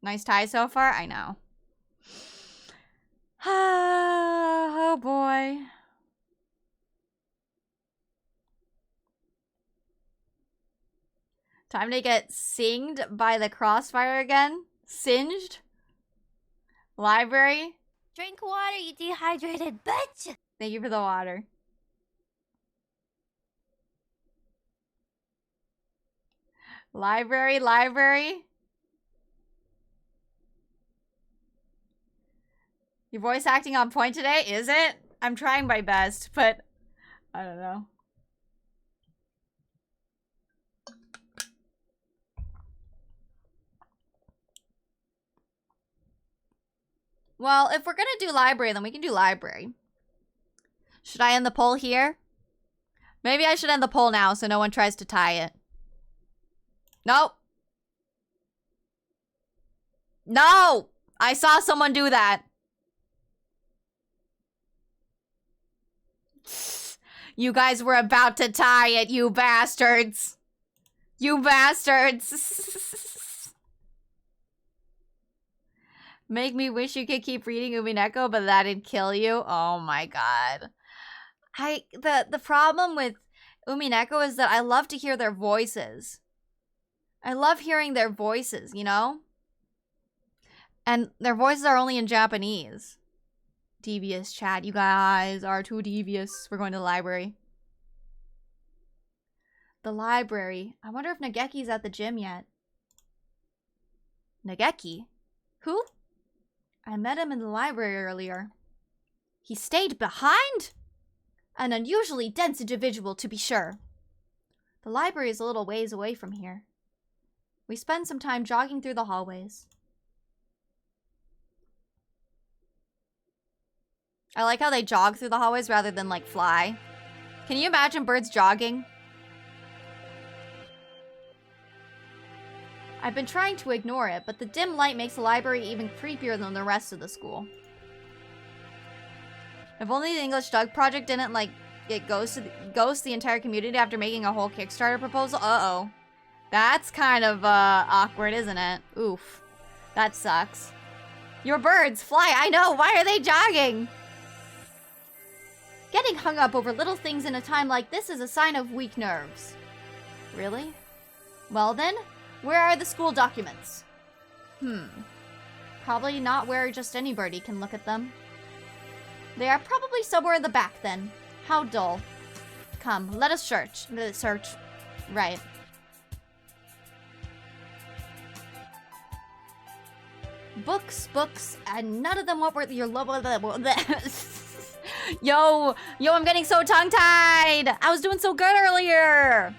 Nice tie so far? I know. Oh boy. Time to get singed by the crossfire again? Singed? Library? Drink water, you dehydrated bitch! Thank you for the water. Library, library. Your voice acting on point today, is it? I'm trying my best, but I don't know. Well, if we're gonna do library, then we can do library. Should I end the poll here? Maybe I should end the poll now so no one tries to tie it. Nope. No! I saw someone do that. You guys were about to tie it, you bastards. You bastards. Make me wish you could keep reading Umineko, but that'd kill you. Oh my god. The problem with Umineko is that I love to hear their voices. I love hearing their voices, you know? And their voices are only in Japanese. Devious chat. You guys are too devious. We're going to the library. The library. I wonder if Nageki's at the gym yet. Nageki? Who? I met him in the library earlier. He stayed behind? An unusually dense individual, to be sure. The library is a little ways away from here. We spend some time jogging through the hallways. I like how they jog through the hallways rather than, like, fly. Can you imagine birds jogging? I've been trying to ignore it, but the dim light makes the library even creepier than the rest of the school. If only the English Doug project didn't, like, ghost the entire community after making a whole Kickstarter proposal. Uh-oh. That's kind of, awkward, isn't it? Oof. That sucks. Your birds, fly, I know, why are they jogging? Getting hung up over little things in a time like this is a sign of weak nerves. Really? Well then, where are the school documents? Probably not where just anybody can look at them. They are probably somewhere in the back then. How dull. Come, let us search. Right. Books, and none of them what were your Yo, I'm getting so tongue-tied. I was doing so good earlier.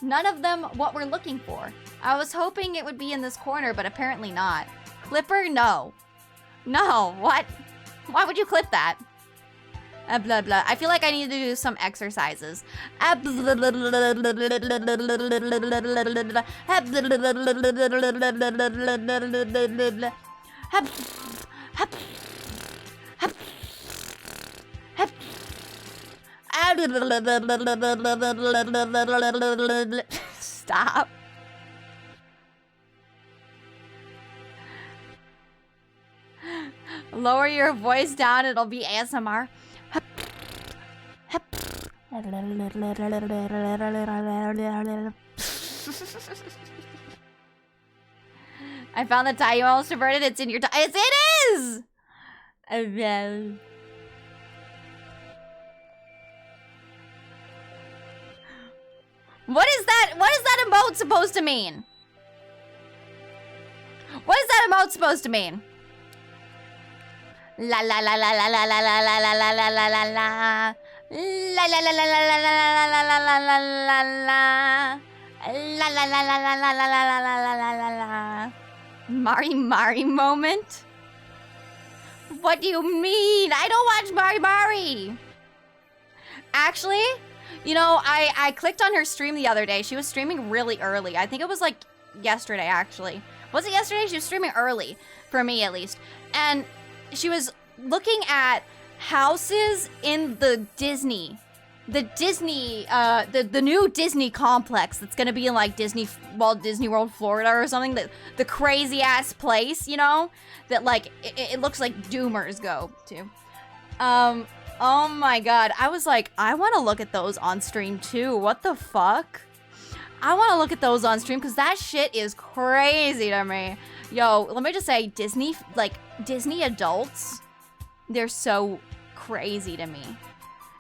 None of them what we're looking for. I was hoping it would be in this corner, but apparently not. Clipper, no. No, what? Why would you clip that? Blah, blah. I feel like I need to do some exercises. Stop. Lower your voice down, it'll be ASMR. I found the tie you almost diverted. It's in your tie. It is! What is that? What is that emote supposed to mean? What is that emote supposed to mean? La la la la la la la la la la la la la la la. La la la la la la la la la la la la la. La la la la la la la la la la la la la. Mari moment? What do you mean? I don't watch Mari. Actually, you know, I clicked on her stream the other day. She was streaming really early. I think it was like yesterday, actually. Was it yesterday? She was streaming early, for me at least. And she was looking at houses in the new Disney complex that's gonna be in like Disney World, Florida or something. The crazy ass place, you know, that like it looks like Doomers go to. Oh my god, I was like, I want to look at those on stream too. What the fuck? I want to look at those on stream because that shit is crazy to me. Yo, let me just say, Disney adults, they're so crazy to me.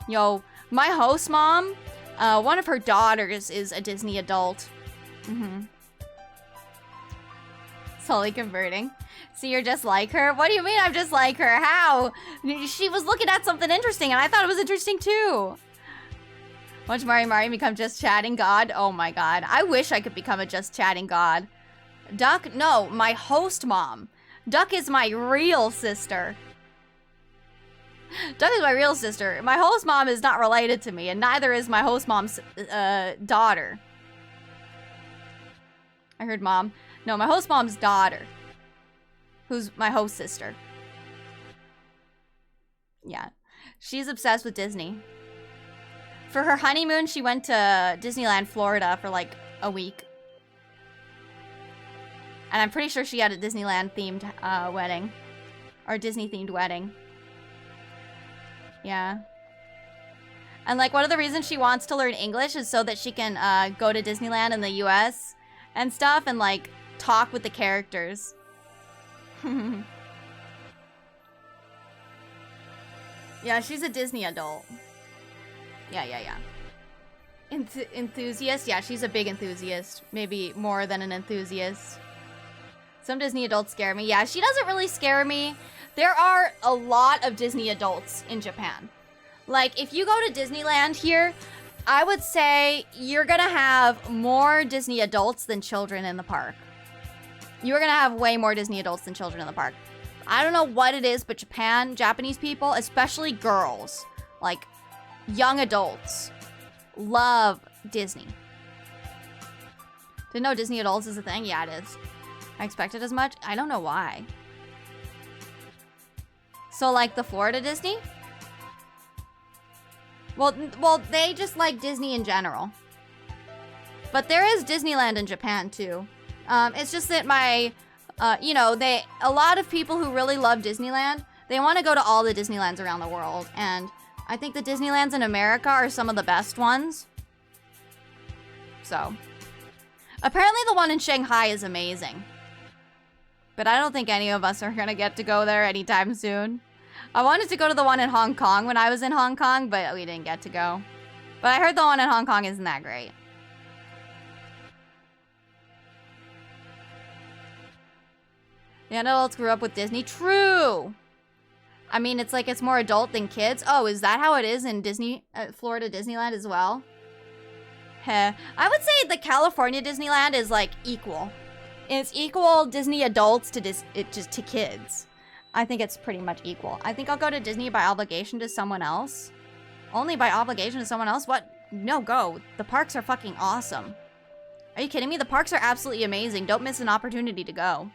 Yo, my host mom, one of her daughters is a Disney adult. Slowly converting. So you're just like her? What do you mean I'm just like her? How? She was looking at something interesting and I thought it was interesting too. Watch Mari become just chatting god? Oh my god. I wish I could become a just chatting god. Duck? No, my host mom. Duck is my real sister. Duck is my real sister. My host mom is not related to me, and neither is my host mom's daughter. I heard mom. No, my host mom's daughter. Who's my host sister. Yeah. She's obsessed with Disney. For her honeymoon, she went to Disneyland, Florida for like a week. And I'm pretty sure she had a Disneyland-themed wedding. Or Disney-themed wedding. Yeah. And like one of the reasons she wants to learn English is so that she can go to Disneyland in the US and stuff and like talk with the characters. Yeah, she's a Disney adult. Yeah. Enthusiast? Yeah, she's a big enthusiast. Maybe more than an enthusiast. Some Disney adults scare me. Yeah, she doesn't really scare me. There are a lot of Disney adults in Japan. Like, if you go to Disneyland here, I would say you're gonna have more Disney adults than children in the park. You're gonna have way more Disney adults than children in the park. I don't know what it is, but Japanese people, especially girls, like young adults, love Disney. Didn't know Disney adults is a thing? Yeah, it is. I expected as much. I don't know why. So, like the Florida Disney? Well, they just like Disney in general. But there is Disneyland in Japan too. It's just that a lot of people who really love Disneyland, they want to go to all the Disneylands around the world, and I think the Disneylands in America are some of the best ones. So, apparently the one in Shanghai is amazing. But I don't think any of us are gonna get to go there anytime soon. I wanted to go to the one in Hong Kong when I was in Hong Kong, but we didn't get to go. But I heard the one in Hong Kong isn't that great. The adults grew up with Disney. True! I mean, it's like it's more adult than kids. Oh, is that how it is in Florida Disneyland as well? Heh. I would say the California Disneyland is like equal. It's equal Disney adults to kids. I think it's pretty much equal. I think I'll go to Disney by obligation to someone else. Only by obligation to someone else? What? No, go. The parks are fucking awesome. Are you kidding me? The parks are absolutely amazing. Don't miss an opportunity to go.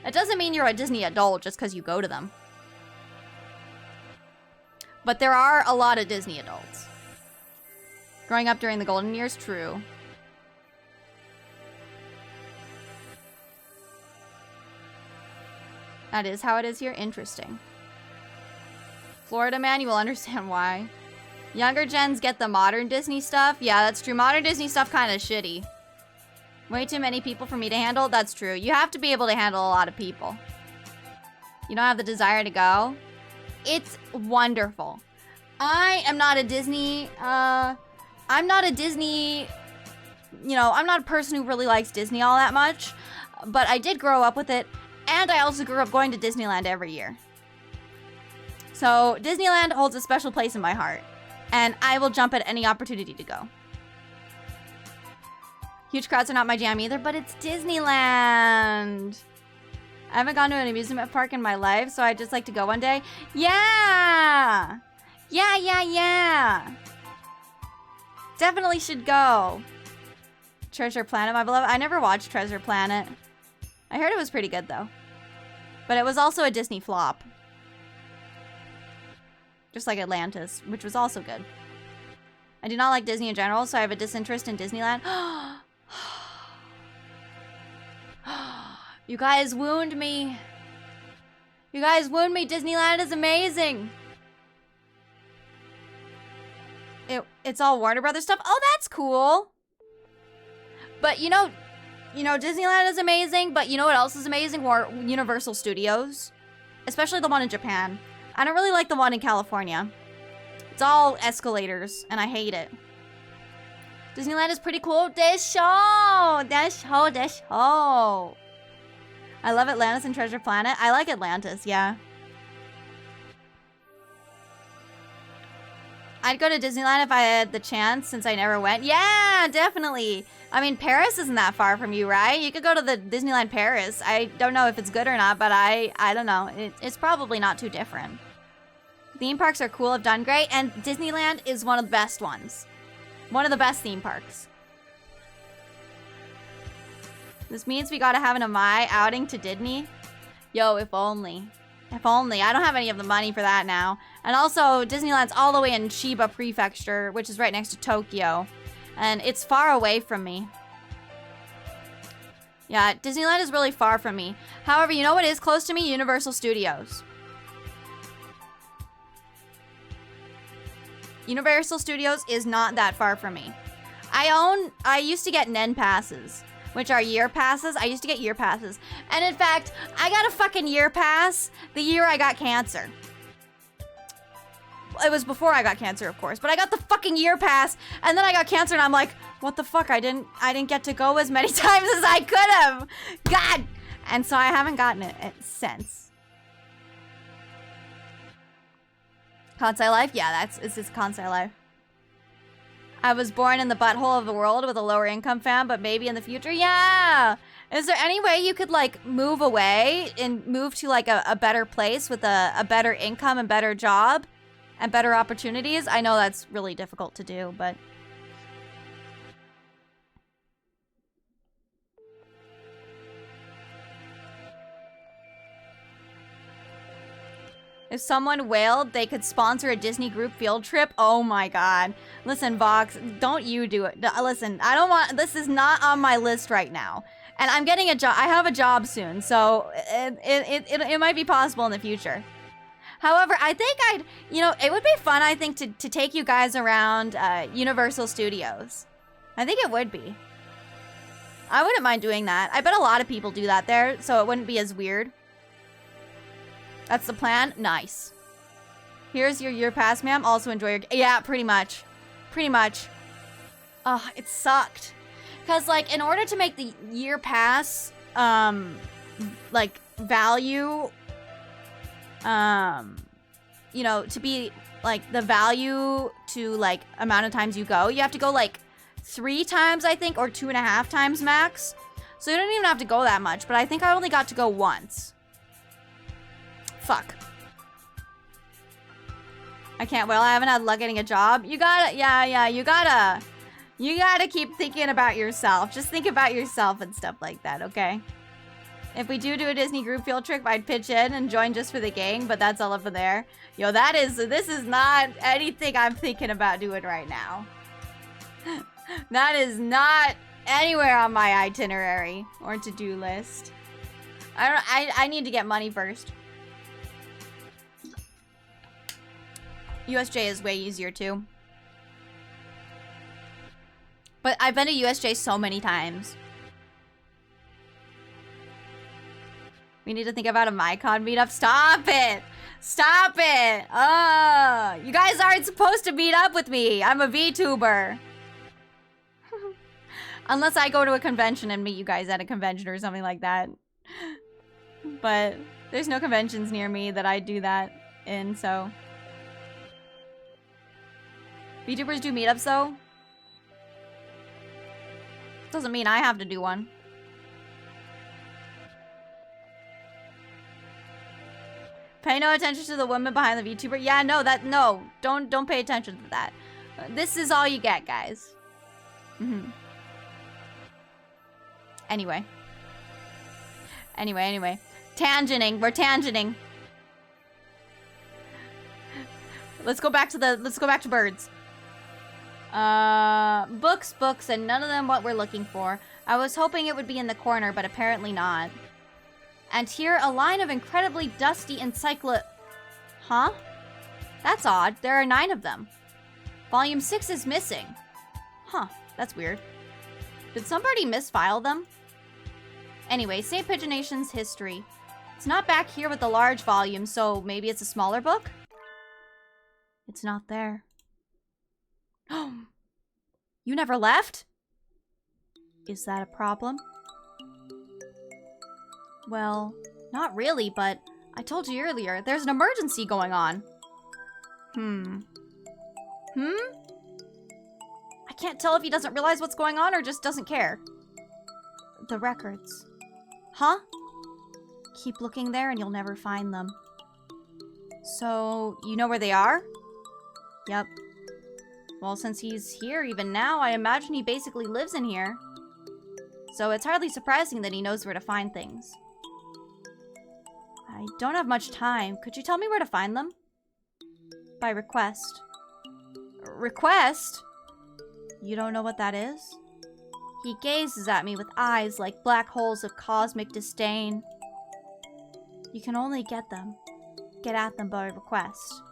It doesn't mean you're a Disney adult just because you go to them. But there are a lot of Disney adults. Growing up during the golden years, true. That is how it is here. Interesting. Florida man, you will understand why. Younger gens get the modern Disney stuff. Yeah, that's true. Modern Disney stuff kind of shitty. Way too many people for me to handle. That's true. You have to be able to handle a lot of people. You don't have the desire to go. It's wonderful. I'm not a Disney, I'm not a person who really likes Disney all that much, but I did grow up with it, and I also grew up going to Disneyland every year. So Disneyland holds a special place in my heart, and I will jump at any opportunity to go. Huge crowds are not my jam either, but it's Disneyland. I haven't gone to an amusement park in my life, so I'd just like to go one day. Yeah! Yeah! Definitely should go. Treasure Planet, my beloved. I never watched Treasure Planet. I heard it was pretty good, though. But it was also a Disney flop. Just like Atlantis, which was also good. I do not like Disney in general, so I have a disinterest in Disneyland. You guys wound me. You guys wound me. Disneyland is amazing. It's all Warner Brothers stuff. Oh, that's cool. But you know, Disneyland is amazing, but you know what else is amazing? Universal Studios. Especially the one in Japan. I don't really like the one in California. It's all escalators, and I hate it. Disneyland is pretty cool. Desho! I love Atlantis and Treasure Planet. I like Atlantis, yeah. I'd go to Disneyland if I had the chance, since I never went. Yeah, definitely. I mean, Paris isn't that far from you, right? You could go to the Disneyland Paris. I don't know if it's good or not, but I don't know. It's probably not too different. Theme parks are cool, have done great, and Disneyland is one of the best ones. One of the best theme parks. This means we gotta have an Amai outing to Disney. Yo, if only. If only. I don't have any of the money for that now. And also, Disneyland's all the way in Chiba Prefecture, which is right next to Tokyo. And it's far away from me. Yeah, Disneyland is really far from me. However, you know what is close to me? Universal Studios. Universal Studios is not that far from me. I used to get NEN passes, which are year passes. I used to get year passes. And in fact, I got a fucking year pass the year I got cancer. It was before I got cancer, of course, but I got the fucking year pass, and then I got cancer, and I'm like, what the fuck? I didn't get to go as many times as I could have. God. And so I haven't gotten it since. Kansai life? Yeah, it's just Kansai life. I was born in the butthole of the world with a lower income fam, but maybe in the future, yeah. Is there any way you could like move away and move to like a better place with a better income and better job and better opportunities? I know that's really difficult to do, but... If someone wailed, they could sponsor a Disney group field trip. Oh my god. Listen, Vox, don't you do it. Listen, I don't want... This is not on my list right now. And I'm getting a job. I have a job soon, so it might be possible in the future. However, I think it would be fun, I think, to take you guys around Universal Studios. I think it would be. I wouldn't mind doing that. I bet a lot of people do that there, so it wouldn't be as weird. That's the plan? Nice. Here's your year pass, ma'am. Also enjoy your... Yeah, pretty much. Pretty much. Oh, it sucked. Because, like, in order to make the year pass, like, value, to be, like, the value to, like, amount of times you go, you have to go, like, 3 times, I think, or 2.5 times max. So you don't even have to go that much, but I think I only got to go once. Fuck. I can't. Well, I haven't had luck getting a job. You gotta, you gotta keep thinking about yourself. Just think about yourself and stuff like that, okay? If we do a Disney group field trip, I'd pitch in and join just for the gang, but that's all up in there. Yo, this is not anything I'm thinking about doing right now. That is not anywhere on my itinerary or to-do list. I need to get money first. USJ is way easier too. But I've been to USJ so many times. We need to think about a MyCon meetup. Stop it! Stop it! You guys aren't supposed to meet up with me. I'm a VTuber. Unless I go to a convention and meet you guys at a convention or something like that. But there's no conventions near me that I do that in, so... VTubers do meetups, though. Doesn't mean I have to do one. Pay no attention to the woman behind the VTuber. Yeah, no, don't pay attention to that. This is all you get, guys. Anyway. Tangenting. We're tangenting. Let's go back to birds. Books, and none of them what we're looking for. I was hoping it would be in the corner, but apparently not. And here, a line of incredibly dusty Huh? That's odd. There are 9 of them. Volume 6 is missing. Huh, that's weird. Did somebody misfile them? Anyway, St. Pigeonation's history. It's not back here with the large volume, so maybe it's a smaller book? It's not there. You never left? Is that a problem? Well, not really, but I told you earlier, there's an emergency going on. I can't tell if he doesn't realize what's going on or just doesn't care. The records. Huh? Keep looking there and you'll never find them. So, you know where they are? Yep. Well, since he's here even now, I imagine he basically lives in here. So it's hardly surprising that he knows where to find things. I don't have much time. Could you tell me where to find them? By request. Request? You don't know what that is? He gazes at me with eyes like black holes of cosmic disdain. You can only get at them by request.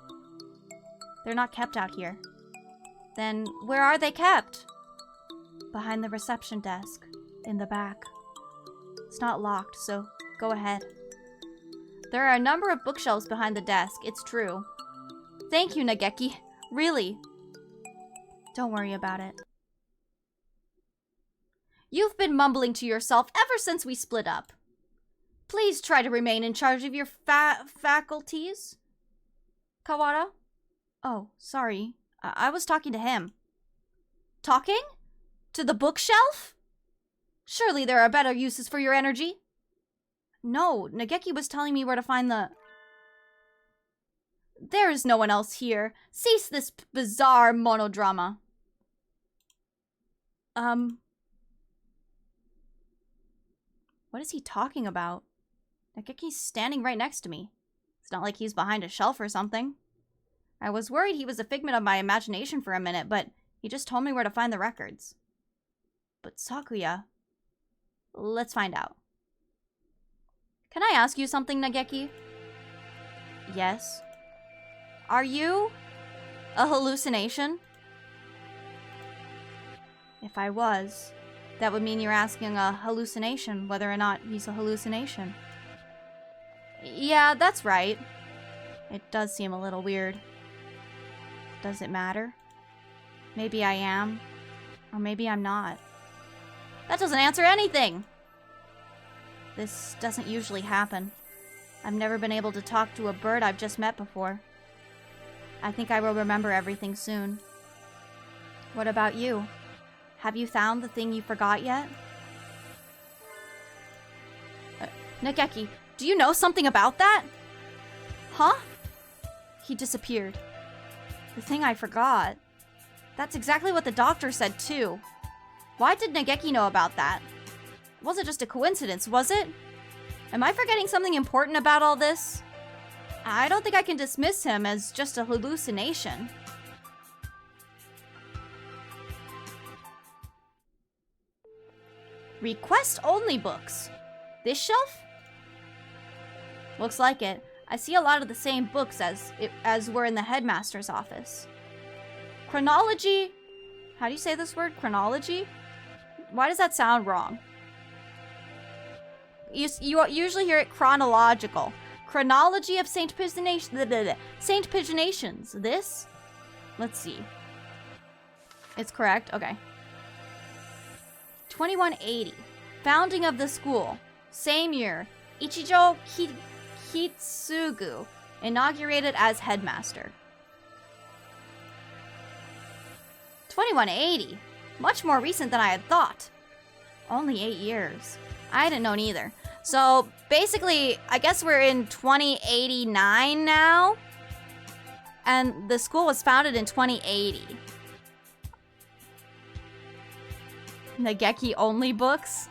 They're not kept out here. Then where are they kept? Behind the reception desk, in the back. It's not locked, so go ahead. There are a number of bookshelves behind the desk, it's true. Thank you, Nageki. Really. Don't worry about it. You've been mumbling to yourself ever since we split up. Please try to remain in charge of your faculties. Kawara? Oh, sorry. I was talking to him. Talking? To the bookshelf? Surely there are better uses for your energy. No, Nageki was telling me where to find the... There is no one else here. Cease this bizarre monodrama. What is he talking about? Nageki's standing right next to me. It's not like he's behind a shelf or something. I was worried he was a figment of my imagination for a minute, but he just told me where to find the records. But Sakuya... Let's find out. Can I ask you something, Nageki? Yes. Are you a hallucination? If I was, that would mean you're asking a hallucination whether or not he's a hallucination. Yeah, that's right. It does seem a little weird. Does it matter? Maybe I am, or maybe I'm not. That doesn't answer anything! This doesn't usually happen. I've never been able to talk to a bird I've just met before. I think I will remember everything soon. What about you? Have you found the thing you forgot yet? Nageki, do you know something about that? Huh? He disappeared. The thing I forgot. That's exactly what the doctor said too. Why did Nageki know about that? It wasn't just a coincidence, was it? Am I forgetting something important about all this? I don't think I can dismiss him as just a hallucination. Request only books. This shelf? Looks like it. I see a lot of the same books as were in the headmaster's office. Chronology? How do you say this word? Chronology? Why does that sound wrong? You usually hear it chronological. Chronology of Saint Pigeonations. This? Let's see. It's correct? Okay. 2180. Founding of the school. Same year. Ichijo Kitsugu. Inaugurated as headmaster. 2180. Much more recent than I had thought. Only 8 years. I hadn't known either. So, basically, I guess we're in 2089 now. And the school was founded in 2080. Nageki only books?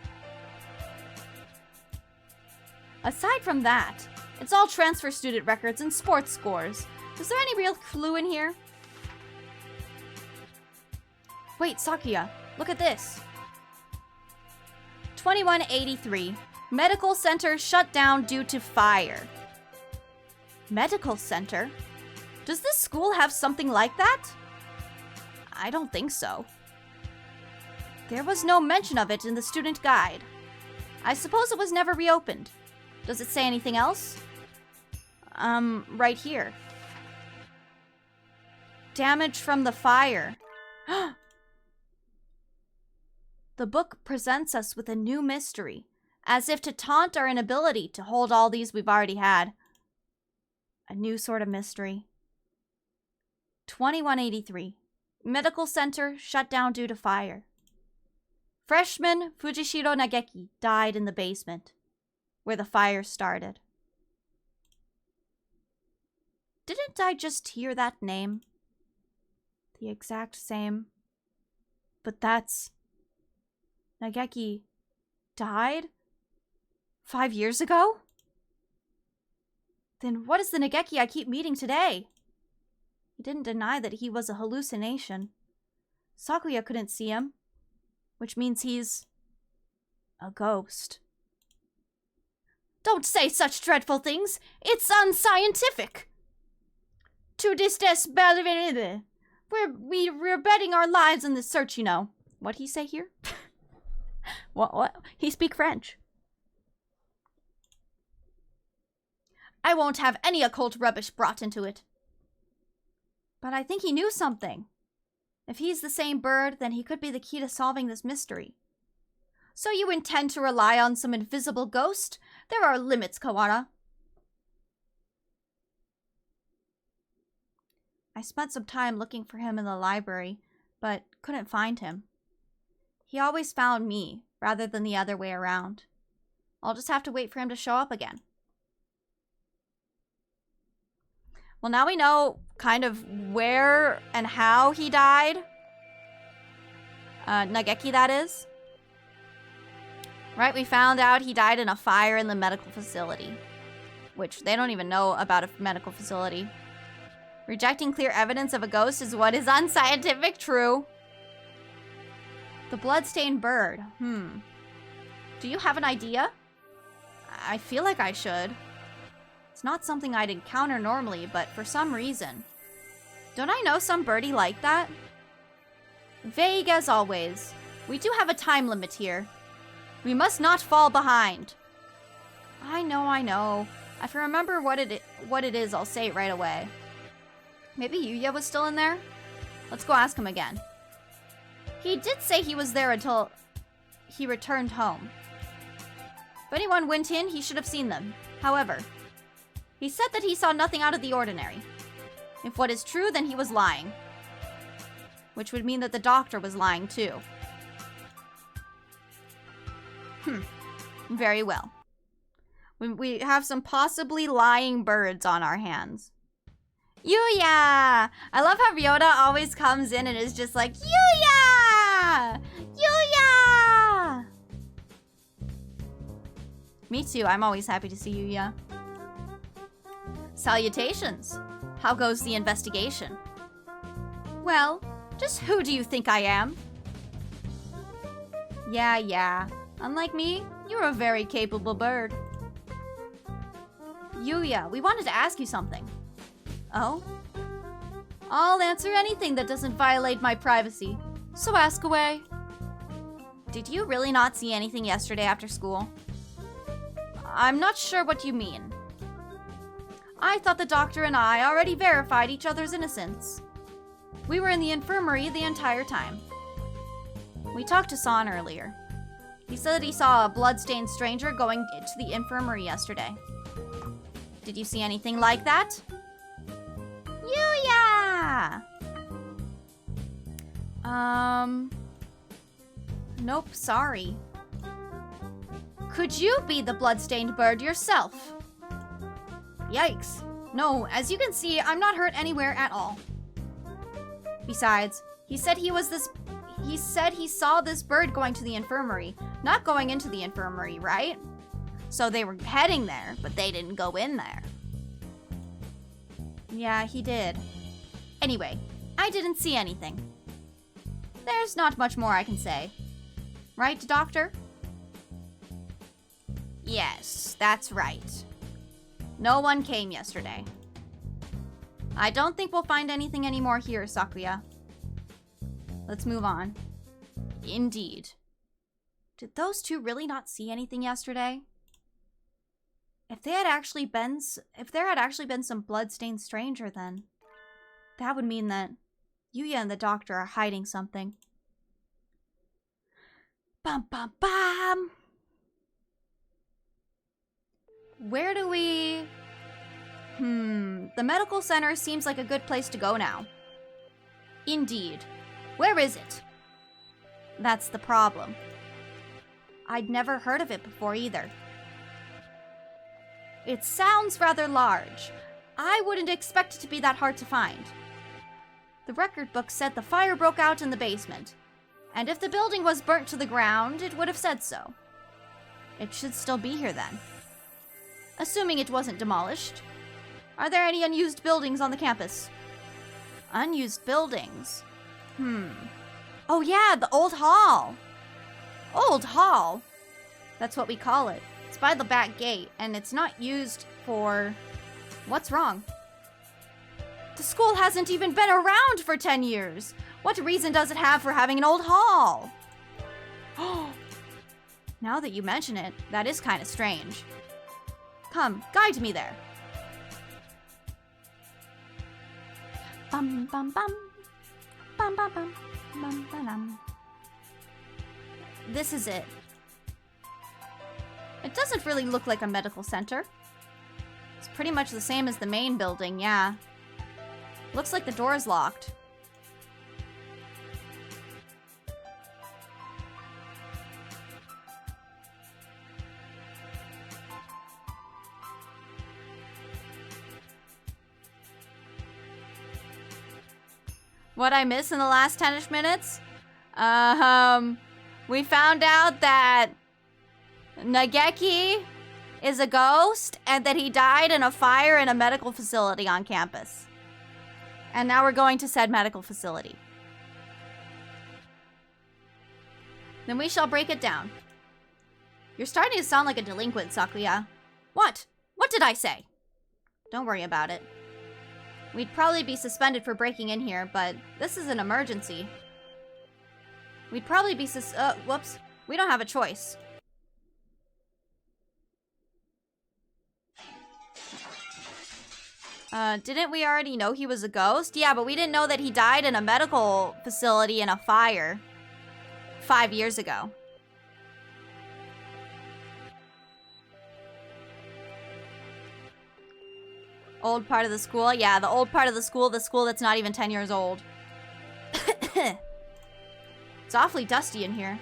Aside from that, it's all transfer student records and sports scores. Is there any real clue in here? Wait, Sakuya, look at this. 2183. Medical center shut down due to fire. Medical center? Does this school have something like that? I don't think so. There was no mention of it in the student guide. I suppose it was never reopened. Does it say anything else? Right here. Damage from the fire. The book presents us with a new mystery, as if to taunt our inability to hold all these we've already had. A new sort of mystery. 2183. Medical center shut down due to fire. Freshman Fujishiro Nageki died in the basement, where the fire started. Didn't I just hear that name? The exact same. But that's... Nageki died? 5 years ago? Then what is the Nageki I keep meeting today? He didn't deny that he was a hallucination. Sakuya couldn't see him, which means he's... a ghost. Don't say such dreadful things! It's unscientific! To desesperate. We're betting our lives on this search, you know. What'd he say here? What? He speak French. I won't have any occult rubbish brought into it. But I think he knew something. If he's the same bird, then he could be the key to solving this mystery. So you intend to rely on some invisible ghost? There are limits, Kawara. I spent some time looking for him in the library, but couldn't find him. He always found me, rather than the other way around. I'll just have to wait for him to show up again. Well, now we know kind of where and how he died. Nageki, that is. Right, we found out he died in a fire in the medical facility. Which they don't even know about a medical facility. Rejecting clear evidence of a ghost is what is unscientific, true. The bloodstained bird. Do you have an idea? I feel like I should. It's not something I'd encounter normally, but for some reason. Don't I know some birdie like that? Vague as always. We do have a time limit here. We must not fall behind. I know. If I remember what it is, I'll say it right away. Maybe Yuya was still in there? Let's go ask him again. He did say he was there until he returned home. If anyone went in, he should have seen them. However, he said that he saw nothing out of the ordinary. If what is true, then he was lying. Which would mean that the doctor was lying too. Very well. We have some possibly lying birds on our hands. Yuya! I love how Ryota always comes in and is just like, Yuya! Yuya! Me too, I'm always happy to see Yuya. Salutations. How goes the investigation? Well, just who do you think I am? Yeah. Unlike me, you're a very capable bird. Yuya, we wanted to ask you something. Oh? I'll answer anything that doesn't violate my privacy, so ask away. Did you really not see anything yesterday after school? I'm not sure what you mean. I thought the doctor and I already verified each other's innocence. We were in the infirmary the entire time. We talked to San earlier. He said that he saw a blood-stained stranger going to the infirmary yesterday. Did you see anything like that? Yuya! Nope, sorry. Could you be the blood-stained bird yourself? Yikes. No, as you can see, I'm not hurt anywhere at all. Besides, he said he saw this bird going to the infirmary, not going into the infirmary, right? So they were heading there, but they didn't go in there. Yeah, he did. Anyway, I didn't see anything. There's not much more I can say. Right, Doctor? Yes, that's right. No one came yesterday. I don't think we'll find anything anymore here, Sakuya. Let's move on. Indeed. Did those two really not see anything yesterday? If there had actually been some blood-stained stranger, then that would mean that Yuya and the doctor are hiding something. Bum bum bum. Where do we... The medical center seems like a good place to go now. Indeed. Where is it? That's the problem. I'd never heard of it before either. It sounds rather large. I wouldn't expect it to be that hard to find. The record book said the fire broke out in the basement, and if the building was burnt to the ground, it would have said so. It should still be here then. Assuming it wasn't demolished. Are there any unused buildings on the campus? Unused buildings? Oh yeah, the old hall. Old hall? That's what we call it. It's by the back gate, and it's not used for... What's wrong? The school hasn't even been around for 10 years. What reason does it have for having an old hall? Now that you mention it, that is kind of strange. Come, guide me there. Bum bum bum. Bum bum bum. Bum bum. This is it. It doesn't really look like a medical center. It's pretty much the same as the main building, yeah. Looks like the door is locked. What I miss in the last 10-ish minutes? We found out that Nageki is a ghost and that he died in a fire in a medical facility on campus. And now we're going to said medical facility. Then we shall break it down. You're starting to sound like a delinquent, Sakuya. What? What did I say? Don't worry about it. We'd probably be suspended for breaking in here, but this is an emergency. We'd probably be whoops. We don't have a choice. Didn't we already know he was a ghost? Yeah, but we didn't know that he died in a medical facility in a fire 5 years ago. Old part of the school? Yeah, the old part of the school that's not even 10 years old. It's awfully dusty in here.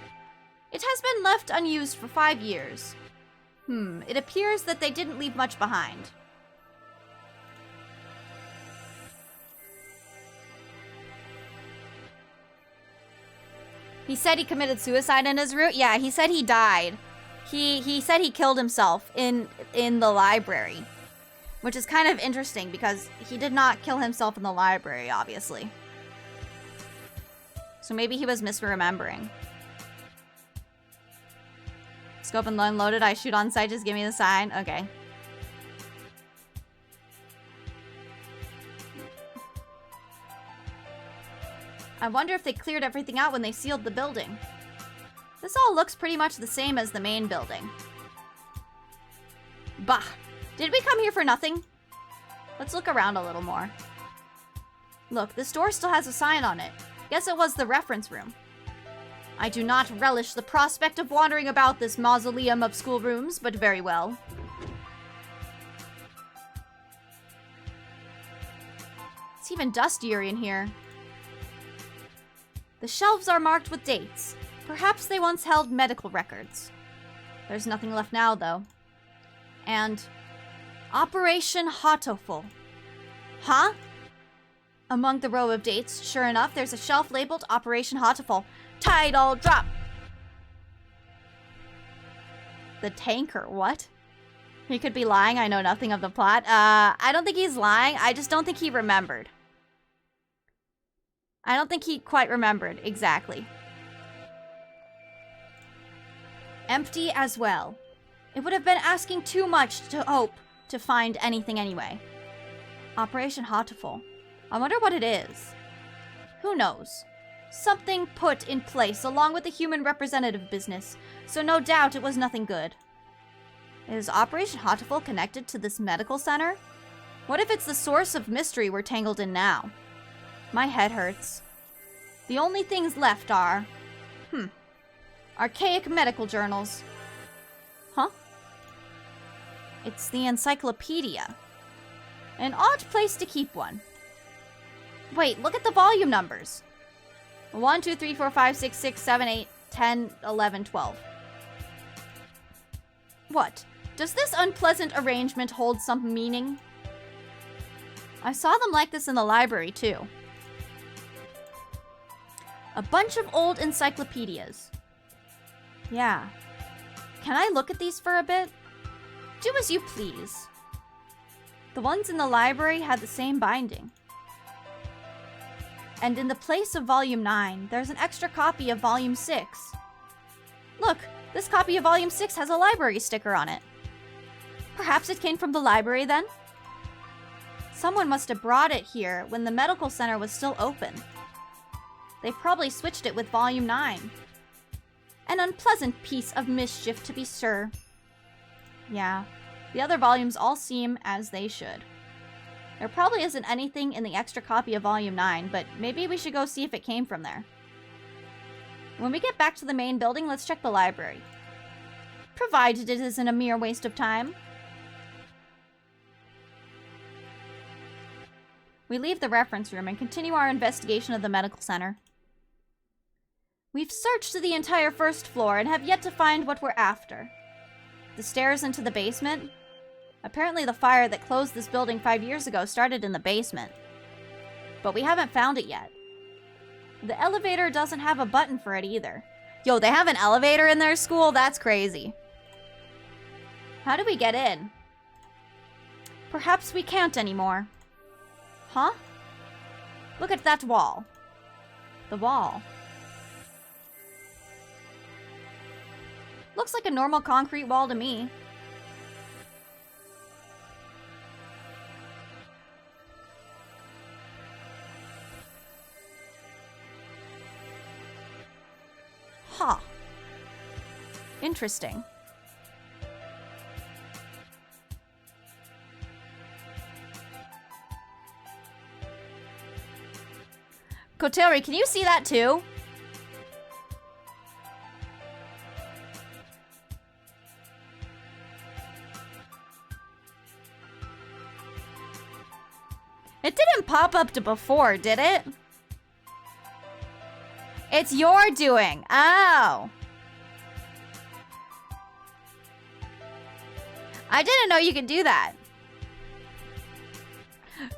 It has been left unused for 5 years. It appears that they didn't leave much behind. He said he committed suicide in his room? Yeah, he said he died. He said he killed himself in the library. Which is kind of interesting because he did not kill himself in the library, obviously. So maybe he was misremembering. Scope and unloaded. I shoot on sight. Just give me the sign. Okay. I wonder if they cleared everything out when they sealed the building. This all looks pretty much the same as the main building. Bah! Did we come here for nothing? Let's look around a little more. Look, this door still has a sign on it. Guess it was the reference room. I do not relish the prospect of wandering about this mausoleum of schoolrooms, but very well. It's even dustier in here. The shelves are marked with dates. Perhaps they once held medical records. There's nothing left now, though. And Operation Hatoful. Huh? Among the row of dates, sure enough, there's a shelf labeled Operation Hatoful. Title drop! The tanker, what? He could be lying, I know nothing of the plot. I don't think he's lying, I just don't think he remembered. I don't think he quite remembered, exactly. Empty as well. It would have been asking too much to hope to find anything anyway. Operation Hatoful. I wonder what it is. Who knows? Something put in place along with the human representative business, so no doubt it was nothing good. Is Operation Hatoful connected to this medical center? What if it's the source of mystery we're tangled in now? My head hurts. The only things left are... archaic medical journals. Huh? It's the encyclopedia. An odd place to keep one. Wait, look at the volume numbers. 1, 2, 3, 4, 5, 6, 6, 7, 8, 10, 11, 12. What? Does this unpleasant arrangement hold some meaning? I saw them like this in the library, too. A bunch of old encyclopedias. Yeah. Can I look at these for a bit? Do as you please. The ones in the library had the same binding. And in the place of Volume 9, there's an extra copy of Volume 6. Look, this copy of Volume 6 has a library sticker on it. Perhaps it came from the library then? Someone must have brought it here when the medical center was still open. They probably switched it with Volume 9. An unpleasant piece of mischief, to be sure. Yeah, the other volumes all seem as they should. There probably isn't anything in the extra copy of Volume 9, but maybe we should go see if it came from there. When we get back to the main building, let's check the library. Provided it isn't a mere waste of time. We leave the reference room and continue our investigation of the medical center. We've searched the entire first floor and have yet to find what we're after. The stairs into the basement? Apparently the fire that closed this building 5 years ago started in the basement. But we haven't found it yet. The elevator doesn't have a button for it either. Yo, they have an elevator in their school? That's crazy. How do we get in? Perhaps we can't anymore. Huh? Look at that wall. The wall. Looks like a normal concrete wall to me. Huh. Interesting. Kotori, can you see that too? It didn't pop up to before, did it? It's your doing. Oh. I didn't know you could do that.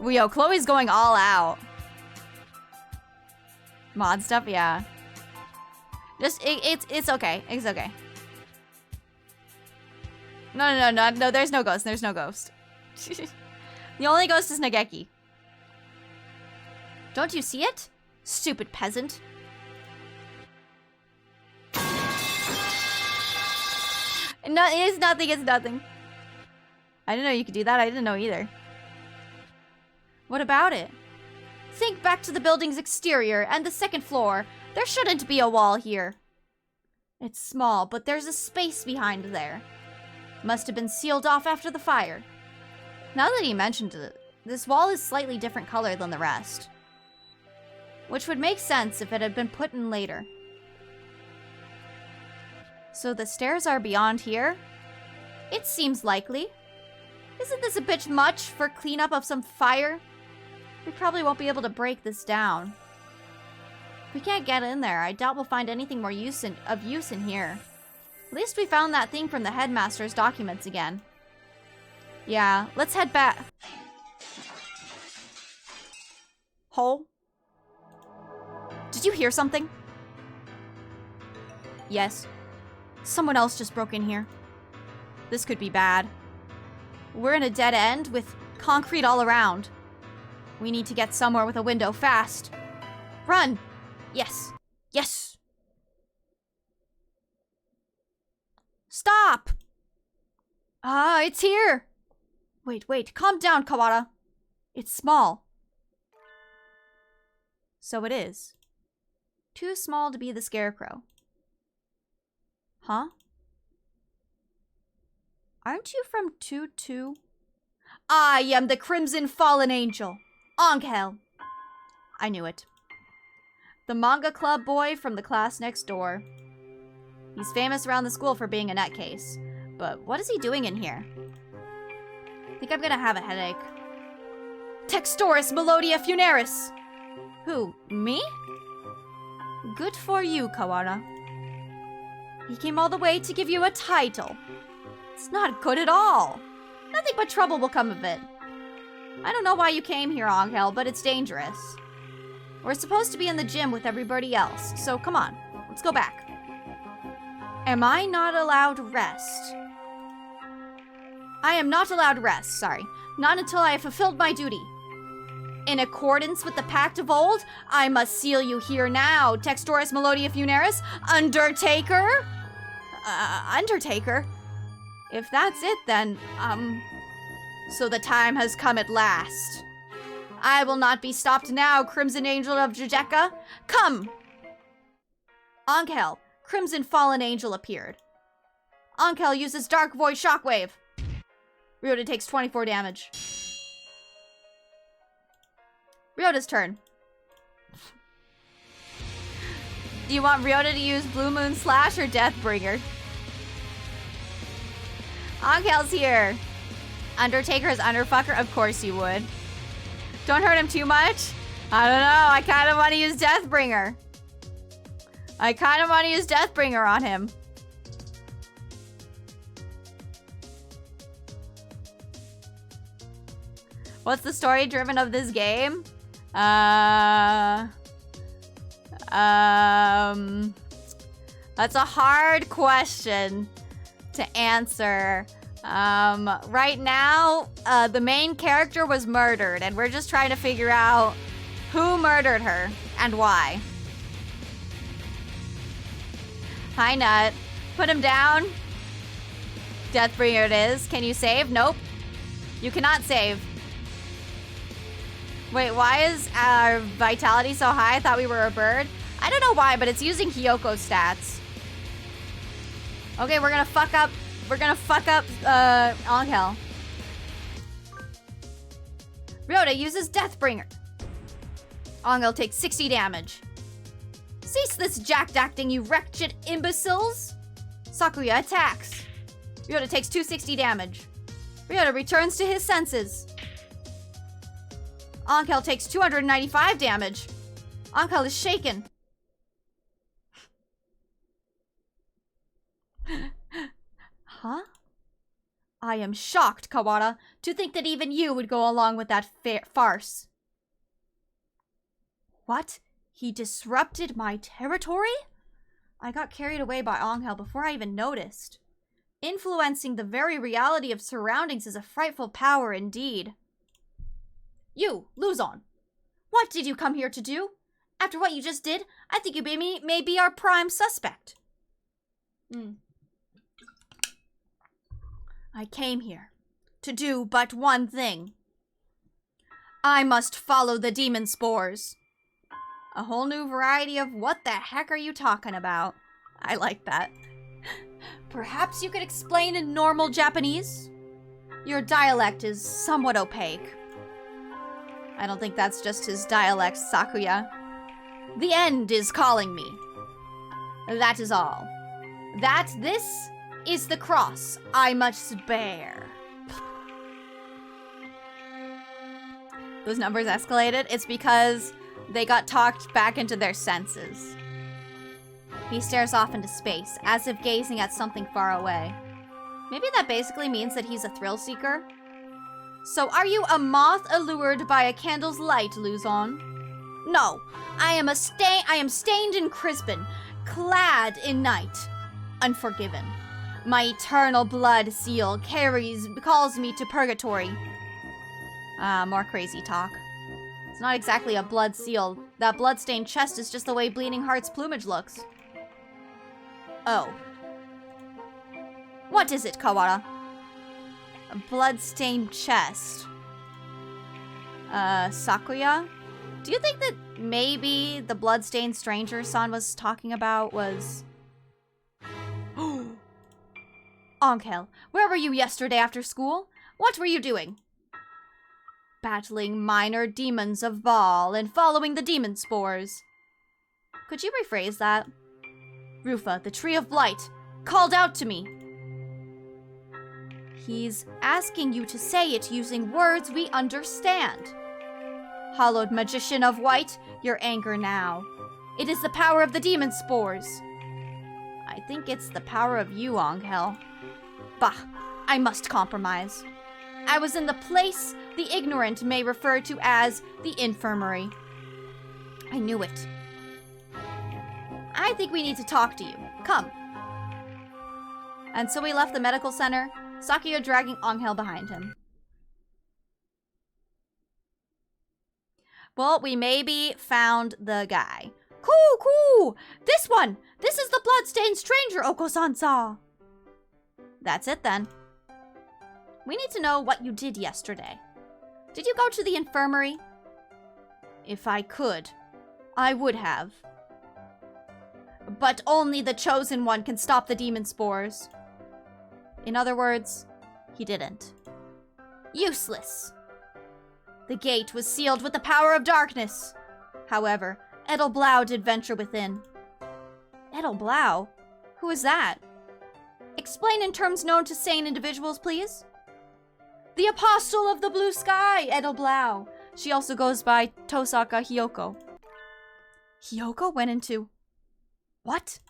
Yo, Chloe's going all out. Mod stuff, yeah. Just, it's okay. It's okay. No, there's no ghost. There's no ghost. The only ghost is Nageki. Don't you see it? Stupid peasant. No, it's nothing, it's nothing. I didn't know you could do that. I didn't know either. What about it? Think back to the building's exterior and the second floor. There shouldn't be a wall here. It's small, but there's a space behind there. Must have been sealed off after the fire. Now that he mentioned it, this wall is slightly different color than the rest. Which would make sense if it had been put in later. So the stairs are beyond here? It seems likely. Isn't this a bit much for cleanup of some fire? We probably won't be able to break this down. If we can't get in there, I doubt we'll find anything more of use in here. At least we found that thing from the headmaster's documents again. Yeah, let's head back. Hole? Did you hear something? Yes. Someone else just broke in here. This could be bad. We're in a dead end with concrete all around. We need to get somewhere with a window fast. Run! Yes. Yes! Stop! Ah, it's here! Wait. Calm down, Kawara. It's small. So it is. Too small to be the Scarecrow. Huh? Aren't you from 2-2? I am the Crimson Fallen Angel, Angel. I knew it. The manga club boy from the class next door. He's famous around the school for being a nutcase. But what is he doing in here? I think I'm gonna have a headache. Textoris Melodia Funeris! Who, me? Good for you, Kawara. He came all the way to give you a title. It's not good at all. Nothing but trouble will come of it. I don't know why you came here, Angel, but it's dangerous. We're supposed to be in the gym with everybody else, so come on, let's go back. Am I not allowed rest? I am not allowed rest, sorry. Not until I have fulfilled my duty. In accordance with the pact of old, I must seal you here now, Textoris Melodia Funeris, Undertaker? Undertaker? If that's it, then, so the time has come at last. I will not be stopped now, Crimson Angel of Jujeka. Come! Angel, Crimson Fallen Angel appeared. Angel uses Dark Void Shockwave. Ryota takes 24 damage. Ryota's turn. Do you want Ryota to use Blue Moon Slash or Deathbringer? Angel's here. Undertaker's Underfucker? Of course you would. Don't hurt him too much. I don't know. I kind of want to use Deathbringer. On him. What's the story driven of this game? That's a hard question to answer. Right now, the main character was murdered, and we're just trying to figure out who murdered her and why. Hi, Nut. Put him down. Deathbringer it is. Can you save? Nope. You cannot save. Wait, why is our vitality so high? I thought we were a bird. I don't know why, but it's using Hiyoko stats. Okay, we're gonna fuck up Angel. Ryota uses Deathbringer. Angel takes 60 damage. Cease this jacked acting, you wretched imbeciles! Sakuya attacks. Ryota takes 260 damage. Ryota returns to his senses. Ankel takes 295 damage. Ankel is shaken. Huh? I am shocked, Kawada, to think that even you would go along with that farce. What? He disrupted my territory? I got carried away by Angel before I even noticed. Influencing the very reality of surroundings is a frightful power indeed. You, Luzon. What did you come here to do? After what you just did, I think you may be our prime suspect. I came here to do but one thing. I must follow the demon spores. A whole new variety of what the heck are you talking about? I like that. Perhaps you could explain in normal Japanese? Your dialect is somewhat opaque. I don't think that's just his dialect, Sakuya. The end is calling me. That is all. This is the cross I must bear. Those numbers escalated. It's because they got talked back into their senses. He stares off into space, as if gazing at something far away. Maybe that basically means that he's a thrill seeker? So are you a moth allured by a candle's light, Luzon? No, I am stained in Crispin, clad in night, unforgiven. My eternal blood seal calls me to purgatory. More crazy talk. It's not exactly a blood seal. That blood-stained chest is just the way Bleeding Heart's plumage looks. Oh. What is it, Kawada? A blood-stained chest. Sakuya? Do you think that maybe the blood-stained stranger San was talking about was... Angel, where were you yesterday after school? What were you doing? Battling minor demons of Baal and following the demon spores. Could you rephrase that? Rufa, the Tree of Blight, called out to me. He's asking you to say it using words we understand. Hallowed Magician of White, your anger now. It is the power of the demon spores. I think it's the power of you, Angel. Bah, I must compromise. I was in the place the ignorant may refer to as the infirmary. I knew it. I think we need to talk to you. Come. And so we left the medical center, Sakuya dragging Angel behind him. Well, we maybe found the guy. Cool! This one! This is the bloodstained stranger Oko-san-sa! That's it then. We need to know what you did yesterday. Did you go to the infirmary? If I could, I would have. But only the chosen one can stop the demon spores. In other words, he didn't. Useless. The gate was sealed with the power of darkness. However, Edelblau did venture within. Edelblau? Who is that? Explain in terms known to sane individuals, please. The Apostle of the Blue Sky, Edelblau. She also goes by Tosaka Hyoko. Hyoko went into... What?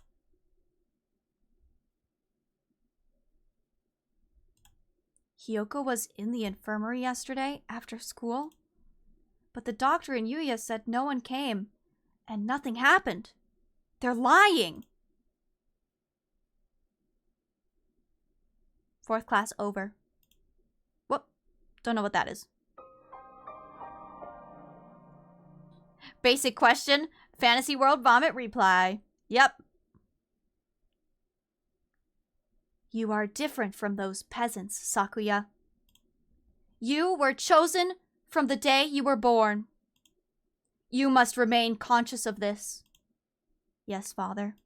Hyoko was in the infirmary yesterday after school? But the doctor and Yuya said no one came, and nothing happened. They're lying! 4th class over. Whoop. Don't know what that is. Basic question. Fantasy World Vomit reply. Yep. You are different from those peasants, Sakuya. You were chosen from the day you were born. You must remain conscious of this. Yes, Father.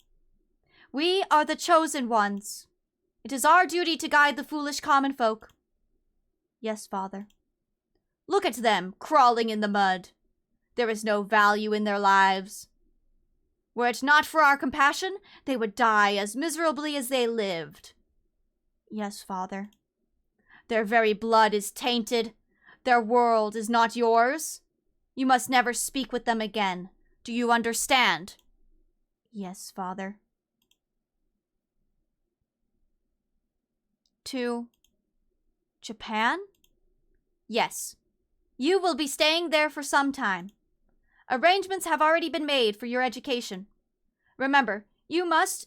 We are the chosen ones. It is our duty to guide the foolish common folk. Yes, Father. Look at them, crawling in the mud. There is no value in their lives. Were it not for our compassion, they would die as miserably as they lived. Yes, Father. Their very blood is tainted. Their world is not yours. You must never speak with them again. Do you understand? Yes, Father. To Japan? Yes. You will be staying there for some time. Arrangements have already been made for your education. Remember, you must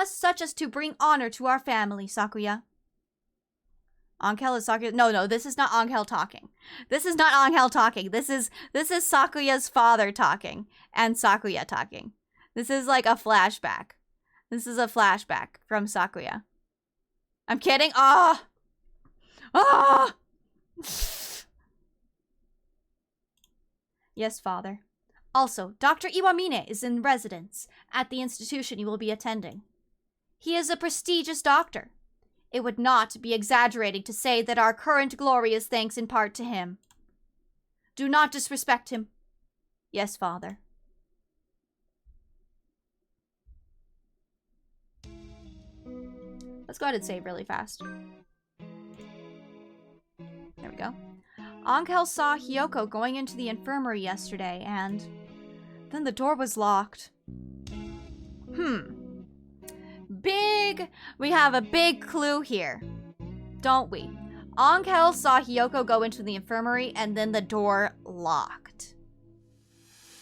such as to bring honor to our family, Sakuya. Angel is Sakuya. No, this is not Angel talking. This is not Angel talking. This is Sakuya's father talking and Sakuya talking. This is like a flashback. This is a flashback from Sakuya. I'm kidding. Ah! Ah! Yes, Father. Also, Dr. Iwamine is in residence at the institution you will be attending. He is a prestigious doctor. It would not be exaggerating to say that our current glory is thanks in part to him. Do not disrespect him. Yes, Father. Let's go ahead and save really fast. There we go. Angel saw Hyoko going into the infirmary yesterday, and then the door was locked. We have a big clue here, don't we? Angel saw Hyoko go into the infirmary, and then the door locked.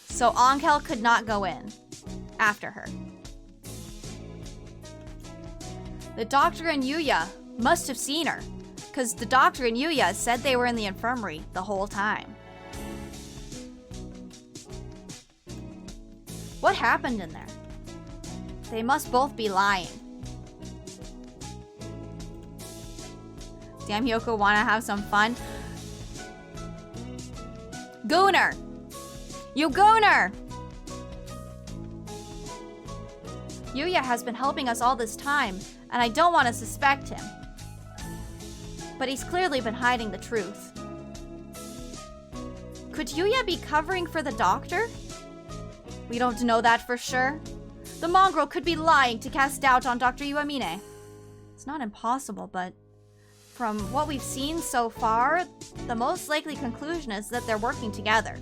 So Angel could not go in after her. The doctor and Yuya must have seen her, because the doctor and Yuya said they were in the infirmary the whole time. What happened in there? They must both be lying. Damn, Hyoko, wanna have some fun? Gooner! You gooner! Yuya has been helping us all this time, and I don't want to suspect him. But he's clearly been hiding the truth. Could Yuya be covering for the doctor? We don't know that for sure. The mongrel could be lying to cast doubt on Dr. Iwamine. It's not impossible, but from what we've seen so far, the most likely conclusion is that they're working together.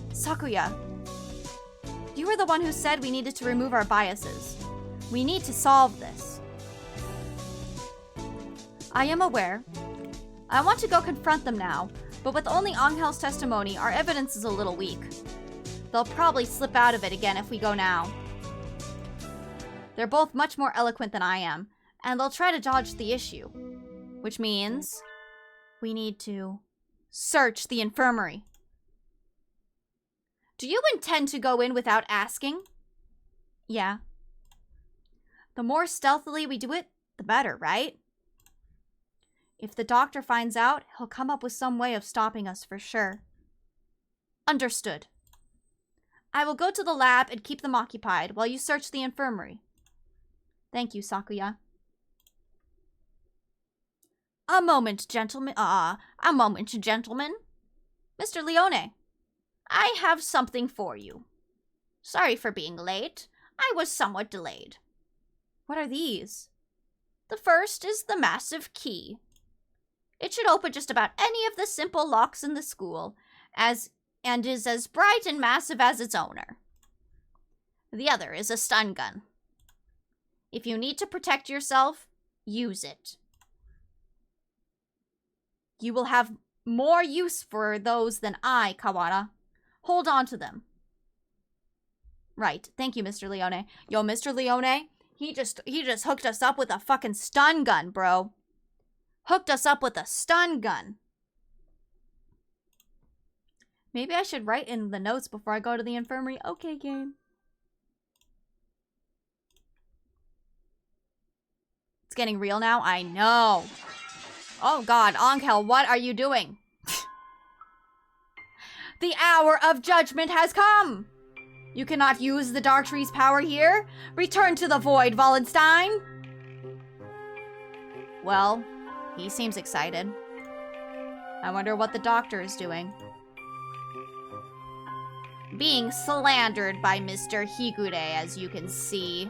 Sakuya, you were the one who said we needed to remove our biases. We need to solve this. I am aware. I want to go confront them now, but with only Angel's testimony, our evidence is a little weak. They'll probably slip out of it again if we go now. They're both much more eloquent than I am, and they'll try to dodge the issue. Which means we need to search the infirmary. Do you intend to go in without asking? Yeah. The more stealthily we do it, the better, right? If the doctor finds out, he'll come up with some way of stopping us for sure. Understood. I will go to the lab and keep them occupied while you search the infirmary. Thank you, Sakuya. A moment, gentlemen. A moment, gentlemen. Mr. Leone, I have something for you. Sorry for being late. I was somewhat delayed. What are these? The first is the massive key. It should open just about any of the simple locks in the school, and is as bright and massive as its owner. The other is a stun gun. If you need to protect yourself, use it. You will have more use for those than I, Kawara. Hold on to them. Right. Thank you, Mr. Leone. Yo, Mr. Leone, he just hooked us up with a fucking stun gun, bro. Hooked us up with a stun gun. Maybe I should write in the notes before I go to the infirmary. Okay, game. It's getting real now? I know. Oh god, Angel, what are you doing? The hour of judgment has come! You cannot use the Darktree's power here. Return to the void, Wallenstein! Well, he seems excited. I wonder what the doctor is doing. Being slandered by Mr. Higure, as you can see.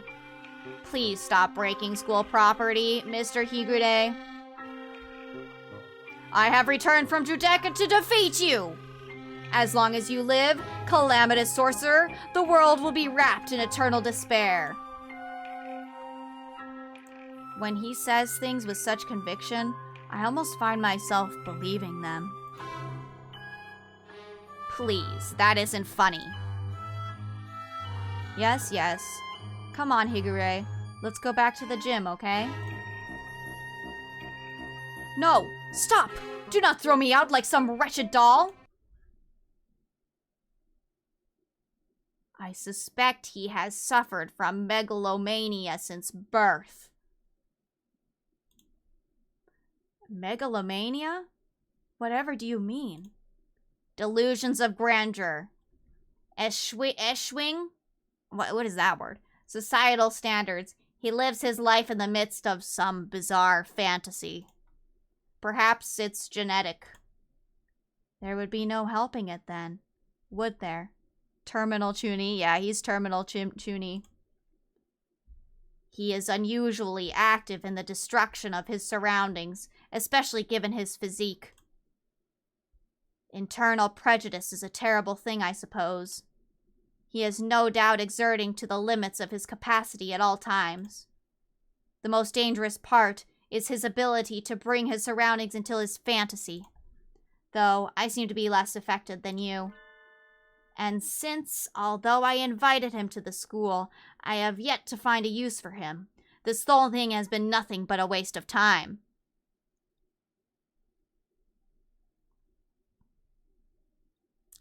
Please stop breaking school property, Mr. Higure. I have returned from Judecca to defeat you! As long as you live, calamitous sorcerer, the world will be wrapped in eternal despair. When he says things with such conviction, I almost find myself believing them. Please, that isn't funny. Yes, yes. Come on, Higure. Let's go back to the gym, okay? No! Stop! Do not throw me out like some wretched doll! I suspect he has suffered from megalomania since birth. Megalomania? Whatever do you mean? Delusions of grandeur. Eschwing? What is that word? Societal standards. He lives his life in the midst of some bizarre fantasy. Perhaps it's genetic. There would be no helping it then, would there? Terminal Chuny. Yeah, he's Terminal Chuny. He is unusually active in the destruction of his surroundings, especially given his physique. Internal prejudice is a terrible thing, I suppose. He is no doubt exerting to the limits of his capacity at all times. The most dangerous part is his ability to bring his surroundings into his fantasy. Though, I seem to be less affected than you. And since, although I invited him to the school, I have yet to find a use for him, this whole thing has been nothing but a waste of time.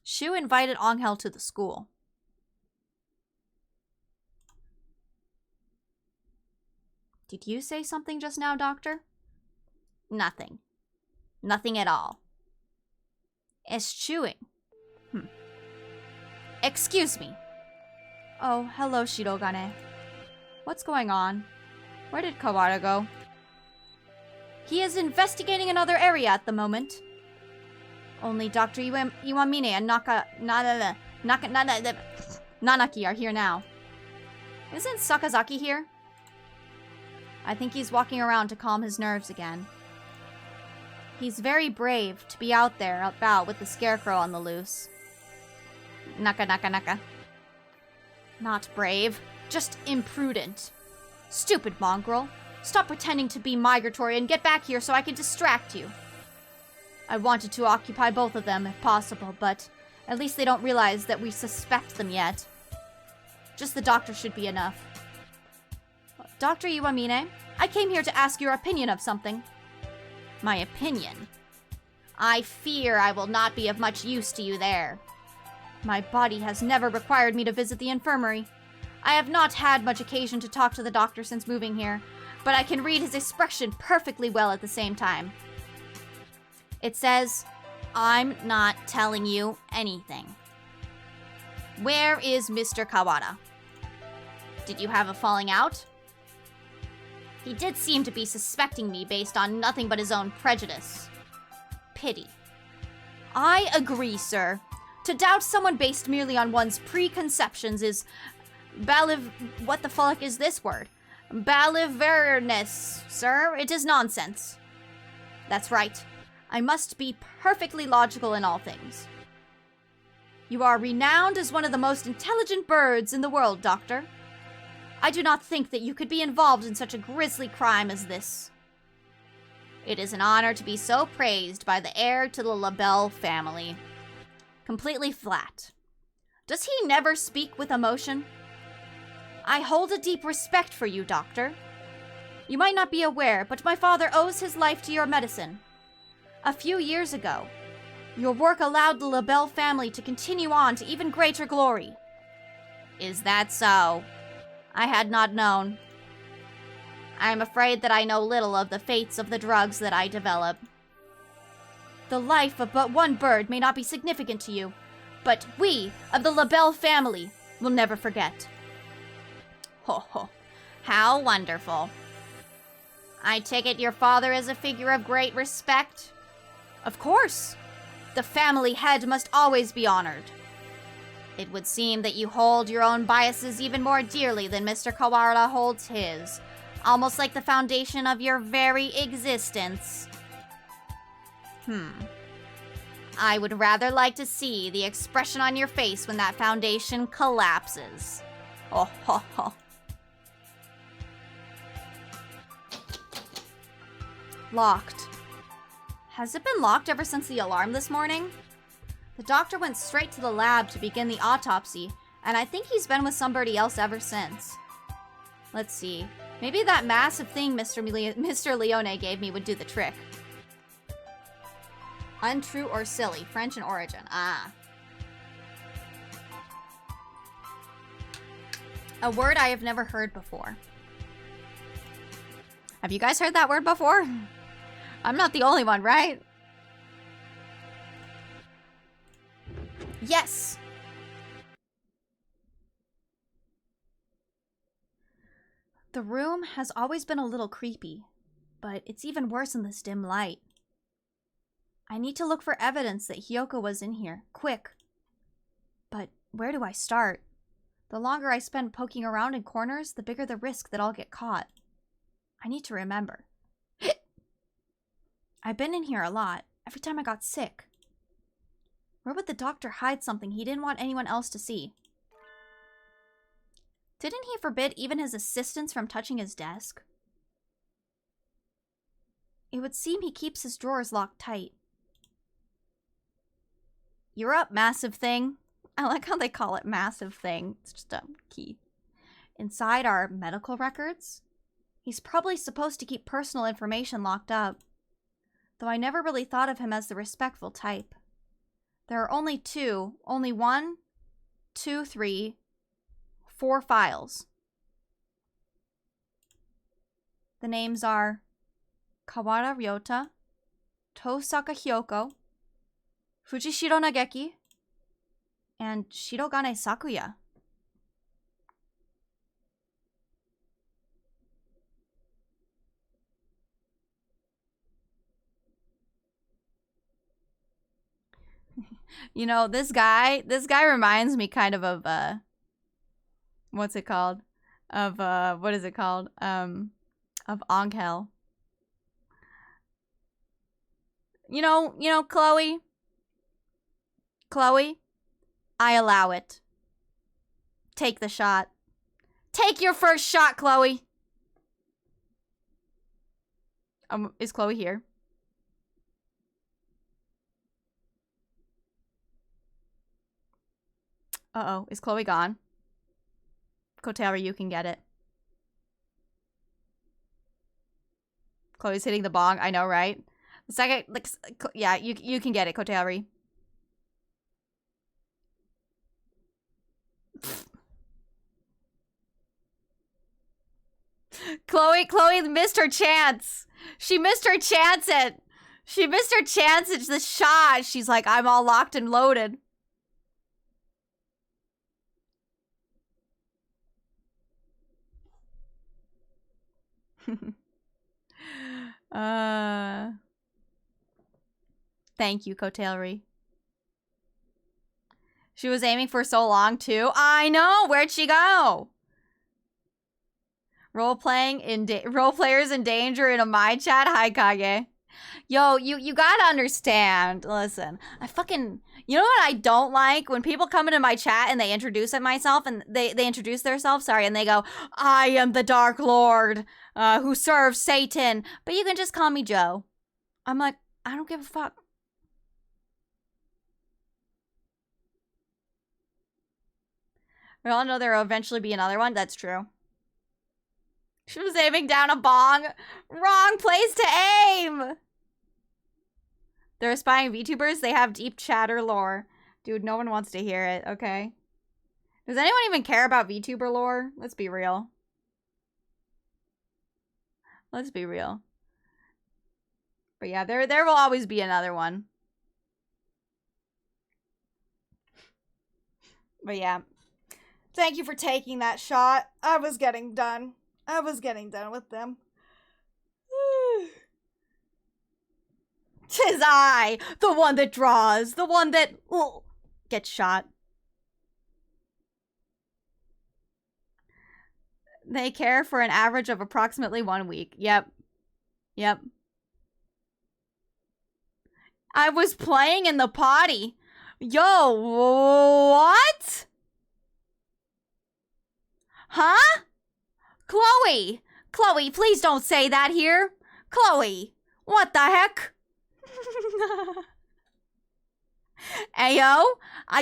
Shu invited Angel to the school. Did you say something just now, Doctor? Nothing. Nothing at all. Eschewing. Excuse me. Oh, hello, Shirogane. What's going on? Where did Kawara go? He is investigating another area at the moment. Only Dr. Iwamine and Nanaki are here now. Isn't Sakazaki here? I think he's walking around to calm his nerves again. He's very brave to be out there about with the scarecrow on the loose. Naka. Not brave, just imprudent. Stupid mongrel. Stop pretending to be migratory and get back here so I can distract you. I wanted to occupy both of them if possible, but at least they don't realize that we suspect them yet. Just the doctor should be enough. Dr. Iwamine, I came here to ask your opinion of something. My opinion? I fear I will not be of much use to you there. My body has never required me to visit the infirmary. I have not had much occasion to talk to the doctor since moving here, but I can read his expression perfectly well at the same time. It says, I'm not telling you anything. Where is Mr. Kawara? Did you have a falling out? He did seem to be suspecting me based on nothing but his own prejudice. Pity. I agree, sir. To doubt someone based merely on one's preconceptions is what the fuck is this word? Baliverness, sir. It is nonsense. That's right. I must be perfectly logical in all things. You are renowned as one of the most intelligent birds in the world, Doctor. I do not think that you could be involved in such a grisly crime as this. It is an honor to be so praised by the heir to the LaBelle family. Completely flat. Does he never speak with emotion? I hold a deep respect for you, Doctor. You might not be aware, but my father owes his life to your medicine. A few years ago, your work allowed the LaBelle family to continue on to even greater glory. Is that so? I had not known. I am afraid that I know little of the fates of the drugs that I develop. The life of but one bird may not be significant to you, but we of the LaBelle family will never forget. Ho ho, how wonderful. I take it your father is a figure of great respect? Of course. The family head must always be honored. It would seem that you hold your own biases even more dearly than Mr. Kawara holds his, almost like the foundation of your very existence. I would rather like to see the expression on your face when that foundation collapses. Oh ho ho. Locked. Has it been locked ever since the alarm this morning? The doctor went straight to the lab to begin the autopsy, and I think he's been with somebody else ever since. Let's see. Maybe that massive thing Mr. Leone gave me would do the trick. Untrue or silly. French in origin. Ah. A word I have never heard before. Have you guys heard that word before? I'm not the only one, right? Yes! The room has always been a little creepy, but it's even worse in this dim light. I need to look for evidence that Hiyoko was in here, quick. But where do I start? The longer I spend poking around in corners, the bigger the risk that I'll get caught. I need to remember. I've been in here a lot, every time I got sick. Where would the doctor hide something he didn't want anyone else to see? Didn't he forbid even his assistants from touching his desk? It would seem he keeps his drawers locked tight. You're up, massive thing. I like how they call it massive thing. It's just a key. Inside are medical records. He's probably supposed to keep personal information locked up. Though I never really thought of him as the respectful type. There are only one, two, three, 4 files. The names are Kawara Ryota, Tosaka Hiyoko, Fujishiro Nageki, and Shirogane Sakuya. You know, this guy reminds me kind of what's it called? What is it called? Of Angel. You know, Chloe? Chloe? I allow it. Take the shot. Take your first shot, Chloe! Is Chloe here? Uh-oh, is Chloe gone? Kotaro, you can get it. Chloe's hitting the bong, I know, right? The second, like, yeah, you can get it, Kotaro. Chloe missed her chance. She missed her chance at the shot. She's like, I'm all locked and loaded. Thank you, Kotailry. She was aiming for so long, too. I know! Where'd she go? Role players in danger in a my chat? Hi, Kage. Yo, you gotta understand. Listen, you know what I don't like? When people come into my chat and they introduce myself and they introduce themselves, sorry, and they go, I am the Dark Lord who serves Satan, but you can just call me Joe. I'm like, I don't give a fuck. We all know there will eventually be another one. That's true. She was aiming down a bong. Wrong place to aim! They're spying VTubers. They have deep chatter lore. Dude, no one wants to hear it, okay? Does anyone even care about VTuber lore? Let's be real. Let's be real. But yeah, there will always be another one. But yeah. Thank you for taking that shot. I was getting done. I was getting done with them. 'Tis I, the one that draws, the one that gets shot. They care for an average of approximately 1 week. Yep. Yep. I was playing in the potty. Yo, what? Huh? Chloe! Chloe, please don't say that here. Chloe, what the heck? Ayo,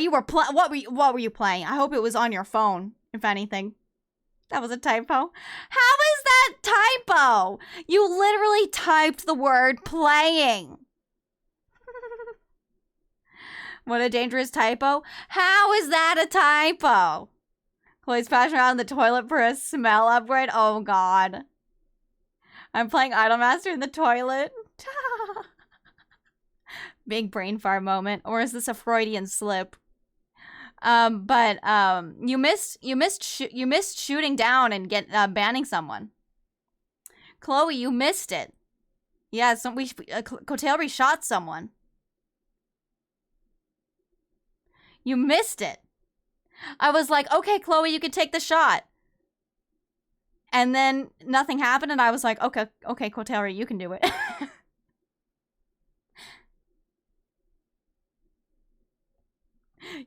you were what were you playing? I hope it was on your phone, if anything. That was a typo. How is that typo? You literally typed the word playing. What a dangerous typo. How is that a typo? Chloe's splashing around in the toilet for a smell upgrade. Oh, God. I'm playing Idolmaster in the toilet. Big brain fart moment. Or is this a Freudian slip? You missed shooting down and banning someone. Chloe, you missed it. Yeah, Kotailry shot someone. You missed it. I was like, okay, Chloe, you can take the shot. And then nothing happened, and I was like, okay, Kotailry, you can do it.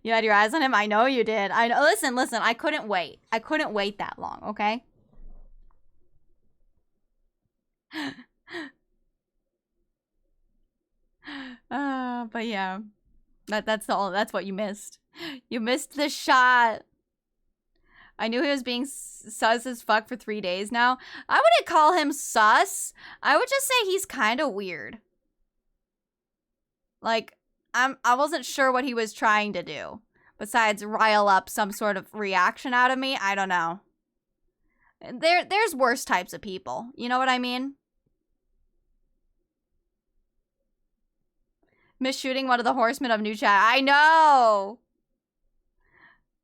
You had your eyes on him? I know you did. I know. Listen, I couldn't wait. I couldn't wait that long, okay? But yeah. That's what you missed. You missed the shot. I knew he was being sus as fuck for 3 days now. I wouldn't call him sus. I would just say he's kind of weird. Like, I wasn't sure what he was trying to do. Besides rile up some sort of reaction out of me. I don't know. There's worse types of people. You know what I mean? Miss shooting one of the horsemen of New Chat. I know!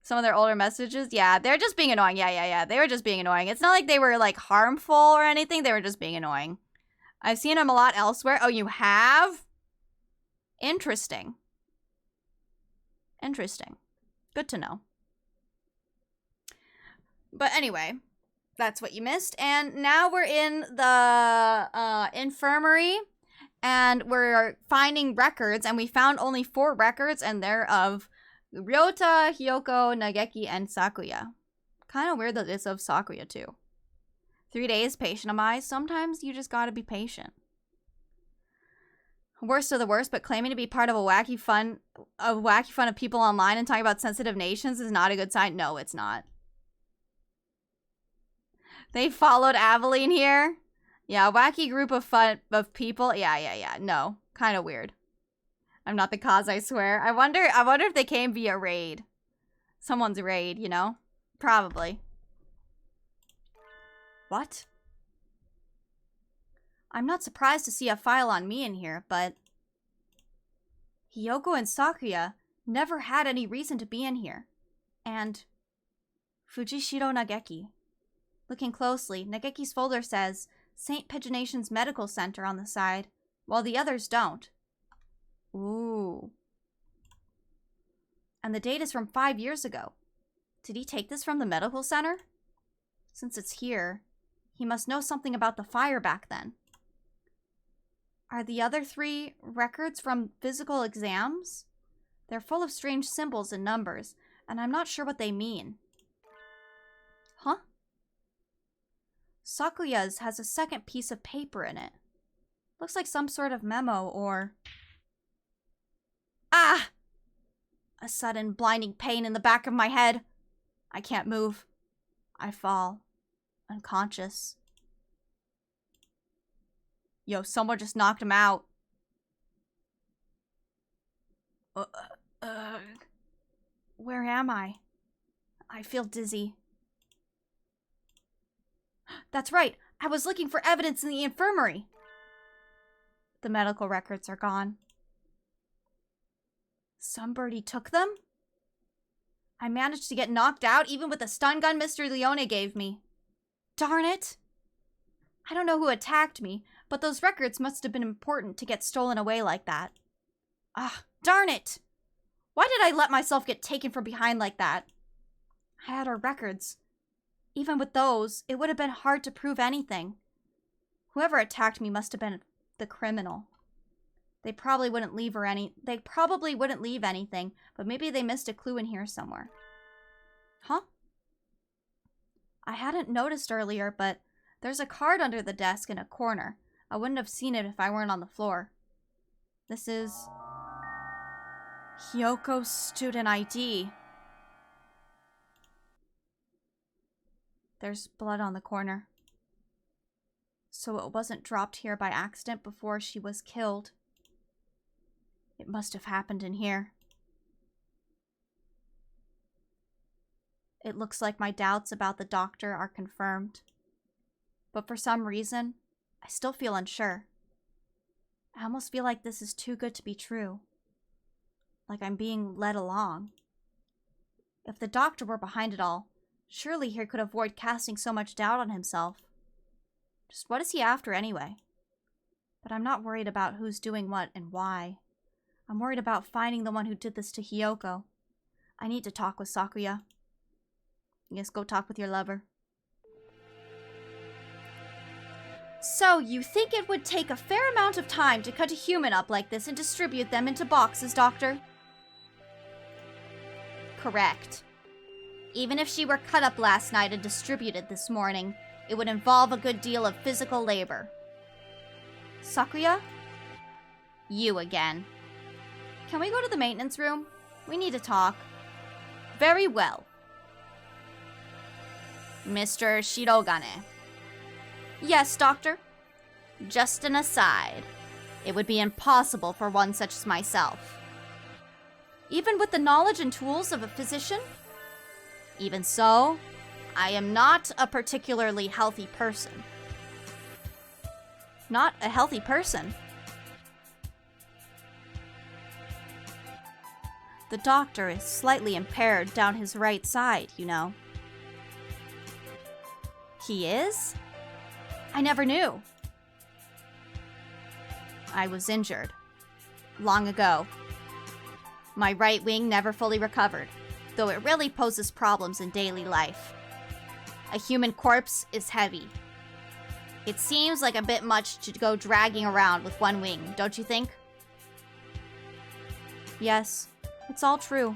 Some of their older messages. Yeah, they're just being annoying. Yeah. They were just being annoying. It's not like they were, like, harmful or anything. They were just being annoying. I've seen them a lot elsewhere. Oh, you have? Interesting. Interesting. Good to know. But anyway, that's what you missed. And now we're in the infirmary. And we're finding records. And we found only 4 records. And they're of Ryota, Hiyoko, Nageki, and Sakuya. Kind of weird that it's of Sakuya, too. 3 days, patient am I. Sometimes you just gotta be patient. Worst of the worst, but claiming to be part of a wacky fun of people online and talking about sensitive nations is not a good sign. No, it's not. They followed Aveline here. Yeah, a wacky group of people. Yeah. No, kind of weird. I'm not the cause, I swear. I wonder if they came via raid. Someone's raid, you know? Probably. What? I'm not surprised to see a file on me in here, but Hiyoko and Sakuya never had any reason to be in here. And Fujishiro Nageki. Looking closely, Nageki's folder says St. Pigeonation's Medical Center on the side, while the others don't. Ooh. And the date is from 5 years ago. Did he take this from the medical center? Since it's here, he must know something about the fire back then. Are the other 3 records from physical exams? They're full of strange symbols and numbers, and I'm not sure what they mean. Huh? Sakuya's has a second piece of paper in it. Looks like some sort of memo or... Ah! A sudden blinding pain in the back of my head. I can't move. I fall. Unconscious. Yo, someone just knocked him out. Where am I? I feel dizzy. That's right. I was looking for evidence in the infirmary. The medical records are gone. Somebody took them? I managed to get knocked out even with the stun gun Mr. Leone gave me. Darn it. I don't know who attacked me, but those records must have been important to get stolen away like that. Ah, darn it! Why did I let myself get taken from behind like that? I had our records. Even with those, it would have been hard to prove anything. Whoever attacked me must have been the criminal. They probably wouldn't leave anything, but maybe they missed a clue in here somewhere. Huh? I hadn't noticed earlier, but there's a card under the desk in a corner. I wouldn't have seen it if I weren't on the floor. This is... Hyoko's student ID. There's blood on the corner. So it wasn't dropped here by accident before she was killed. It must have happened in here. It looks like my doubts about the doctor are confirmed. But for some reason, I still feel unsure. I almost feel like this is too good to be true. Like I'm being led along. If the doctor were behind it all, surely he could avoid casting so much doubt on himself. Just what is he after anyway? But I'm not worried about who's doing what and why. I'm worried about finding the one who did this to Hyoko. I need to talk with Sakuya. Yes, go talk with your lover. So, you think it would take a fair amount of time to cut a human up like this and distribute them into boxes, Doctor? Correct. Even if she were cut up last night and distributed this morning, it would involve a good deal of physical labor. Sakuya? You again. Can we go to the maintenance room? We need to talk. Very well. Mr. Shirogane. Yes, Doctor. Just an aside. It would be impossible for one such as myself. Even with the knowledge and tools of a physician? Even so, I am not a particularly healthy person. Not a healthy person? The doctor is slightly impaired down his right side, you know. He is? I never knew. I was injured. Long ago. My right wing never fully recovered, though it really poses problems in daily life. A human corpse is heavy. It seems like a bit much to go dragging around with one wing, don't you think? Yes, it's all true.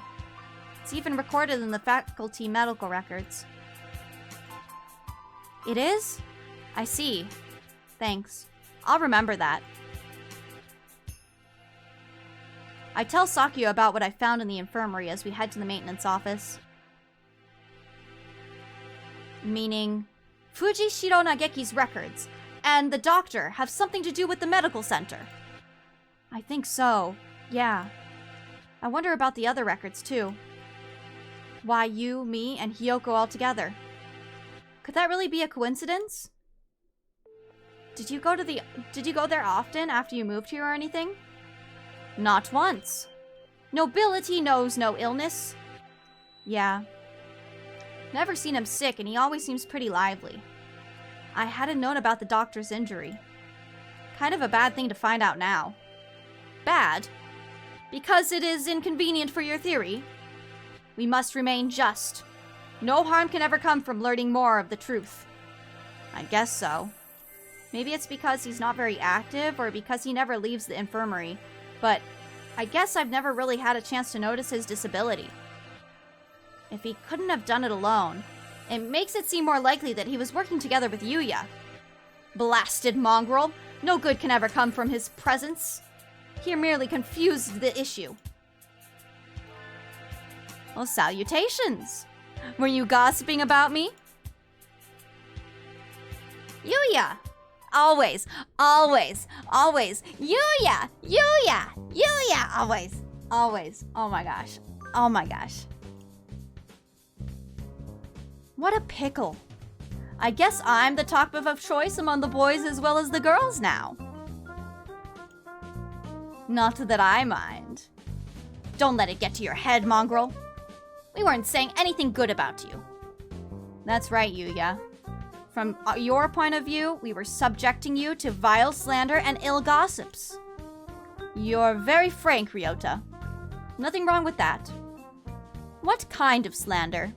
It's even recorded in the faculty medical records. It is? I see. Thanks. I'll remember that. I tell Sakuya about what I found in the infirmary as we head to the maintenance office. Meaning, Fujishiro Nageki's records and the doctor have something to do with the medical center. I think so, yeah. I wonder about the other records too. Why you, me, and Hyoko all together? Could that really be a coincidence? Did you go there often after you moved here or anything? Not once. Nobility knows no illness. Yeah. Never seen him sick, and he always seems pretty lively. I hadn't known about the doctor's injury. Kind of a bad thing to find out now. Bad? Because it is inconvenient for your theory? We must remain just. No harm can ever come from learning more of the truth. I guess so. Maybe it's because he's not very active or because he never leaves the infirmary, but I guess I've never really had a chance to notice his disability. If he couldn't have done it alone, it makes it seem more likely that he was working together with Yuya. Blasted mongrel! No good can ever come from his presence. He merely confused the issue. Well, salutations! Were you gossiping about me? Yuya! Always, always, always. Yuya! Yuya! Yuya! Always, always. Oh my gosh. Oh my gosh. What a pickle. I guess I'm the topic of choice among the boys as well as the girls now. Not that I mind. Don't let it get to your head, mongrel. We weren't saying anything good about you. That's right, Yuya. From your point of view, we were subjecting you to vile slander and ill gossips. You're very frank, Ryota. Nothing wrong with that. What kind of slander?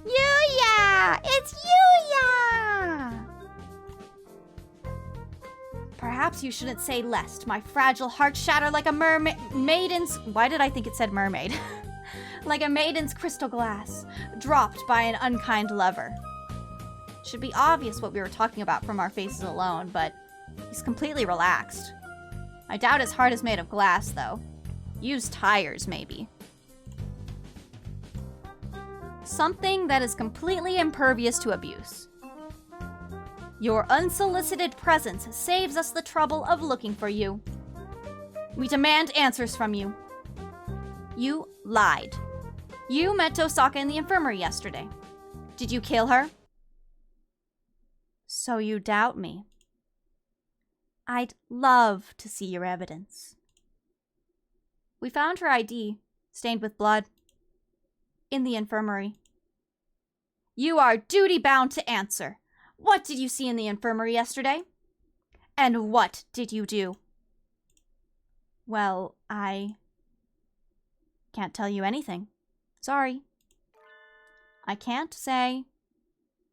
Yuya! It's Yuya! Perhaps you shouldn't say lest my fragile heart shatter like a maiden's... Why did I think it said mermaid? Like a maiden's crystal glass, dropped by an unkind lover. Should be obvious what we were talking about from our faces alone, but he's completely relaxed. I doubt his heart is made of glass, though. Used tires, maybe. Something that is completely impervious to abuse. Your unsolicited presence saves us the trouble of looking for you. We demand answers from you. You lied. You met Tosaka in the infirmary yesterday. Did you kill her? So you doubt me. I'd love to see your evidence. We found her ID, stained with blood, in the infirmary. You are duty-bound to answer. What did you see in the infirmary yesterday? And what did you do? Well, I can't tell you anything. Sorry. I can't say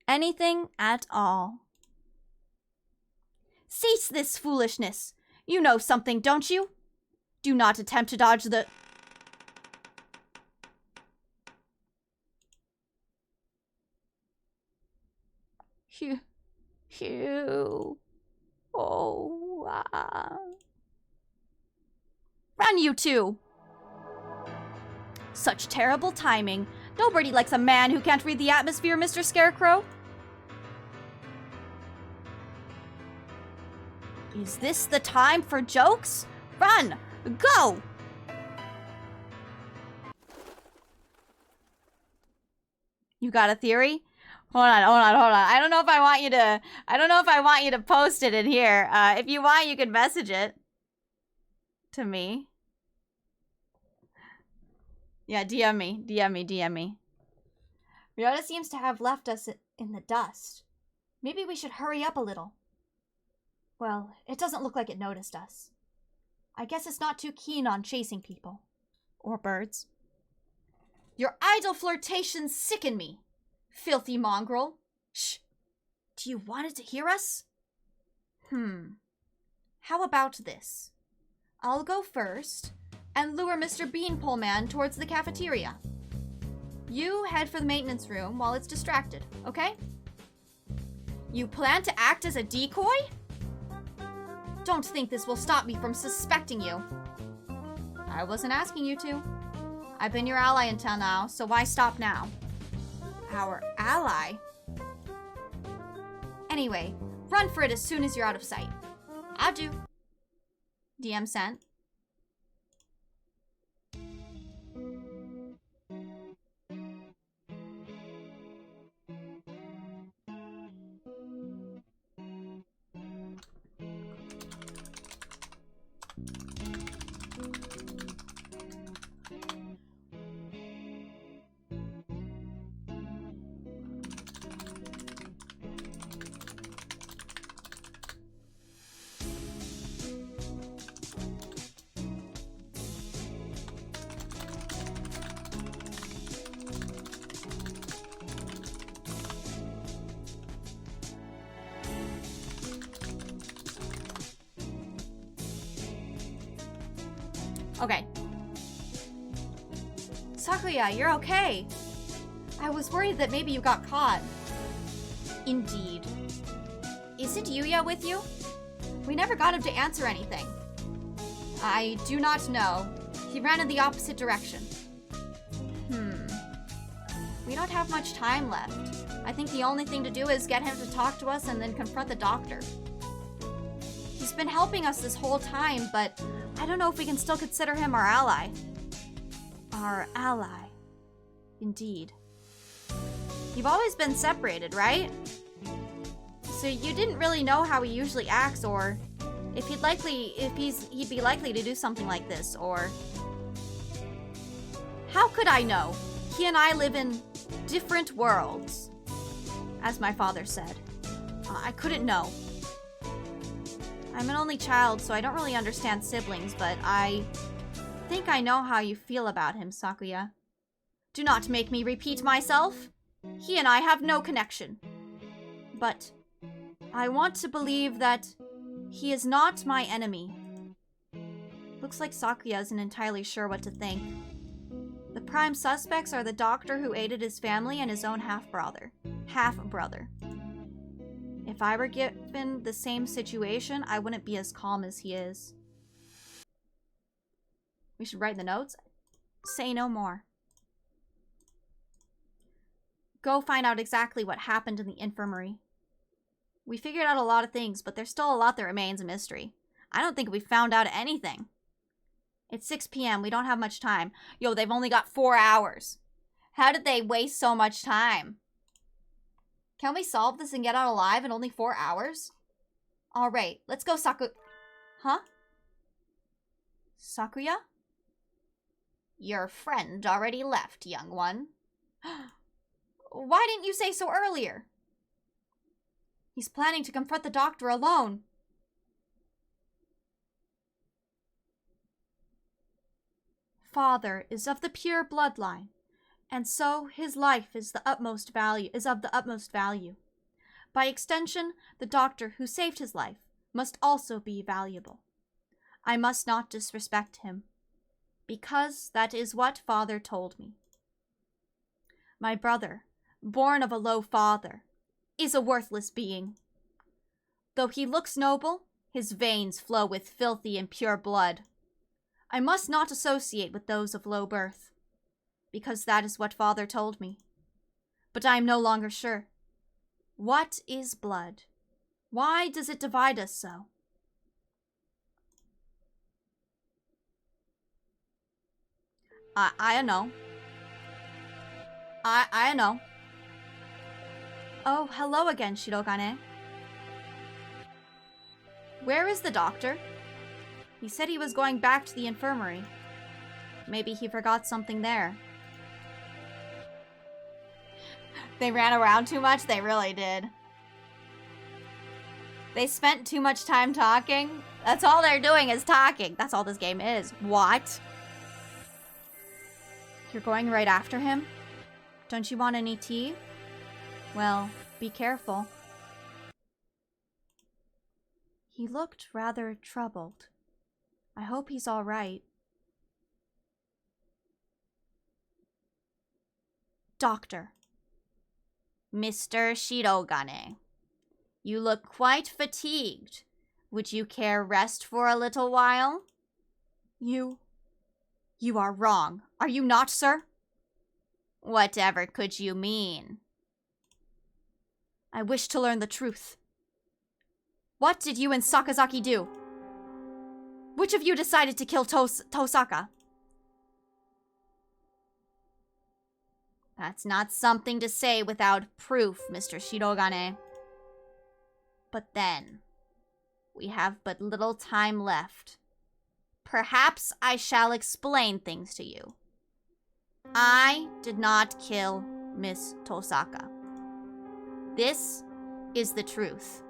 anything at all. Cease this foolishness. You know something, don't you? Do not attempt to dodge the... Hugh. Oh. Run, you two! Such terrible timing. Nobody likes a man who can't read the atmosphere, Mr. Scarecrow. Is this the time for jokes? Run! Go! You got a theory? Hold on. I don't know if I want you to post it in here. If you want, you can message it to me. Yeah, DM me. Ryota seems to have left us in the dust. Maybe we should hurry up a little. Well, it doesn't look like it noticed us. I guess it's not too keen on chasing people. Or birds. Your idle flirtations sicken me. Filthy mongrel. Shh. Do you want it to hear us? How about this? I'll go first and lure Mr. Beanpole Man towards the cafeteria. You head for the maintenance room while it's distracted, okay? You plan to act as a decoy? Don't think this will stop me from suspecting you. I wasn't asking you to. I've been your ally until now, so why stop now? Our ally? Anyway, run for it as soon as you're out of sight. Adieu. DM sent. Okay. Sakuya, you're okay. I was worried that maybe you got caught. Indeed. Is it Yuya with you? We never got him to answer anything. I do not know. He ran in the opposite direction. We don't have much time left. I think the only thing to do is get him to talk to us and then confront the doctor. He's been helping us this whole time, but I don't know if we can still consider him our ally. Our ally. Indeed. You've always been separated, right? So you didn't really know how he usually acts, or if he'd be likely to do something like this, or... How could I know? He and I live in different worlds, as my father said. I couldn't know. I'm an only child, so I don't really understand siblings, but I think I know how you feel about him, Sakuya. Do not make me repeat myself. He and I have no connection. But I want to believe that he is not my enemy. Looks like Sakuya isn't entirely sure what to think. The prime suspects are the doctor who aided his family and his own half-brother. If I were given the same situation, I wouldn't be as calm as he is. We should write the notes. Say no more. Go find out exactly what happened in the infirmary. We figured out a lot of things, but there's still a lot that remains a mystery. I don't think we found out anything. It's 6 p.m. We don't have much time. Yo, they've only got 4 hours. How did they waste so much time? Can we solve this and get out alive in only 4 hours? Alright, let's go, Huh? Sakuya? Your friend already left, young one. Why didn't you say so earlier? He's planning to confront the doctor alone. Father is of the pure bloodline, and so his life is of the utmost value. By extension, the doctor who saved his life must also be valuable. I must not disrespect him, because that is what Father told me. My brother, born of a low father, is a worthless being. Though he looks noble, his veins flow with filthy and pure blood. I must not associate with those of low birth, because that is what Father told me. But I am no longer sure. What is blood? Why does it divide us so? I don't know. I don't know. Oh, hello again, Shirogane. Where is the doctor? He said he was going back to the infirmary. Maybe he forgot something there. They ran around too much? They really did. They spent too much time talking? That's all they're doing is talking. That's all this game is. What? You're going right after him? Don't you want any tea? Well, be careful. He looked rather troubled. I hope he's all right. Doctor. Mr. Shirogane, you look quite fatigued. Would you care rest for a little while? You are wrong. Are you not, sir? Whatever could you mean? I wish to learn the truth. What did you and Sakazaki do? Which of you decided to kill Tosaka? That's not something to say without proof, Mr. Shirogane. But then, we have but little time left. Perhaps I shall explain things to you. I did not kill Miss Tosaka. This is the truth.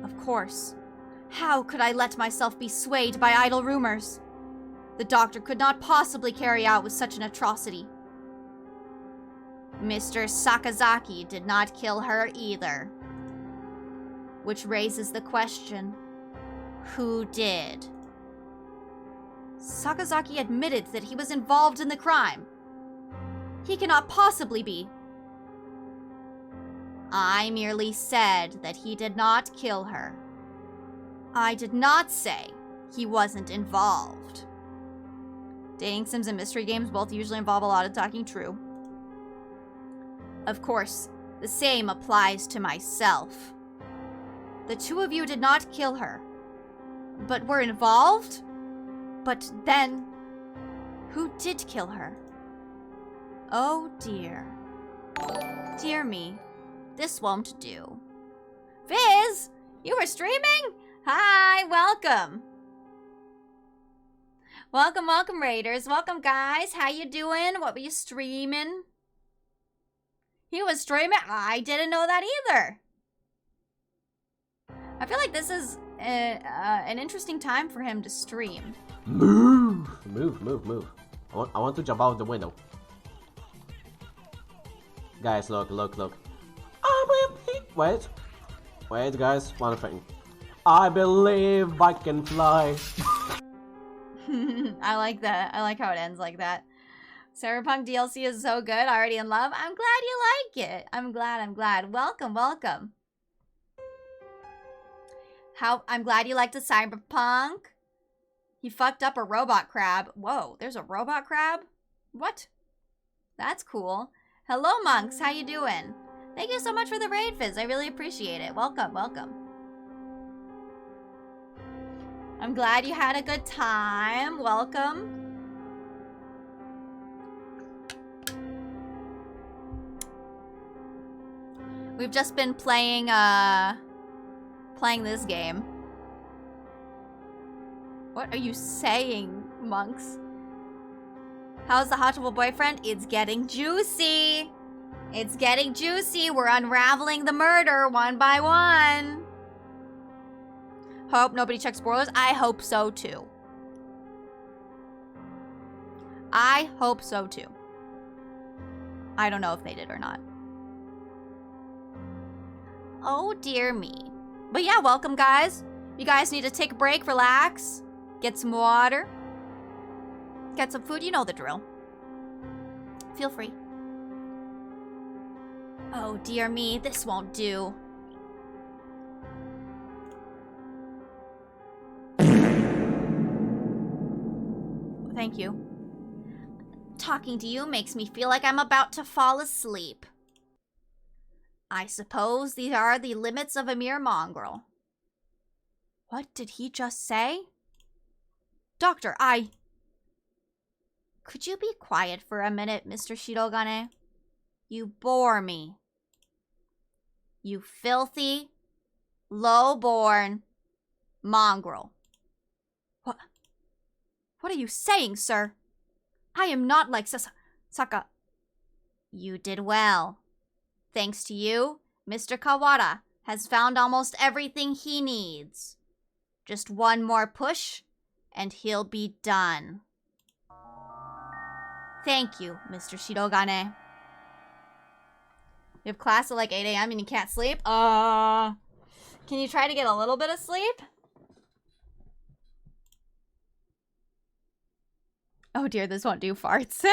Of course. How could I let myself be swayed by idle rumors? The doctor could not possibly carry out with such an atrocity. Mr. Sakazaki did not kill her either. Which raises the question, Who did? Sakazaki admitted that he was involved in the crime. He cannot possibly be. I merely said that he did not kill her. I did not say he wasn't involved. Dating sims and mystery games both usually involve a lot of talking true. Of course, the same applies to myself. The two of you did not kill her, but were involved? But then, who did kill her? Oh dear. Dear me, this won't do. Viz, you were streaming? Hi, welcome. Welcome, welcome, Raiders. Welcome, guys. How you doing? What were you streaming? He was streaming? I didn't know that either. I feel like this is an interesting time for him to stream. Move! Move, move, move. I want to jump out the window. Guys, look, look, look. Wait, guys, one thing. I believe I can fly. I like that. I like how it ends like that. Cyberpunk DLC is so good. Already in love. I'm glad you like it. I'm glad. Welcome, welcome. I'm glad you liked the Cyberpunk. He fucked up a robot crab. Whoa, there's a robot crab? What? That's cool. Hello, monks. How you doing? Thank you so much for the raid, Fizz. I really appreciate it. Welcome, welcome. I'm glad you had a good time. Welcome. We've just been playing this game. What are you saying, monks? How's the Hotable boyfriend? It's getting juicy. It's getting juicy. We're unraveling the murder one by one. Hope nobody checks spoilers. I hope so too. I hope so too. I don't know if they did or not. Oh dear me. But yeah, welcome guys. You guys need to take a break, relax, get some water, get some food. You know the drill. Feel free. Oh dear me, this won't do. Thank you. Talking to you makes me feel like I'm about to fall asleep. I suppose these are the limits of a mere mongrel. What did he just say? Doctor, Could you be quiet for a minute, Mr. Shirogane? You bore me. You filthy, low-born mongrel. What are you saying, sir? I am not like Saka. You did well. Thanks to you, Mr. Kawara has found almost everything he needs. Just one more push, and he'll be done. Thank you, Mr. Shirogane. You have class at like 8 a.m. and you can't sleep? Can you try to get a little bit of sleep? Oh dear, this won't do farts.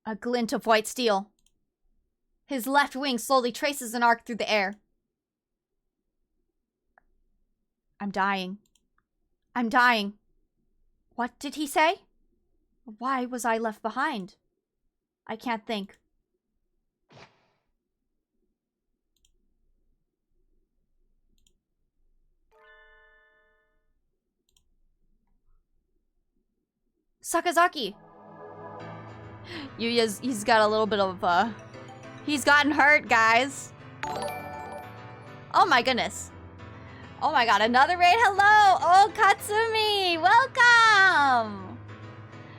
A glint of white steel. His left wing slowly traces an arc through the air. I'm dying. I'm dying. What did he say? Why was I left behind? I can't think. Sakazaki! He's got a little bit of, he's gotten hurt, guys. Oh my goodness. Oh my god, another raid. Hello, Okatsumi! Welcome!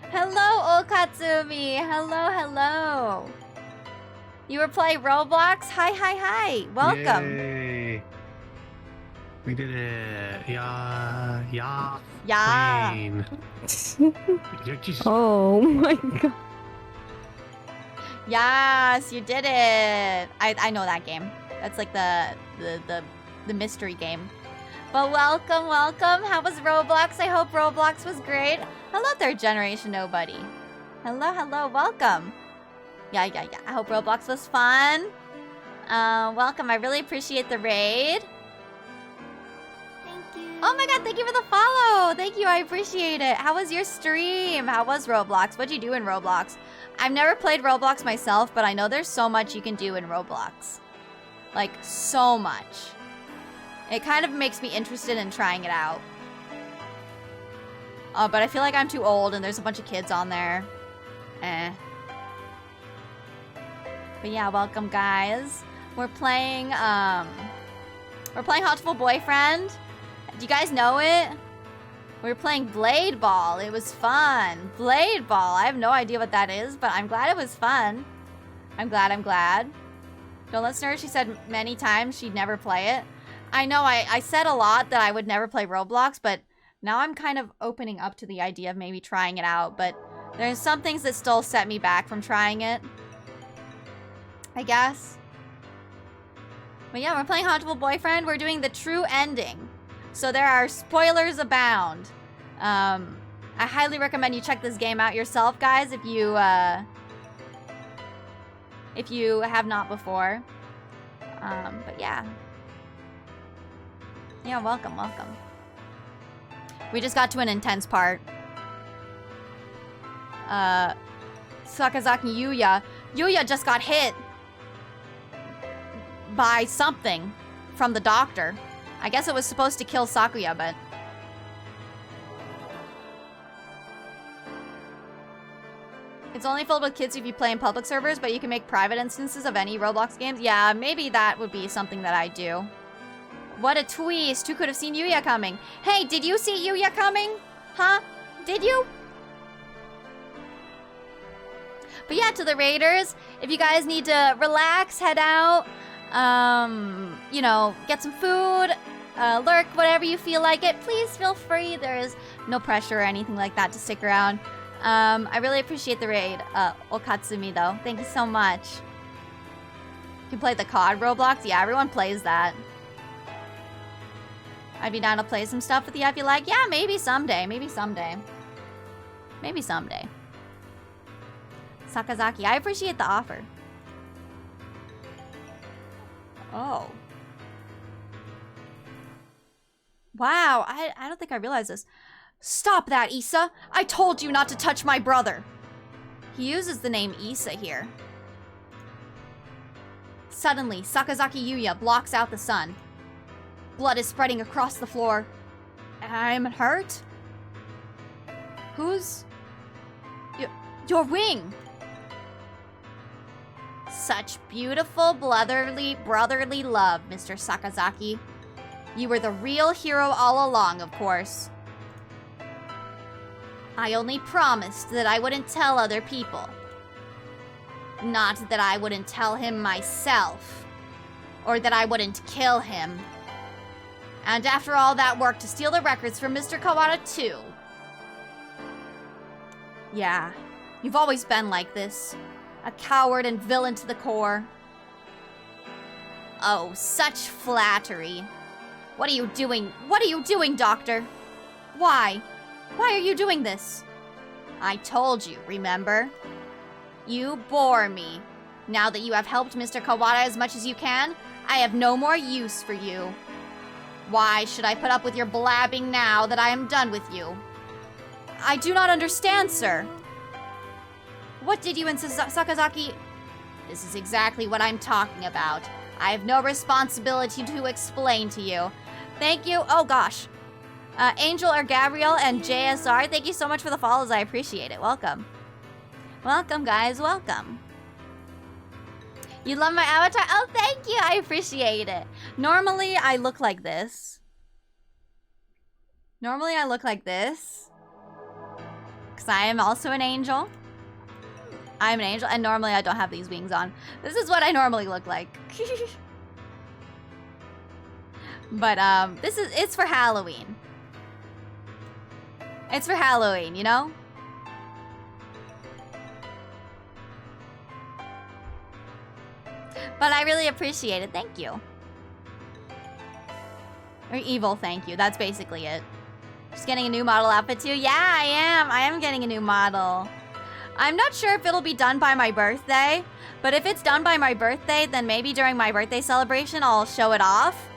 Hello, Okatsumi! Hello, hello. You were playing Roblox? Hi. Welcome. Yay. We did it. Yeah. Yeah. Queen. You're just... Oh my god. Yes, you did it. I know that game. That's like the mystery game. But welcome, welcome. How was Roblox? I hope Roblox was great. Hello, third generation nobody. Hello, hello, welcome. Yeah. I hope Roblox was fun. Welcome. I really appreciate the raid. Thank you. Oh my god, thank you for the follow. Thank you, I appreciate it. How was your stream? How was Roblox? What'd you do in Roblox? I've never played Roblox myself, but I know there's so much you can do in Roblox. Like, so much. It kind of makes me interested in trying it out. But I feel like I'm too old and there's a bunch of kids on there. But yeah, welcome guys. We're playing Heartful Boyfriend. Do you guys know it? We were playing Blade Ball. It was fun. Blade Ball. I have no idea what that is, but I'm glad it was fun. I'm glad. Don't listen to her. She said many times she'd never play it. I know I said a lot that I would never play Roblox, but now I'm kind of opening up to the idea of maybe trying it out, but there's some things that still set me back from trying it, I guess. But yeah, we're playing Heartful Boyfriend. We're doing the true ending. So there are spoilers abound. I highly recommend you check this game out yourself, guys, if you have not before. But yeah. Yeah, welcome. We just got to an intense part. Sakazaki Yuya. Yuya just got hit by something from the doctor. I guess it was supposed to kill Sakuya, but... It's only filled with kids if you play in public servers, but you can make private instances of any Roblox games. Yeah, maybe that would be something that I do. What a twist! Who could have seen Yuya coming? Hey, did you see Yuya coming? Huh? Did you? But yeah, to the raiders, if you guys need to relax, head out, you know, get some food, lurk, whatever you feel like it, please feel free. There is no pressure or anything like that to stick around. I really appreciate the raid, Okatsumi, though. Thank you so much. You can play the COD Roblox? Yeah, everyone plays that. I'd be down to play some stuff with you if you like. Yeah, maybe someday. Maybe someday. Sakazaki, I appreciate the offer. Oh. Wow, I don't think I realized this. Stop that, Issa! I told you not to touch my brother! He uses the name Issa here. Suddenly, Sakazaki Yuya blocks out the sun. Blood is spreading across the floor. I'm hurt? Who's... Your wing! Such beautiful, brotherly love, Mr. Sakazaki. You were the real hero all along, of course. I only promised that I wouldn't tell other people. Not that I wouldn't tell him myself. Or that I wouldn't kill him. And after all that work to steal the records from Mr. Kawara too. Yeah, you've always been like this. A coward and villain to the core. Oh, such flattery. What are you doing? What are you doing, Doctor? Why? Why are you doing this? I told you, remember? You bore me. Now that you have helped Mr. Kawara as much as you can, I have no more use for you. Why should I put up with your blabbing now that I am done with you? I do not understand, sir. What did you and Sakazaki... This is exactly what I'm talking about. I have no responsibility to explain to you. Thank you. Oh, gosh. Angel or Gabriel and JSR, thank you so much for the follows. I appreciate it. Welcome. Welcome, guys. Welcome. You love my avatar? Oh, thank you. I appreciate it. Normally, I look like this. Because I am also an angel. I'm an angel, and normally I don't have these wings on. This is what I normally look like. But, it's for Halloween. It's for Halloween, you know? But I really appreciate it. Thank you. Or evil, thank you. That's basically it. Just getting a new model outfit too? Yeah, I am. I am getting a new model. I'm not sure if it'll be done by my birthday, but if it's done by my birthday, then maybe during my birthday celebration, I'll show it off.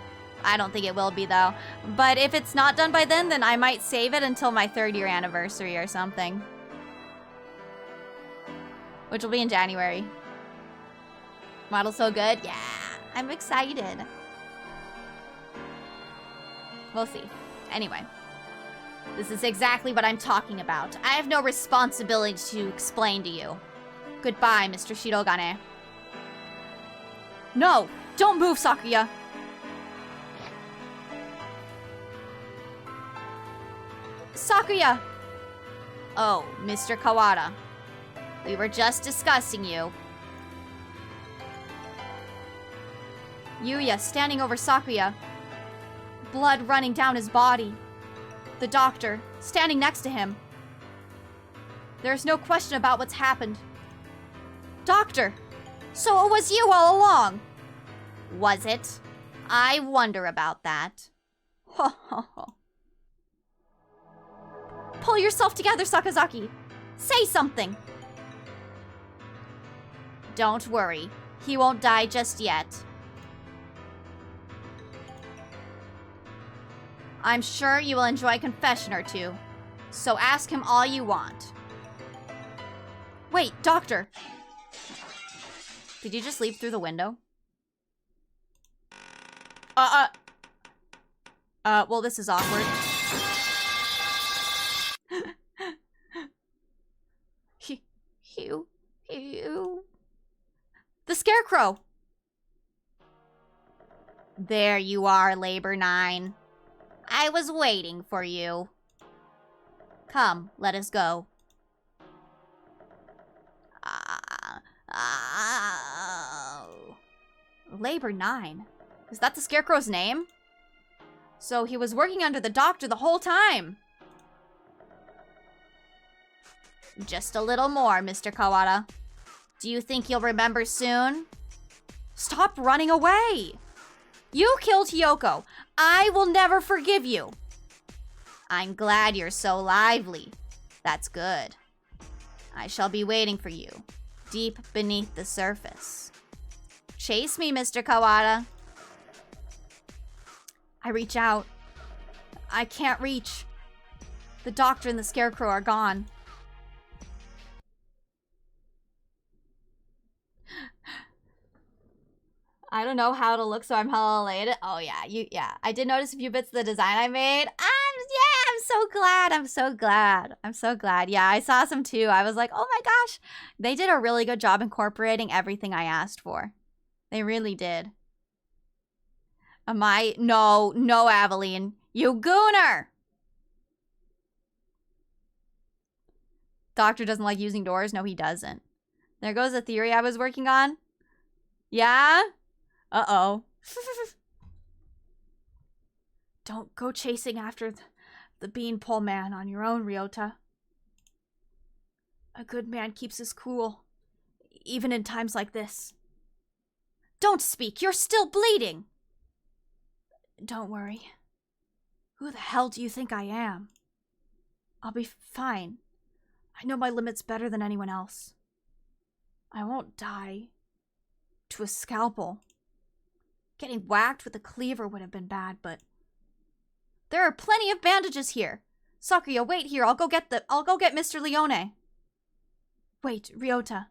I don't think it will be, though. But if it's not done by then I might save it until my 3rd-year anniversary or something. Which will be in January. Model's so good? Yeah, I'm excited. We'll see. Anyway. This is exactly what I'm talking about. I have no responsibility to explain to you. Goodbye, Mr. Shirogane. No! Don't move, Sakuya! Sakuya! Oh, Mr. Kawada. We were just discussing you. Yuya standing over Sakuya. Blood running down his body. The doctor, standing next to him. There's no question about what's happened. Doctor! So it was you all along! Was it? I wonder about that. Ho ho ho. Pull yourself together, Sakazaki! Say something! Don't worry. He won't die just yet. I'm sure you will enjoy a confession or two, so ask him all you want. Wait, Doctor! Did you just leap through the window? Well, this is awkward. The Scarecrow! There you are, Labor 9. I was waiting for you. Come, let us go. Labor 9? Is that the Scarecrow's name? So he was working under the doctor the whole time. Just a little more, Mr. Kawada. Do you think you'll remember soon? Stop running away! You killed Hiyoko. I will never forgive you. I'm glad you're so lively. That's good. I shall be waiting for you, deep beneath the surface. Chase me, Mr. Kawada. I reach out. I can't reach. The doctor and the Scarecrow are gone. I don't know how to look, so I'm hella elated. Oh yeah, I did notice a few bits of the design I made. I'm so glad. Yeah, I saw some too. I was like, oh my gosh, they did a really good job incorporating everything I asked for. They really did. No, Aveline. You gooner! Doctor doesn't like using doors. No, he doesn't. There goes a theory I was working on. Yeah? Uh-oh. Don't go chasing after the beanpole man on your own, Ryota. A good man keeps his cool, even in times like this. Don't speak! You're still bleeding! Don't worry. Who the hell do you think I am? I'll be fine. I know my limits better than anyone else. I won't die to a scalpel. Getting whacked with a cleaver would have been bad, but there are plenty of bandages here. Sakuya, wait here. I'll go get Mr. Leone. Wait, Ryota.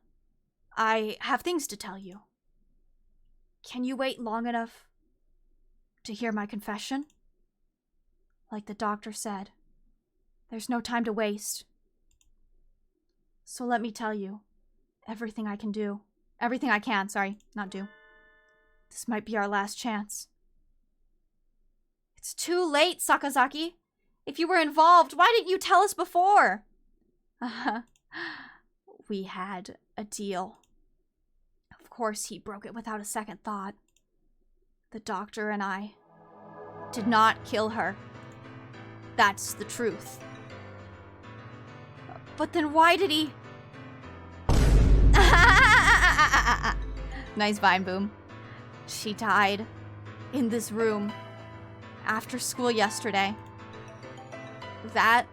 I have things to tell you. Can you wait long enough to hear my confession? Like the doctor said, there's no time to waste. So let me tell you everything I can do. Everything I can, sorry, not do. This might be our last chance. It's too late, Sakazaki. If you were involved, why didn't you tell us before? We had a deal. Of course, he broke it without a second thought. The doctor and I did not kill her. That's the truth. But then why did he... Nice vine boom. She died in this room after school yesterday. That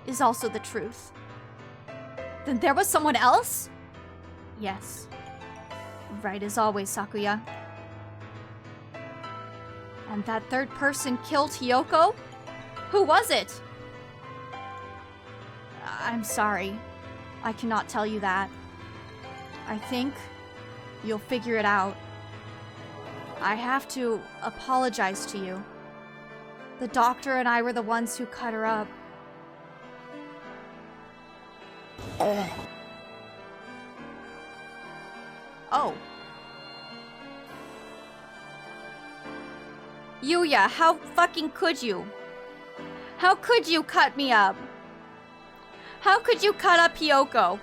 is also the truth. Then there was someone else? Yes. Right as always, Sakuya. And that third person killed Hiyoko? Who was it? I'm sorry. I cannot tell you that. I think you'll figure it out. I have to apologize to you. The doctor and I were the ones who cut her up. Oh. Yuya, how fucking could you? How could you cut me up? How could you cut up Hiyoko?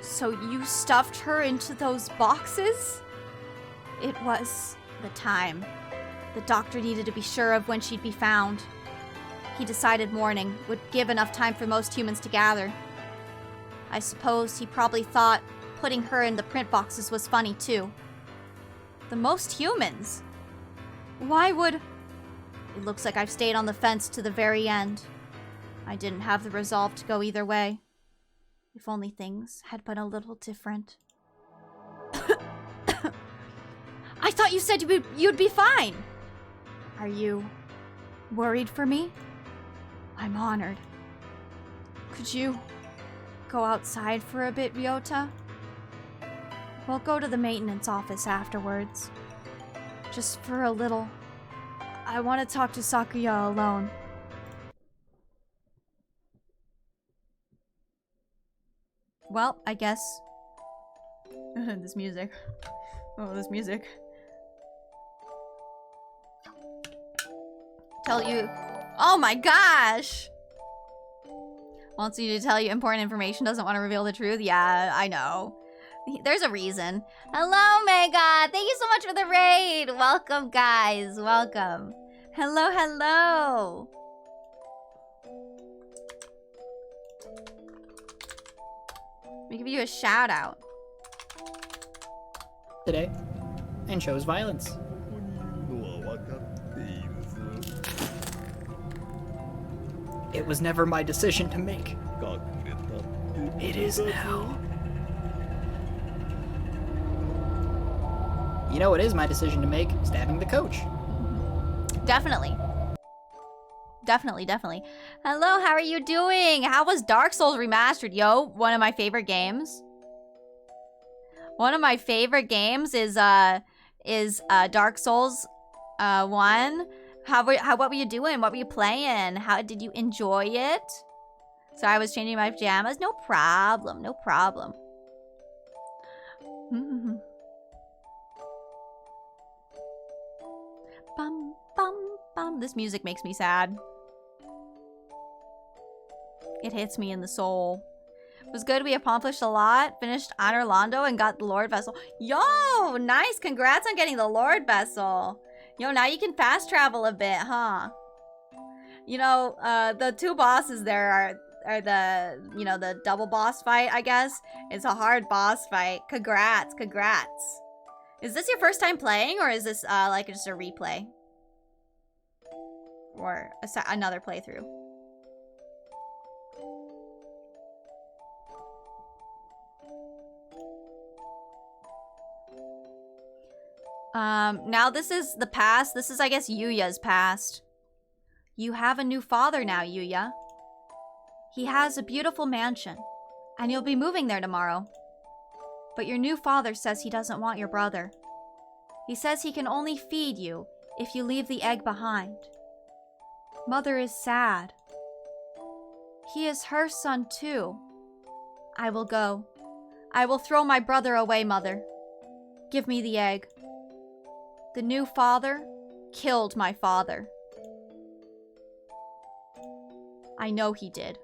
So you stuffed her into those boxes? It was the time. The doctor needed to be sure of when she'd be found. He decided morning would give enough time for most humans to gather. I suppose he probably thought putting her in the print boxes was funny too. The most humans? Why would... It looks like I've stayed on the fence to the very end. I didn't have the resolve to go either way. If only things had been a little different. I thought you said you'd be fine! Are you worried for me? I'm honored. Could you go outside for a bit, Ryota? We'll go to the maintenance office afterwards. Just for a little. I want to talk to Sakuya alone. Well, I guess. This music. Oh, this music. Tell you. Oh my gosh! Wants you to tell you important information, doesn't want to reveal the truth. Yeah, I know. There's a reason. Hello, Mega! Thank you so much for the raid! Welcome, guys. Welcome. Hello, hello! Let me give you a shout out. Today, and chose violence. It was never my decision to make. It is now. You know, it is my decision to make, stabbing the coach. Definitely. Definitely. Hello, how are you doing? How was Dark Souls Remastered, yo? One of my favorite games. One of my favorite games is Dark Souls 1. What were you doing? What were you playing? How did you enjoy it? So I was changing my pajamas. No problem. No problem. Bum bum bum. This music makes me sad. It hits me in the soul. It was good. We accomplished a lot. Finished Honor Londo and got the Lord Vessel. Yo, nice. Congrats on getting the Lord Vessel. Yo, now you can fast travel a bit, huh? You know, the two bosses there are the, you know, the double boss fight, I guess. It's a hard boss fight. Congrats. Is this your first time playing, or is this, like, just a replay? Or another playthrough? Now this is the past. This is, I guess, Yuya's past. You have a new father now, Yuya. He has a beautiful mansion, and you'll be moving there tomorrow. But your new father says he doesn't want your brother. He says he can only feed you if you leave the egg behind. Mother is sad. He is her son too. I will go. I will throw my brother away, Mother. Give me the egg. The new father killed my father. I know he did.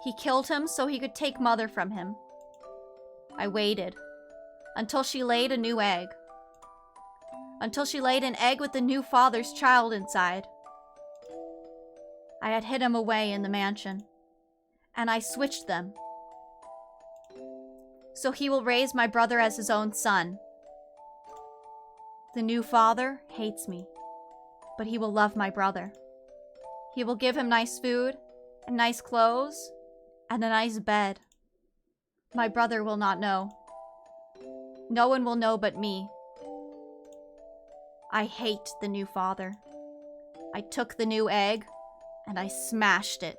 He killed him so he could take Mother from him. I waited until she laid a new egg. Until she laid an egg with the new father's child inside. I had hid him away in the mansion, and I switched them. So he will raise my brother as his own son. The new father hates me, but he will love my brother. He will give him nice food, and nice clothes, and a nice bed. My brother will not know. No one will know but me. I hate the new father. I took the new egg, and I smashed it.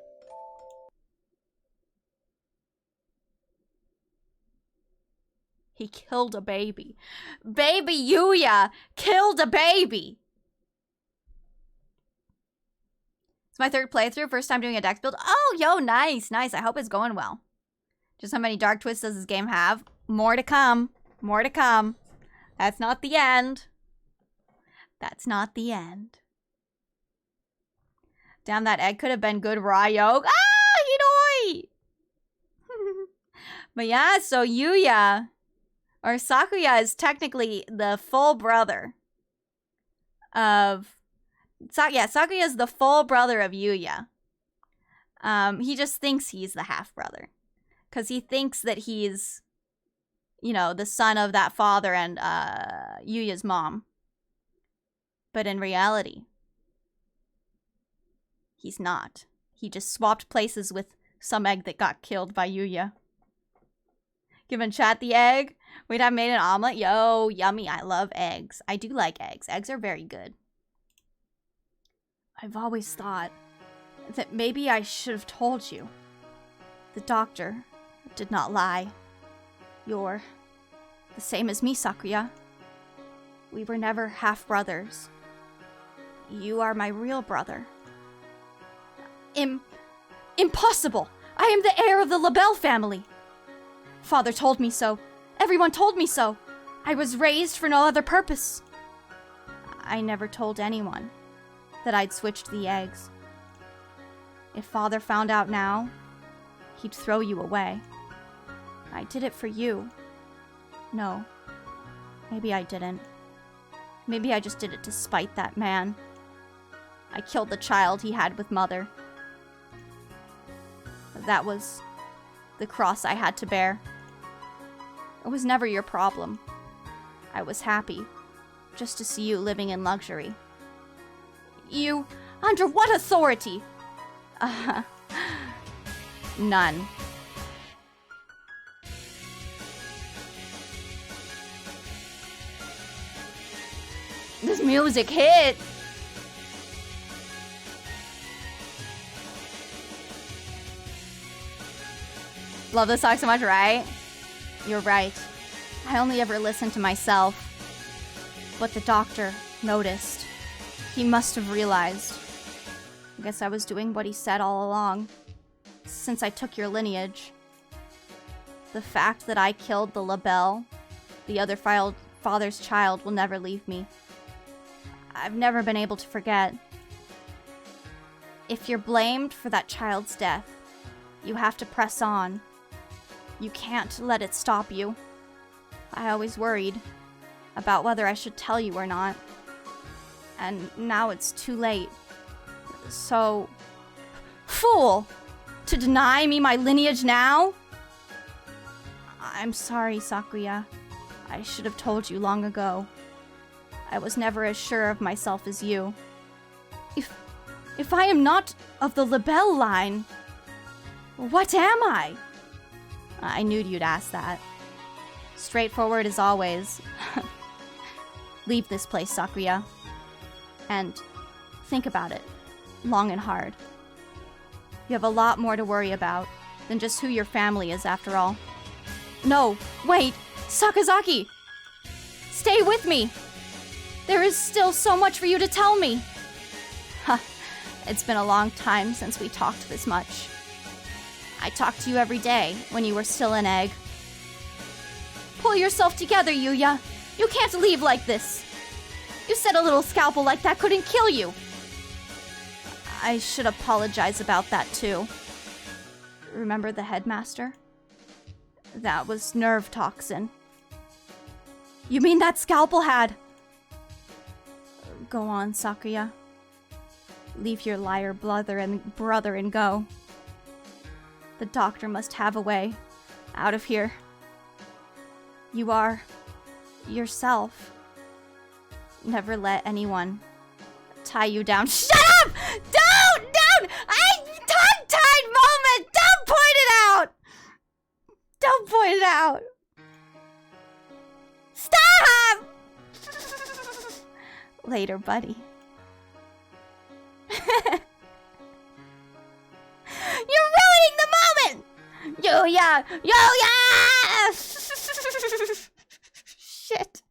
He killed a baby. Baby Yuya killed a baby! It's my third playthrough, first time doing a dex build. Oh, yo, nice, nice. I hope it's going well. Just how many dark twists does this game have? More to come. More to come. That's not the end. That's not the end. Damn, that egg could have been good raw yolk. Ah, Hinoi! But yeah, so Yuya, or Sakuya, is technically the full brother of... Sakuya is the full brother of Yuya. He just thinks he's the half-brother. Because he thinks that he's, you know, the son of that father and Yuya's mom. But in reality, he's not. He just swapped places with some egg that got killed by Yuya. Given chat the egg, we'd have made an omelet. Yo, yummy. I love eggs. I do like eggs. Eggs are very good. I've always thought that maybe I should have told you. The doctor did not lie. You're the same as me, Sakuya. We were never half-brothers. You are my real brother. Impossible! I am the heir of the LaBelle family! Father told me so. Everyone told me so. I was raised for no other purpose. I never told anyone that I'd switched the eggs. If Father found out now, he'd throw you away. I did it for you. No, maybe I didn't. Maybe I just did it to spite that man. I killed the child he had with Mother. That was the cross I had to bear. It was never your problem. I was happy just to see you living in luxury. You, under what authority? None. This music hit! Love this song so much, right? You're right. I only ever listened to myself. But the doctor noticed. He must have realized. I guess I was doing what he said all along. Since I took your lineage. The fact that I killed the LaBelle, the other father's child, will never leave me. I've never been able to forget. If you're blamed for that child's death, you have to press on. You can't let it stop you. I always worried about whether I should tell you or not. And now it's too late. So... Fool! To deny me my lineage now? I'm sorry, Sakuya. I should have told you long ago. I was never as sure of myself as you. If I am not of the LaBelle line, what am I? I knew you'd ask that. Straightforward as always. Leave this place, Sakuya. And think about it, long and hard. You have a lot more to worry about than just who your family is, after all. No, wait! Sakazaki! Stay with me! There is still so much for you to tell me! Huh, it's been a long time since we talked this much. I talked to you every day when you were still an egg. Pull yourself together, Yuya! You can't leave like this! You said a little scalpel like that couldn't kill you! I should apologize about that too. Remember the headmaster? That was nerve toxin. You mean that scalpel had... Go on, Sakuya. Leave your liar brother and go. The doctor must have a way out of here. You are... yourself. Never let anyone tie you down. Shut up! Don't! Tongue-tied moment! Don't point it out! Don't point it out! Stop! Later, buddy. You're ruining the moment! Yuya! Shit.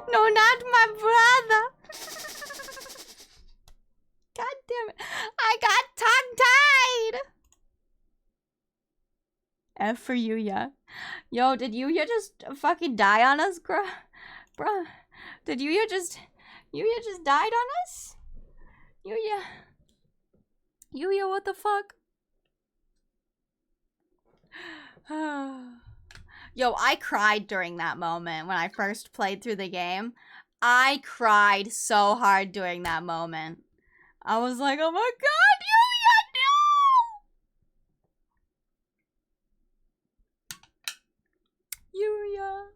No, not my brother. God damn it. I got tongue-tied. F for Yuya. Yo, did Yuya just fucking die on us, bruh? Did Yuya just died on us? Yuya, what the fuck? Yo, I cried during that moment when I first played through the game. I cried so hard during that moment. I was like, oh my god, Yuya, no! Yuya.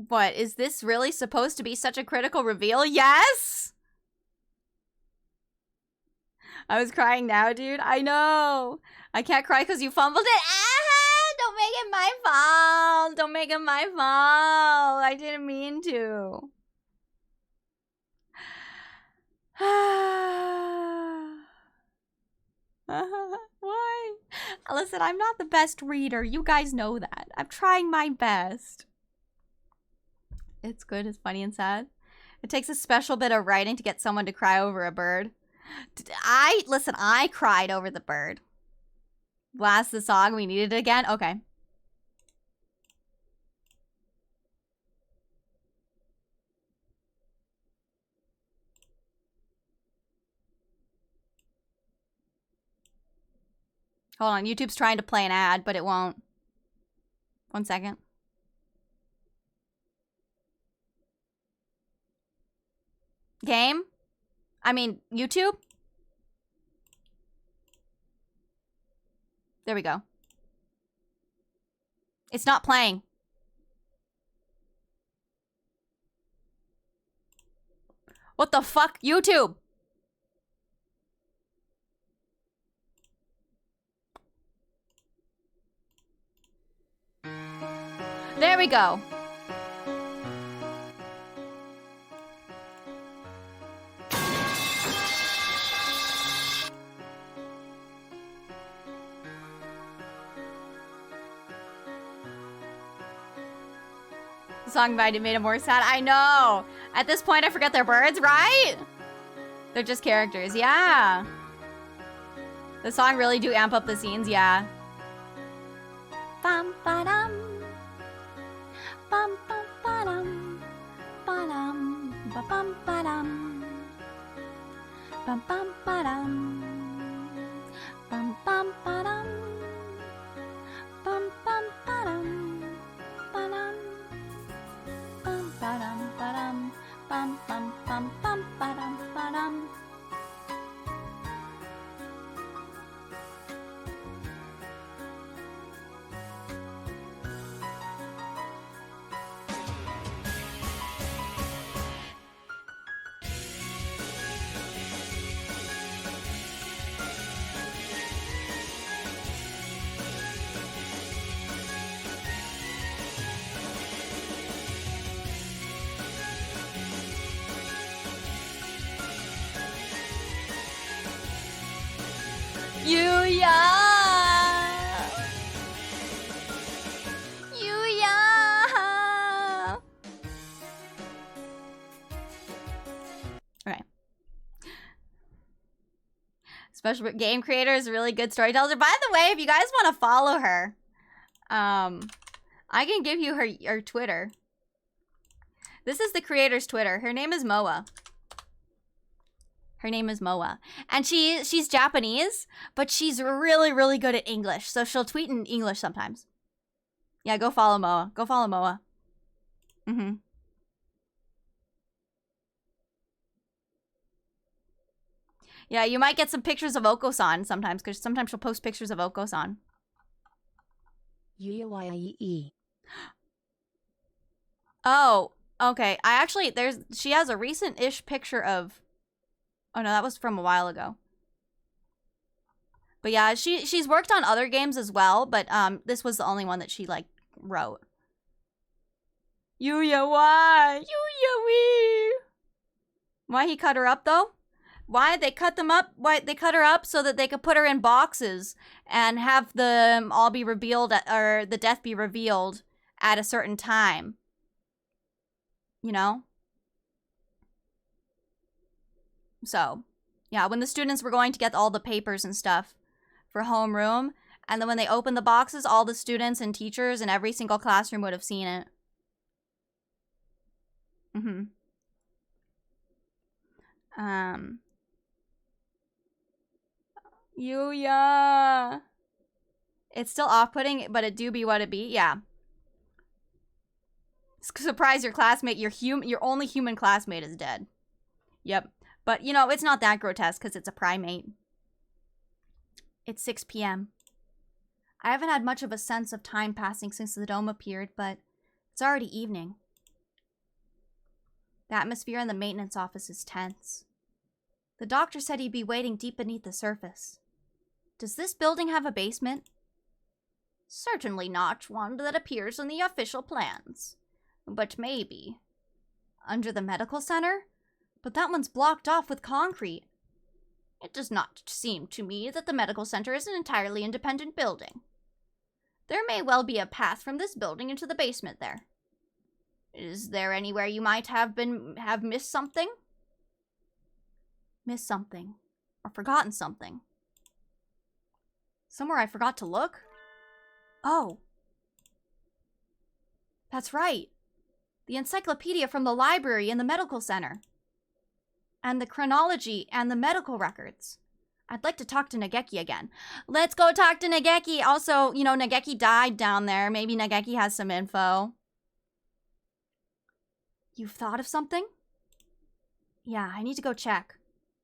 What, is this really supposed to be such a critical reveal? Yes! I was crying now, dude. I know. I can't cry because you fumbled it. Ah! Don't make it my fault. Don't make it my fault. I didn't mean to. Why? Listen, I'm not the best reader. You guys know that. I'm trying my best. It's good. It's funny and sad. It takes a special bit of writing to get someone to cry over a bird. Listen, I cried over the bird. Blast the song. We need it again? Okay. Hold on. YouTube's trying to play an ad, but it won't. 1 second. Game? I mean, YouTube? There we go. It's not playing. What the fuck? YouTube! There we go. The song made it more sad. I know. At this point, I forget they're birds, right? They're just characters. Yeah. The song really do amp up the scenes. Yeah. Bum ba dum. Bum bum ba dum. Ba dum. Ba bum ba dum. Bum bum ba dum. Bum bum ba dum. Bum bum ba dum. Ba dum. Bum ba dum ba dum. Bum bum bum bum ba dum ba dum. Yuya! Yuya! Okay. Special game creator is a really good storyteller. By the way, if you guys want to follow her, I can give you her Twitter. This is the creator's Twitter. Her name is Moa. Her name is Moa. And she's Japanese, but she's really, really good at English. So she'll tweet in English sometimes. Yeah, go follow Moa. Go follow Moa. Mm-hmm. Yeah, you might get some pictures of Oko-san sometimes, because sometimes she'll post pictures of Oko-san. Yuyaye. Oh, okay. I actually, she has a recent-ish picture of, oh no, that was from a while ago. But yeah, she's worked on other games as well, but this was the only one that she, like, wrote. Yuya, why? Yuya, wee! Why he cut her up, though? Why they cut them up? Why they cut her up so that they could put her in boxes and have them all be revealed, or the death be revealed at a certain time. You know? So, yeah, when the students were going to get all the papers and stuff for homeroom, and then when they opened the boxes, all the students and teachers in every single classroom would have seen it. Yuya. It's still off-putting, but it do be what it be. Yeah. Surprise your classmate, your only human classmate is dead. Yep. But, you know, it's not that grotesque because it's a primate. It's 6 p.m. I haven't had much of a sense of time passing since the dome appeared, but it's already evening. The atmosphere in the maintenance office is tense. The doctor said he'd be waiting deep beneath the surface. Does this building have a basement? Certainly not one that appears in the official plans. But maybe. Under the medical center? But that one's blocked off with concrete. It does not seem to me that the medical center is an entirely independent building. There may well be a path from this building into the basement there. Is there anywhere you might have missed something? Missed something. Or forgotten something. Somewhere I forgot to look? Oh. That's right. The encyclopedia from the library in the medical center. And the chronology and the medical records. I'd like to talk to Nageki again. Let's go talk to Nageki. Also, you know, Nageki died down there. Maybe Nageki has some info. You've thought of something? Yeah, I need to go check.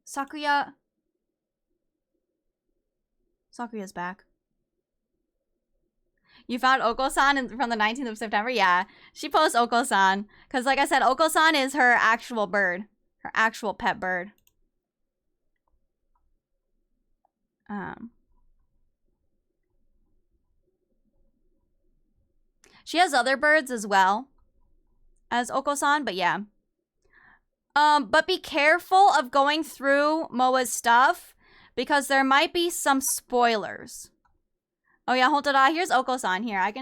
Sakuya... Sakuya's back. You found Oko-san from the 19th of September? Yeah, she posts Oko-san. Because like I said, Oko-san is her actual bird. Her actual pet bird. She has other birds as well as Oko-san, but yeah. But be careful of going through Moa's stuff because there might be some spoilers. Oh yeah, hold on. Here's Oko-san. Here, I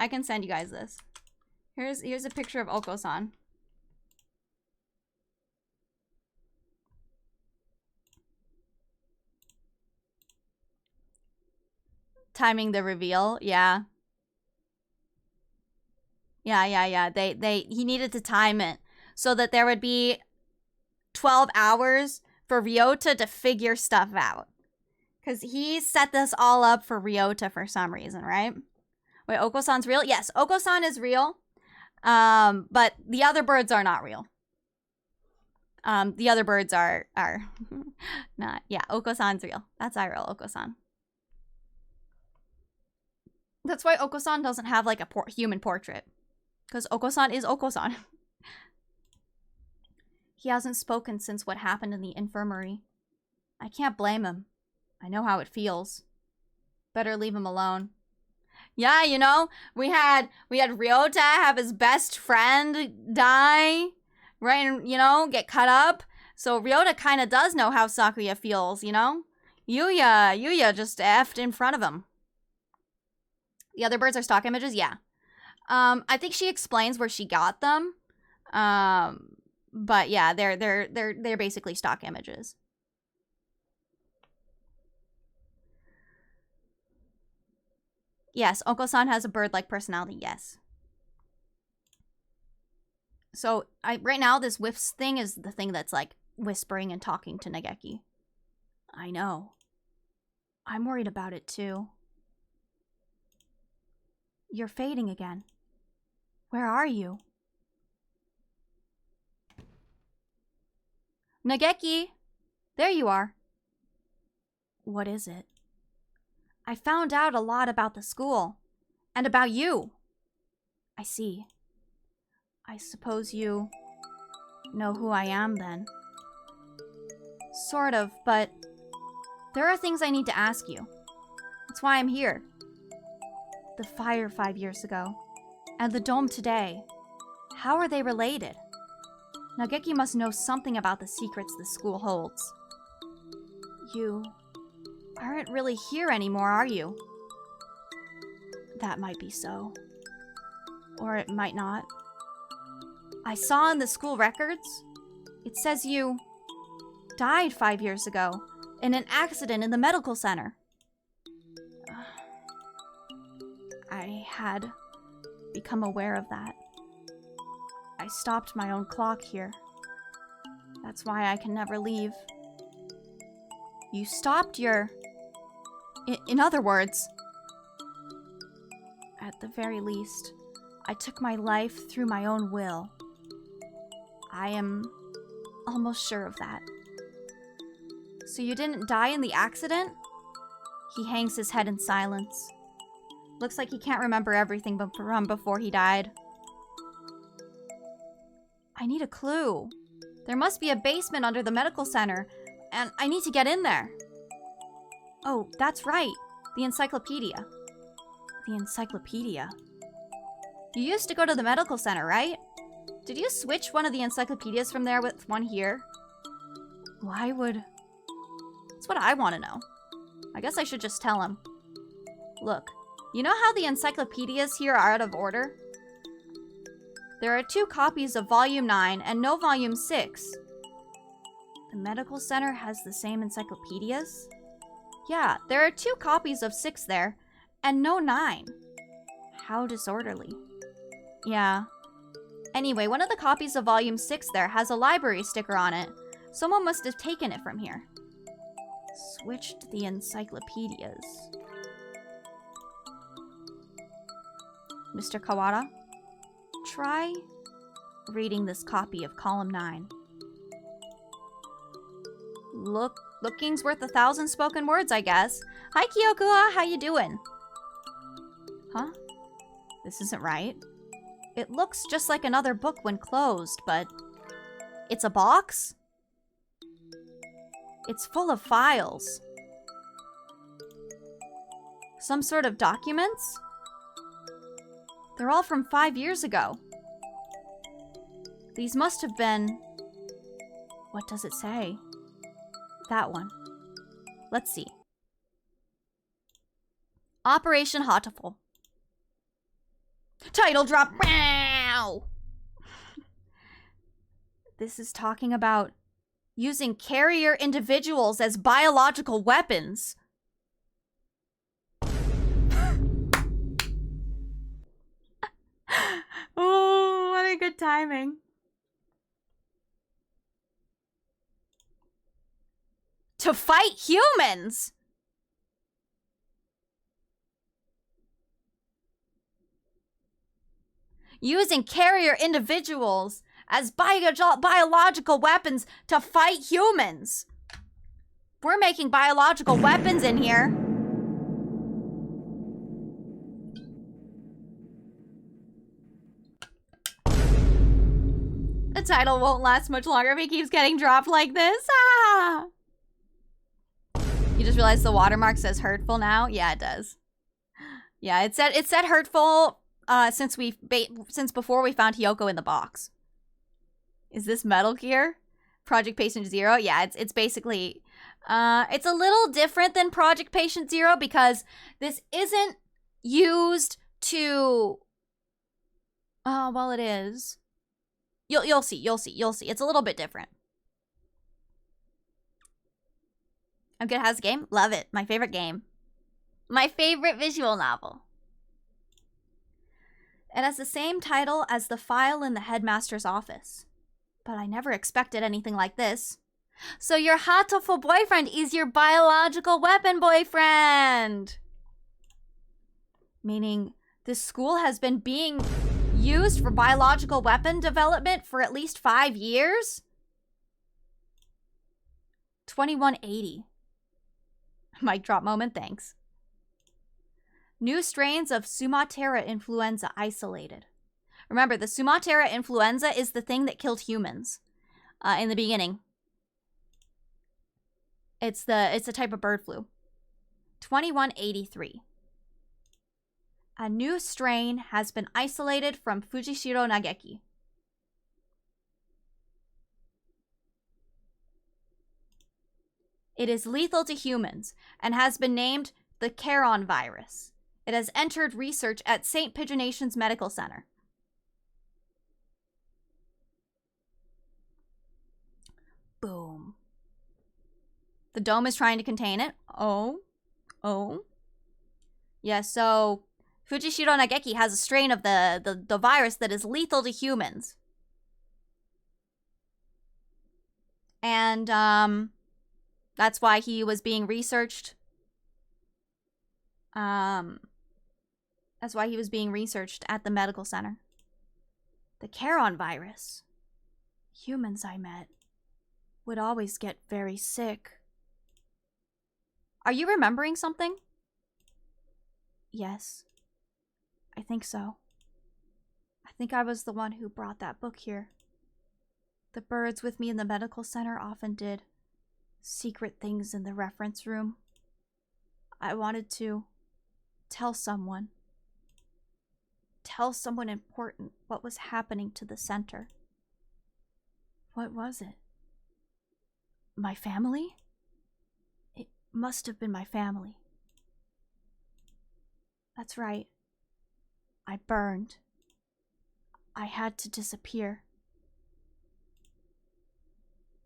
can send you guys this. Here's a picture of Oko-san. Timing the reveal, yeah. Yeah. He needed to time it so that there would be 12 hours for Ryota to figure stuff out. Because he set this all up for Ryota for some reason, right? Wait, Oko-san's real? Yes, Oko-san is real. But the other birds are not real. The other birds are not. Yeah, Oko-san's real. That's real Oko-san. That's why Oko-san doesn't have like a human portrait. Because Oko-san is Oko-san. He hasn't spoken since what happened in the infirmary. I can't blame him. I know how it feels. Better leave him alone. Yeah, you know, we had Ryota have his best friend die, right? And, you know, get cut up. So Ryota kind of does know how Sakuya feels, you know? Yuya just effed in front of him. The other birds are stock images? Yeah. I think she explains where she got them. But yeah, they're basically stock images. Yes, Oko-san has a bird-like personality, yes. So, right now, this whiffs thing is the thing that's, like, whispering and talking to Nageki. I know. I'm worried about it, too. You're fading again. Where are you? Nageki! There you are. What is it? I found out a lot about the school. And about you. I see. I suppose you know who I am then. Sort of, but there are things I need to ask you. That's why I'm here. The fire 5 years ago, and the dome today. How are they related? Nageki must know something about the secrets the school holds. You aren't really here anymore, are you? That might be so. Or it might not. I saw in the school records, it says you died 5 years ago in an accident in the medical center. I had become aware of that. I stopped my own clock here. That's why I can never leave. You stopped your... In other words, at the very least, I took my life through my own will. I am almost sure of that. So you didn't die in the accident? He hangs his head in silence. Looks like he can't remember everything from before he died. I need a clue. There must be a basement under the medical center, and I need to get in there. Oh, that's right. The encyclopedia. The encyclopedia. You used to go to the medical center, right? Did you switch one of the encyclopedias from there with one here? Why would... That's what I want to know. I guess I should just tell him. Look, you know how the encyclopedias here are out of order? There are 2 copies of Volume 9 and no Volume 6. The medical center has the same encyclopedias? Yeah, there are 2 copies of 6 there, and no 9. How disorderly. Yeah. Anyway, one of the copies of Volume 6 there has a library sticker on it. Someone must have taken it from here. Switched the encyclopedias. Mr. Kawada, try reading this copy of Column 9. Looking's worth 1,000 spoken words, I guess. Hi, Kyokua, how you doing? Huh? This isn't right. It looks just like another book when closed, but... It's a box? It's full of files. Some sort of documents? They're all from 5 years ago. These must have been... What does it say? That one. Let's see. Operation Hatoful. Title drop. Wow! This is talking about using carrier individuals as biological weapons. Oh, what a good timing. To fight humans! Using carrier individuals as biological weapons to fight humans. We're making biological weapons in here. The title won't last much longer if he keeps getting dropped like this. Ah! You just realized the watermark says hurtful now? Yeah, it does. Yeah, it said hurtful since before we found Hiyoko in the box. Is this Metal Gear? Project Patient Zero? Yeah, it's basically it's a little different than Project Patient Zero because this isn't used to well, it is. You'll see. It's a little bit different. I'm good. How's the game? Love it. My favorite game. My favorite visual novel. It has the same title as the file in the headmaster's office. But I never expected anything like this. So your Hatoful boyfriend is your biological weapon boyfriend! Meaning, this school has been being used for biological weapon development for at least 5 years? 2180. Mic drop moment, thanks. New strains of Sumatera influenza isolated. Remember, the Sumatera influenza is the thing that killed humans in the beginning. It's a type of bird flu. 2183. A new strain has been isolated from Fujishiro Nageki. It is lethal to humans and has been named the Charon virus. It has entered research at St. Pigeonations Medical Center. Boom. The dome is trying to contain it. Oh. Yeah, so Fujishiro Nageki has a strain of the virus that is lethal to humans. And that's why he was being researched. That's why he was being researched at the medical center. The Charon virus. Humans I met would always get very sick. Are you remembering something? Yes. I think so. I think I was the one who brought that book here. The birds with me in the medical center often did secret things in the reference room. I wanted to tell someone important what was happening to the center. What was it? My family? It must have been my family. That's right. I burned. I had to disappear.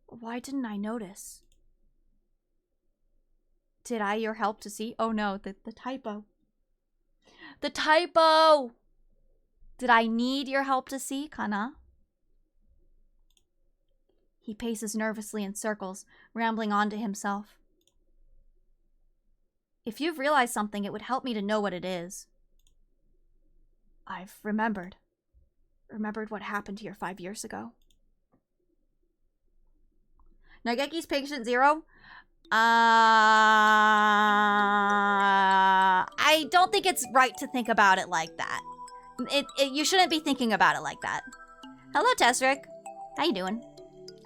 Why didn't I notice? Did I your help to see? Oh no, the typo. The typo! Did I need your help to see, Kana? He paces nervously in circles, rambling on to himself. If you've realized something, it would help me to know what it is. I've remembered. Remembered what happened here 5 years ago. Nageki's patient 0? I don't think it's right to think about it like that. You shouldn't be thinking about it like that. Hello, Tessrick. How you doing?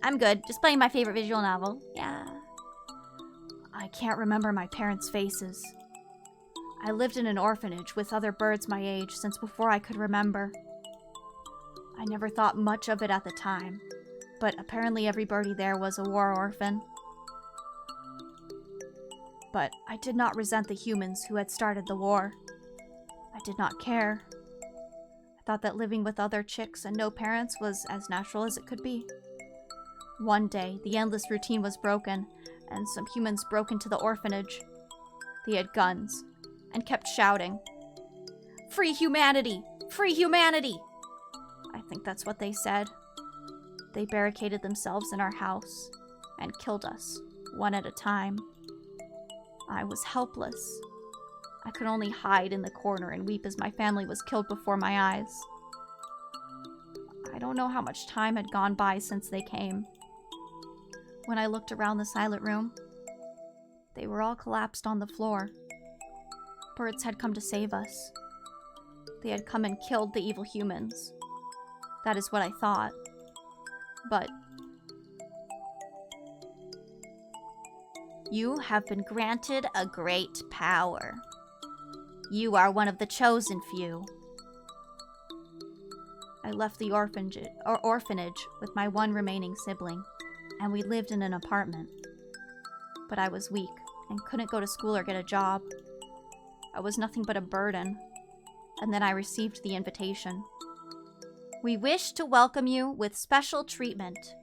I'm good. Just playing my favorite visual novel. Yeah. I can't remember my parents' faces. I lived in an orphanage with other birds my age since before I could remember. I never thought much of it at the time, but apparently every birdie there was a war orphan. But I did not resent the humans who had started the war. I did not care. I thought that living with other chicks and no parents was as natural as it could be. One day, the endless routine was broken, and some humans broke into the orphanage. They had guns, and kept shouting, "Free humanity! Free humanity!" I think that's what they said. They barricaded themselves in our house, and killed us, one at a time. I was helpless. I could only hide in the corner and weep as my family was killed before my eyes. I don't know how much time had gone by since they came. When I looked around the silent room, they were all collapsed on the floor. Birds had come to save us. They had come and killed the evil humans. That is what I thought. But you have been granted a great power. You are one of the chosen few. I left the orphanage with my one remaining sibling, and we lived in an apartment. But I was weak and couldn't go to school or get a job. I was nothing but a burden. And then I received the invitation. We wish to welcome you with special treatment.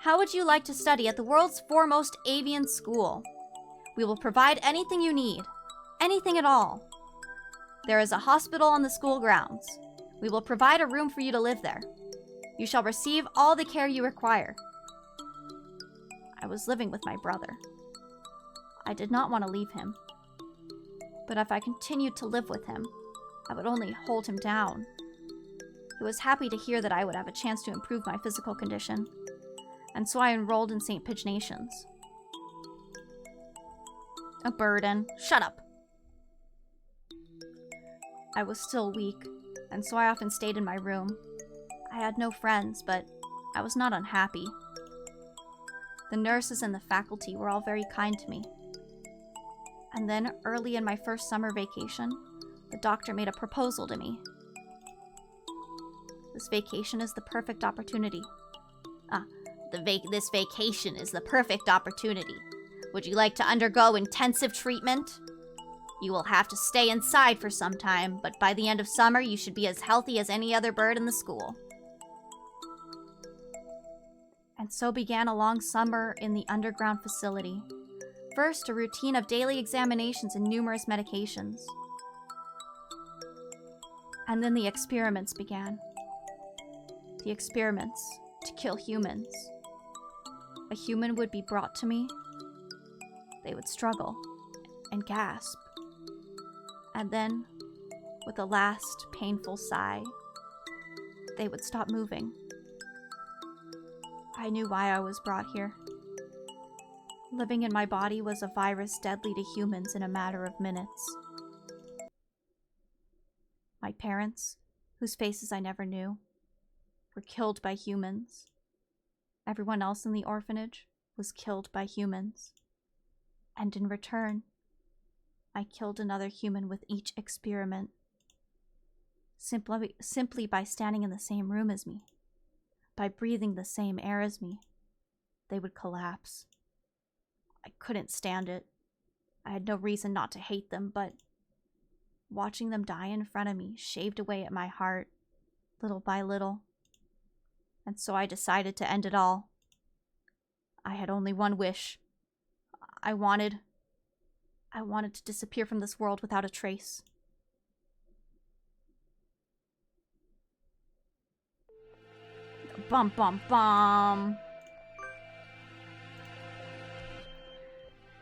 How would you like to study at the world's foremost avian school? We will provide anything you need. Anything at all. There is a hospital on the school grounds. We will provide a room for you to live there. You shall receive all the care you require. I was living with my brother. I did not want to leave him. But if I continued to live with him, I would only hold him down. He was happy to hear that I would have a chance to improve my physical condition, and so I enrolled in St. Pigeonations. A burden. Shut up. I was still weak, and so I often stayed in my room. I had no friends, but I was not unhappy. The nurses and the faculty were all very kind to me. And then, early in my first summer vacation, the doctor made a proposal to me. This vacation is the perfect opportunity. This vacation is the perfect opportunity. Would you like to undergo intensive treatment? You will have to stay inside for some time, but by the end of summer, you should be as healthy as any other bird in the school. And so began a long summer in the underground facility. First, a routine of daily examinations and numerous medications. And then the experiments began. The experiments to kill humans. A human would be brought to me. They would struggle and gasp. And then, with a last painful sigh, they would stop moving. I knew why I was brought here. Living in my body was a virus deadly to humans in a matter of minutes. My parents, whose faces I never knew, were killed by humans. Everyone else in the orphanage was killed by humans. And in return, I killed another human with each experiment. Simply by standing in the same room as me, by breathing the same air as me, they would collapse. I couldn't stand it. I had no reason not to hate them, but watching them die in front of me shaved away at my heart, little by little. And so I decided to end it all. I had only one wish. I wanted to disappear from this world without a trace. Bum bum bum.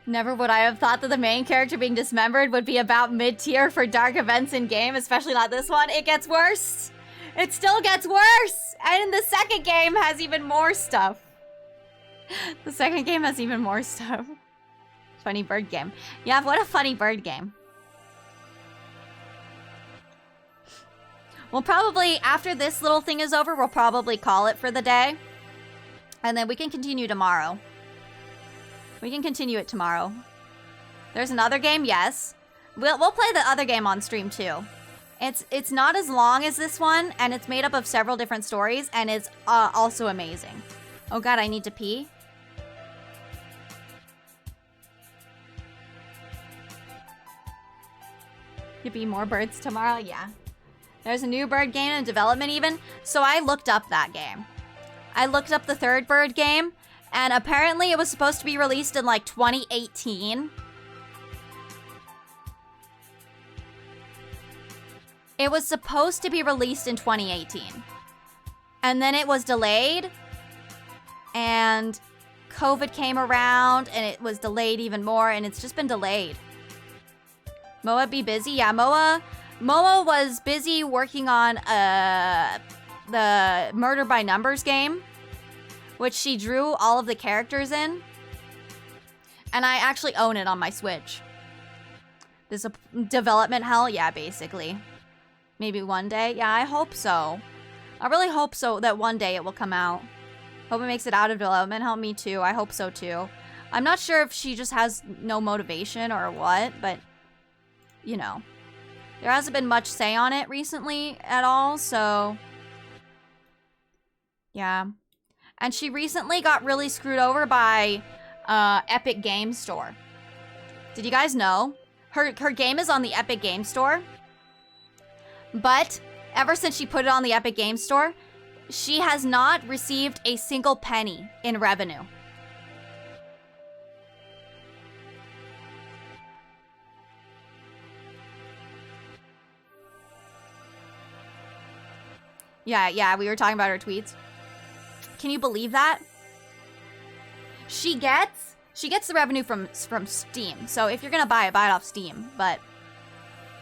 Never would I have thought that the main character being dismembered would be about mid-tier for dark events in game, especially not this one. It gets worse. It still gets worse. And the second game has even more stuff. The second game has even more stuff. Funny bird game. Yeah, what a funny bird game. We'll probably, after this little thing is over, we'll probably call it for the day. And then we can continue tomorrow. We can continue it tomorrow. There's another game, yes. We'll play the other game on stream too. It's not as long as this one, and it's made up of several different stories, and it's also amazing. Oh god, I need to pee. Could be more birds tomorrow, yeah. There's a new bird game in development even, so I looked up that game. I looked up the third bird game, and apparently it was supposed to be released in like 2018. It was supposed to be released in 2018. And then it was delayed. And COVID came around and it was delayed even more, and it's just been delayed. Moa be busy? Yeah, Moa was busy working on the Murder by Numbers game, which she drew all of the characters in. And I actually own it on my Switch. This a development hell? Yeah, basically. Maybe one day? Yeah, I hope so. I really hope so that one day it will come out. Hope it makes it out of development hell. Me too. I hope so too. I'm not sure if she just has no motivation or what, but you know. There hasn't been much say on it recently at all, so yeah. And she recently got really screwed over by Epic Games Store. Did you guys know? Her game is on the Epic Games Store. But ever since she put it on the Epic Games Store, she has not received a single penny in revenue. Yeah, we were talking about her tweets. Can you believe that? She gets the revenue from Steam. So if you're gonna buy it off Steam. But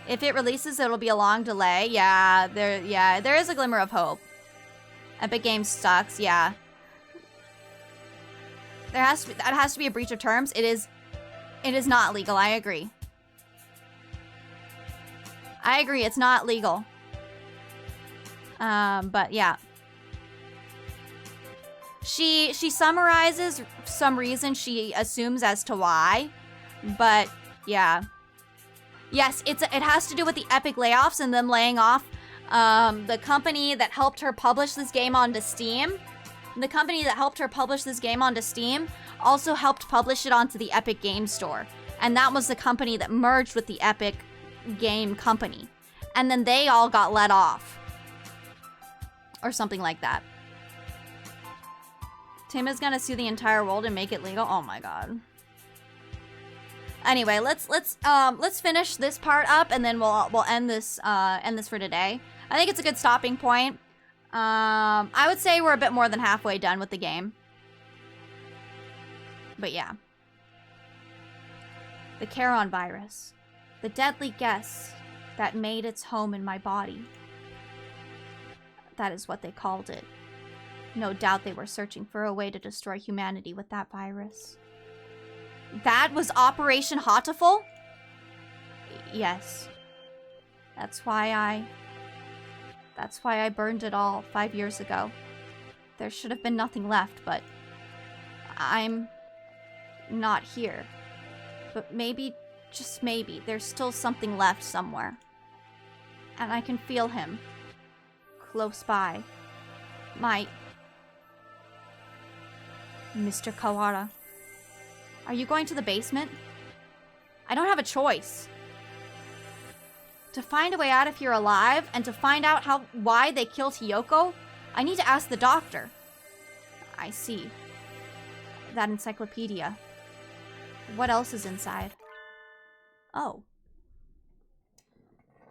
if it releases, it'll be a long delay. Yeah, there is a glimmer of hope. Epic Games sucks. Yeah, that has to be a breach of terms. It It is not legal, I agree. I agree, it's not legal. But yeah. She summarizes some reason she assumes as to why, but yeah. Yes, it has to do with the Epic layoffs and them laying off the company that helped her publish this game onto Steam. The company that helped her publish this game onto Steam also helped publish it onto the Epic Game Store. And that was the company that merged with the Epic Game Company. And then they all got let off. Or something like that. Tim is gonna sue the entire world and make it legal. Oh my god. Anyway, let's finish this part up and then we'll end this for today. I think it's a good stopping point. I would say we're a bit more than halfway done with the game. But yeah. The Charon virus. The deadly guest that made its home in my body. That is what they called it. No doubt they were searching for a way to destroy humanity with that virus. That was Operation Hatoful? Yes. That's why I burned it all 5 years ago. There should have been nothing left, but I'm not here. But maybe, just maybe, there's still something left somewhere. And I can feel him. Close by. My... Mr. Kawara. Are you going to the basement? I don't have a choice. To find a way out of here alive, and to find out why they killed Hiyoko, I need to ask the doctor. I see. That encyclopedia. What else is inside? Oh.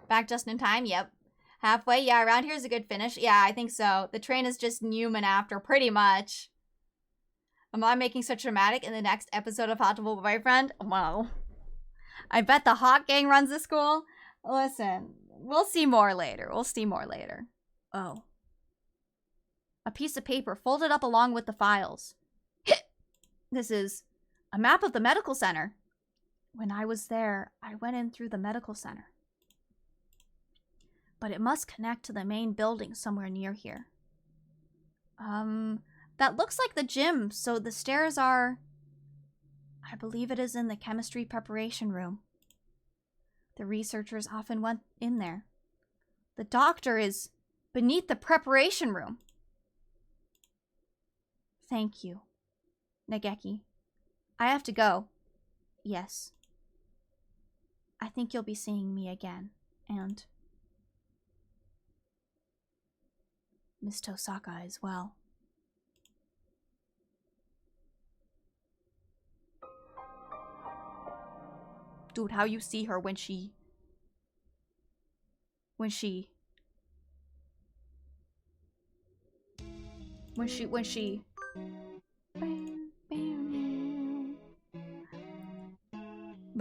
Back just in time? Yep. Halfway? Yeah, around here's a good finish. Yeah, I think so. The train is just Newman after, pretty much. Am I making such dramatic in the next episode of Hatoful Boyfriend? Wow. I bet the Hawk Gang runs the school. Listen, we'll see more later. We'll see more later. Oh. A piece of paper folded up along with the files. This is a map of the medical center. When I was there, I went in through the medical center. But it must connect to the main building somewhere near here. That looks like the gym, so the stairs are... I believe it is in the chemistry preparation room. The researchers often went in there. The doctor is beneath the preparation room. Thank you, Nageki. I have to go. Yes. I think you'll be seeing me again, and... Miss Tosaka as well. Dude, how you see her when she... But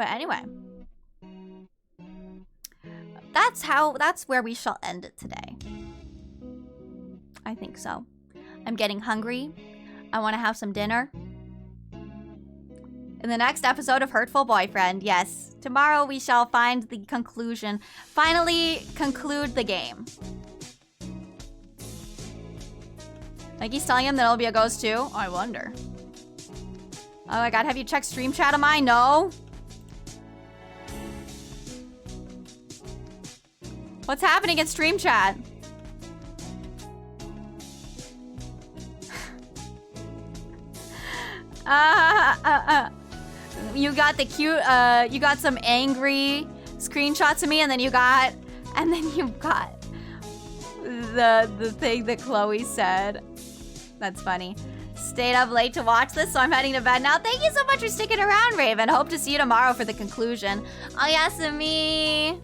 anyway. That's where we shall end it today. I think so. I'm getting hungry. I want to have some dinner. In the next episode of Hurtful Boyfriend, yes, tomorrow we shall find the conclusion. Finally conclude the game. Like he's telling him that it'll be a ghost too? I wonder. Oh my god, have you checked stream chat of mine? No? What's happening in stream chat? You got the cute, you got some angry screenshots of me, and then you got the thing that Chloe said. That's funny. Stayed up late to watch this, so I'm heading to bed now. Thank you so much for sticking around, Raven. Hope to see you tomorrow for the conclusion. Oh, Yasumi.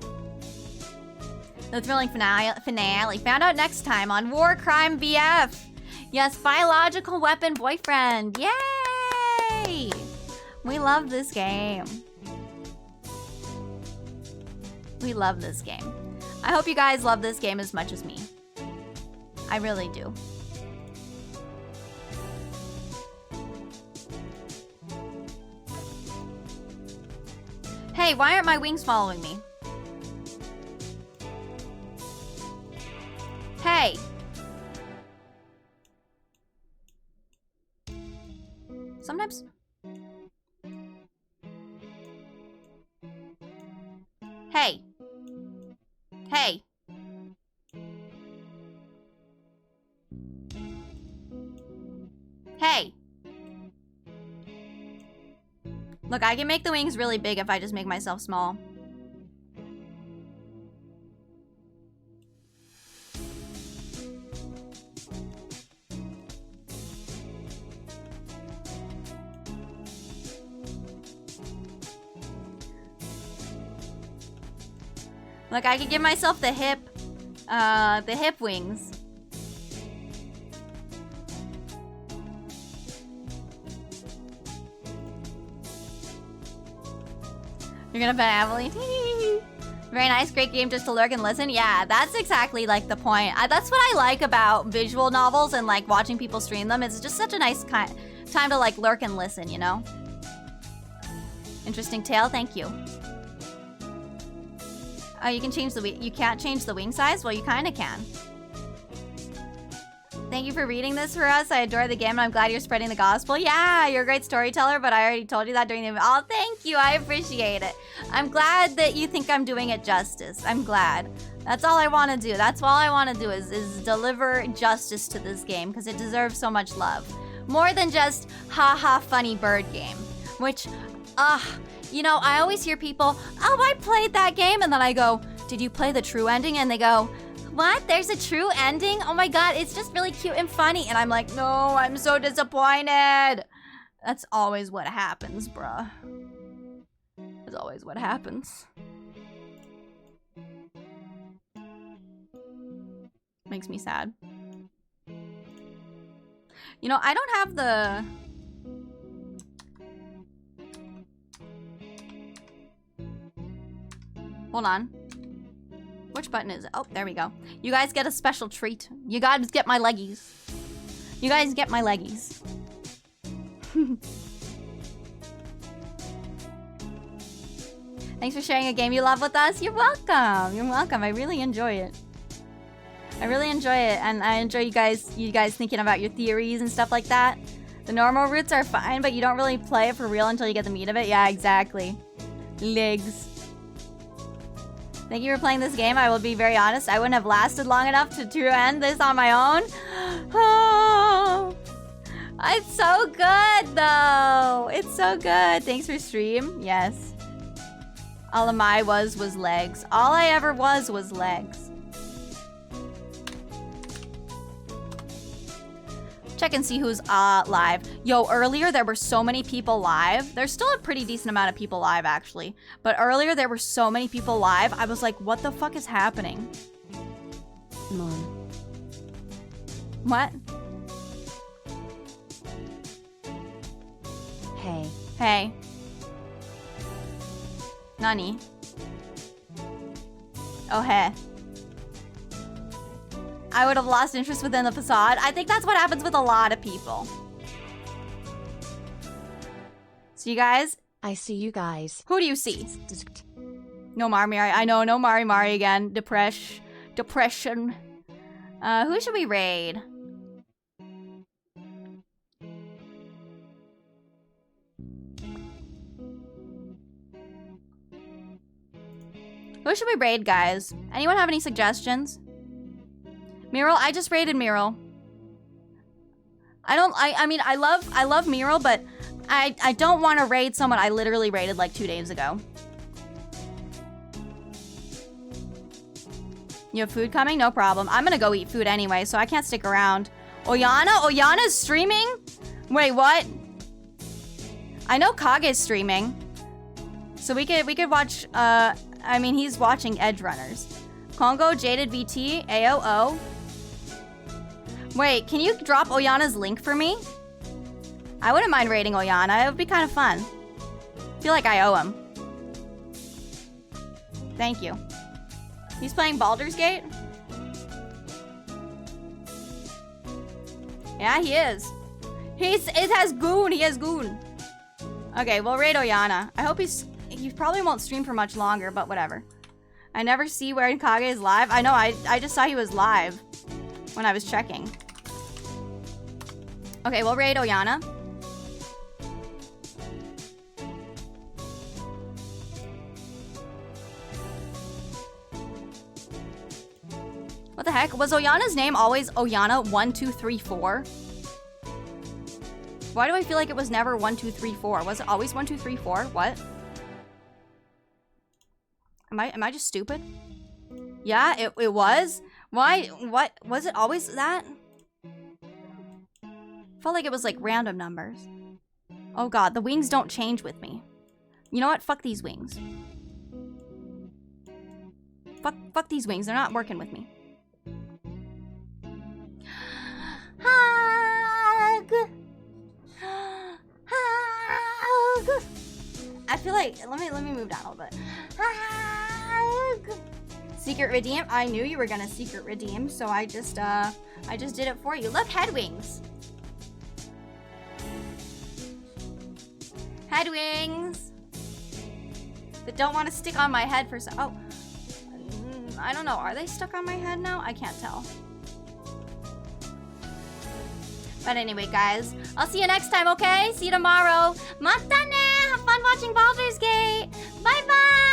The thrilling finale. Found out next time on War Crime BF. Yes, biological weapon boyfriend. Yay! We love this game. We love this game. I hope you guys love this game as much as me. I really do. Hey, why aren't my wings following me? Hey. Sometimes... Hey. Hey. Hey. Look, I can make the wings really big if I just make myself small. Look, I could give myself the hip wings. You're gonna bet Emily. Very nice, great game just to lurk and listen. Yeah, that's exactly like the point. That's what I like about visual novels and like watching people stream them. It's just such a nice time to like lurk and listen, you know? Interesting tale, thank you. Oh, you can change the you can't change the wing size? Well, you kind of can. Thank you for reading this for us. I adore the game and I'm glad you're spreading the gospel. Yeah, you're a great storyteller, but I already told you that during the... Oh, thank you. I appreciate it. I'm glad that you think I'm doing it justice. I'm glad. That's all I want to do. That's all I want to do is deliver justice to this game because it deserves so much love. More than just haha funny bird game. Which, you know, I always hear people, oh, I played that game. And then I go, did you play the true ending? And they go, what? There's a true ending? Oh my god, it's just really cute and funny. And I'm like, no, I'm so disappointed. That's always what happens, bruh. That's always what happens. Makes me sad. You know, I don't have the... Hold on. Which button is it? Oh, there we go. You guys get a special treat. You guys get my leggies. You guys get my leggies. Thanks for sharing a game you love with us. You're welcome. You're welcome. I really enjoy it. I really enjoy it, and I enjoy you guys thinking about your theories and stuff like that. The normal routes are fine, but you don't really play it for real until you get the meat of it. Yeah, exactly. Legs. Thank you for playing this game. I will be very honest. I wouldn't have lasted long enough to end this on my own. Oh, it's so good, though. It's so good. Thanks for stream. Yes. All of my was legs. All I ever was legs. Check and see who's live. Yo, earlier there were so many people live. There's still a pretty decent amount of people live, actually. But earlier there were so many people live. I was like, what the fuck is happening? Come on. What? Hey. Hey. Nani? Oh, hey. I would have lost interest within the facade. I think that's what happens with a lot of people. So you guys? I see you guys. Who do you see? No Mari. I know, no Mari again. Depression. Who should we raid? Who should we raid, guys? Anyone have any suggestions? Miral, I just raided Miral. I mean, I love Miral, but I don't want to raid someone I literally raided like 2 days ago. You have food coming? No problem. I'm gonna go eat food anyway, so I can't stick around. Oyana's streaming? Wait, what? I know Kage's streaming. So we could watch, I mean, he's watching Edge Runners. Kongo, Jaded VT, AOO. Wait, can you drop Oyana's link for me? I wouldn't mind raiding Oyana. It would be kind of fun. I feel like I owe him. Thank you. He's playing Baldur's Gate? Yeah, he is. It has Goon. He has Goon. Okay, we'll raid Oyana. I hope he's... he probably won't stream for much longer, but whatever. I never see where Kage is live. I know, I just saw he was live when I was checking. Okay, we'll raid Oyana. What the heck? Was Oyana's name always Oyana1234? Why do I feel like it was never 1234? Was it always 1234? What? Am I just stupid? Yeah, it was? Why? What? Was it always that? Felt like it was like random numbers. Oh god, the wings don't change with me. You know what? Fuck these wings. Fuck these wings. They're not working with me. Hug! Hug! I feel like let me move down a little bit. Hug! Secret redeem. I knew you were gonna secret redeem, so I just did it for you. Look, head wings. Head wings that don't want to stick on my head for oh, I don't know. Are they stuck on my head now? I can't tell. But anyway, guys, I'll see you next time, okay? See you tomorrow. Mata ne! Have fun watching Baldur's Gate. Bye-bye!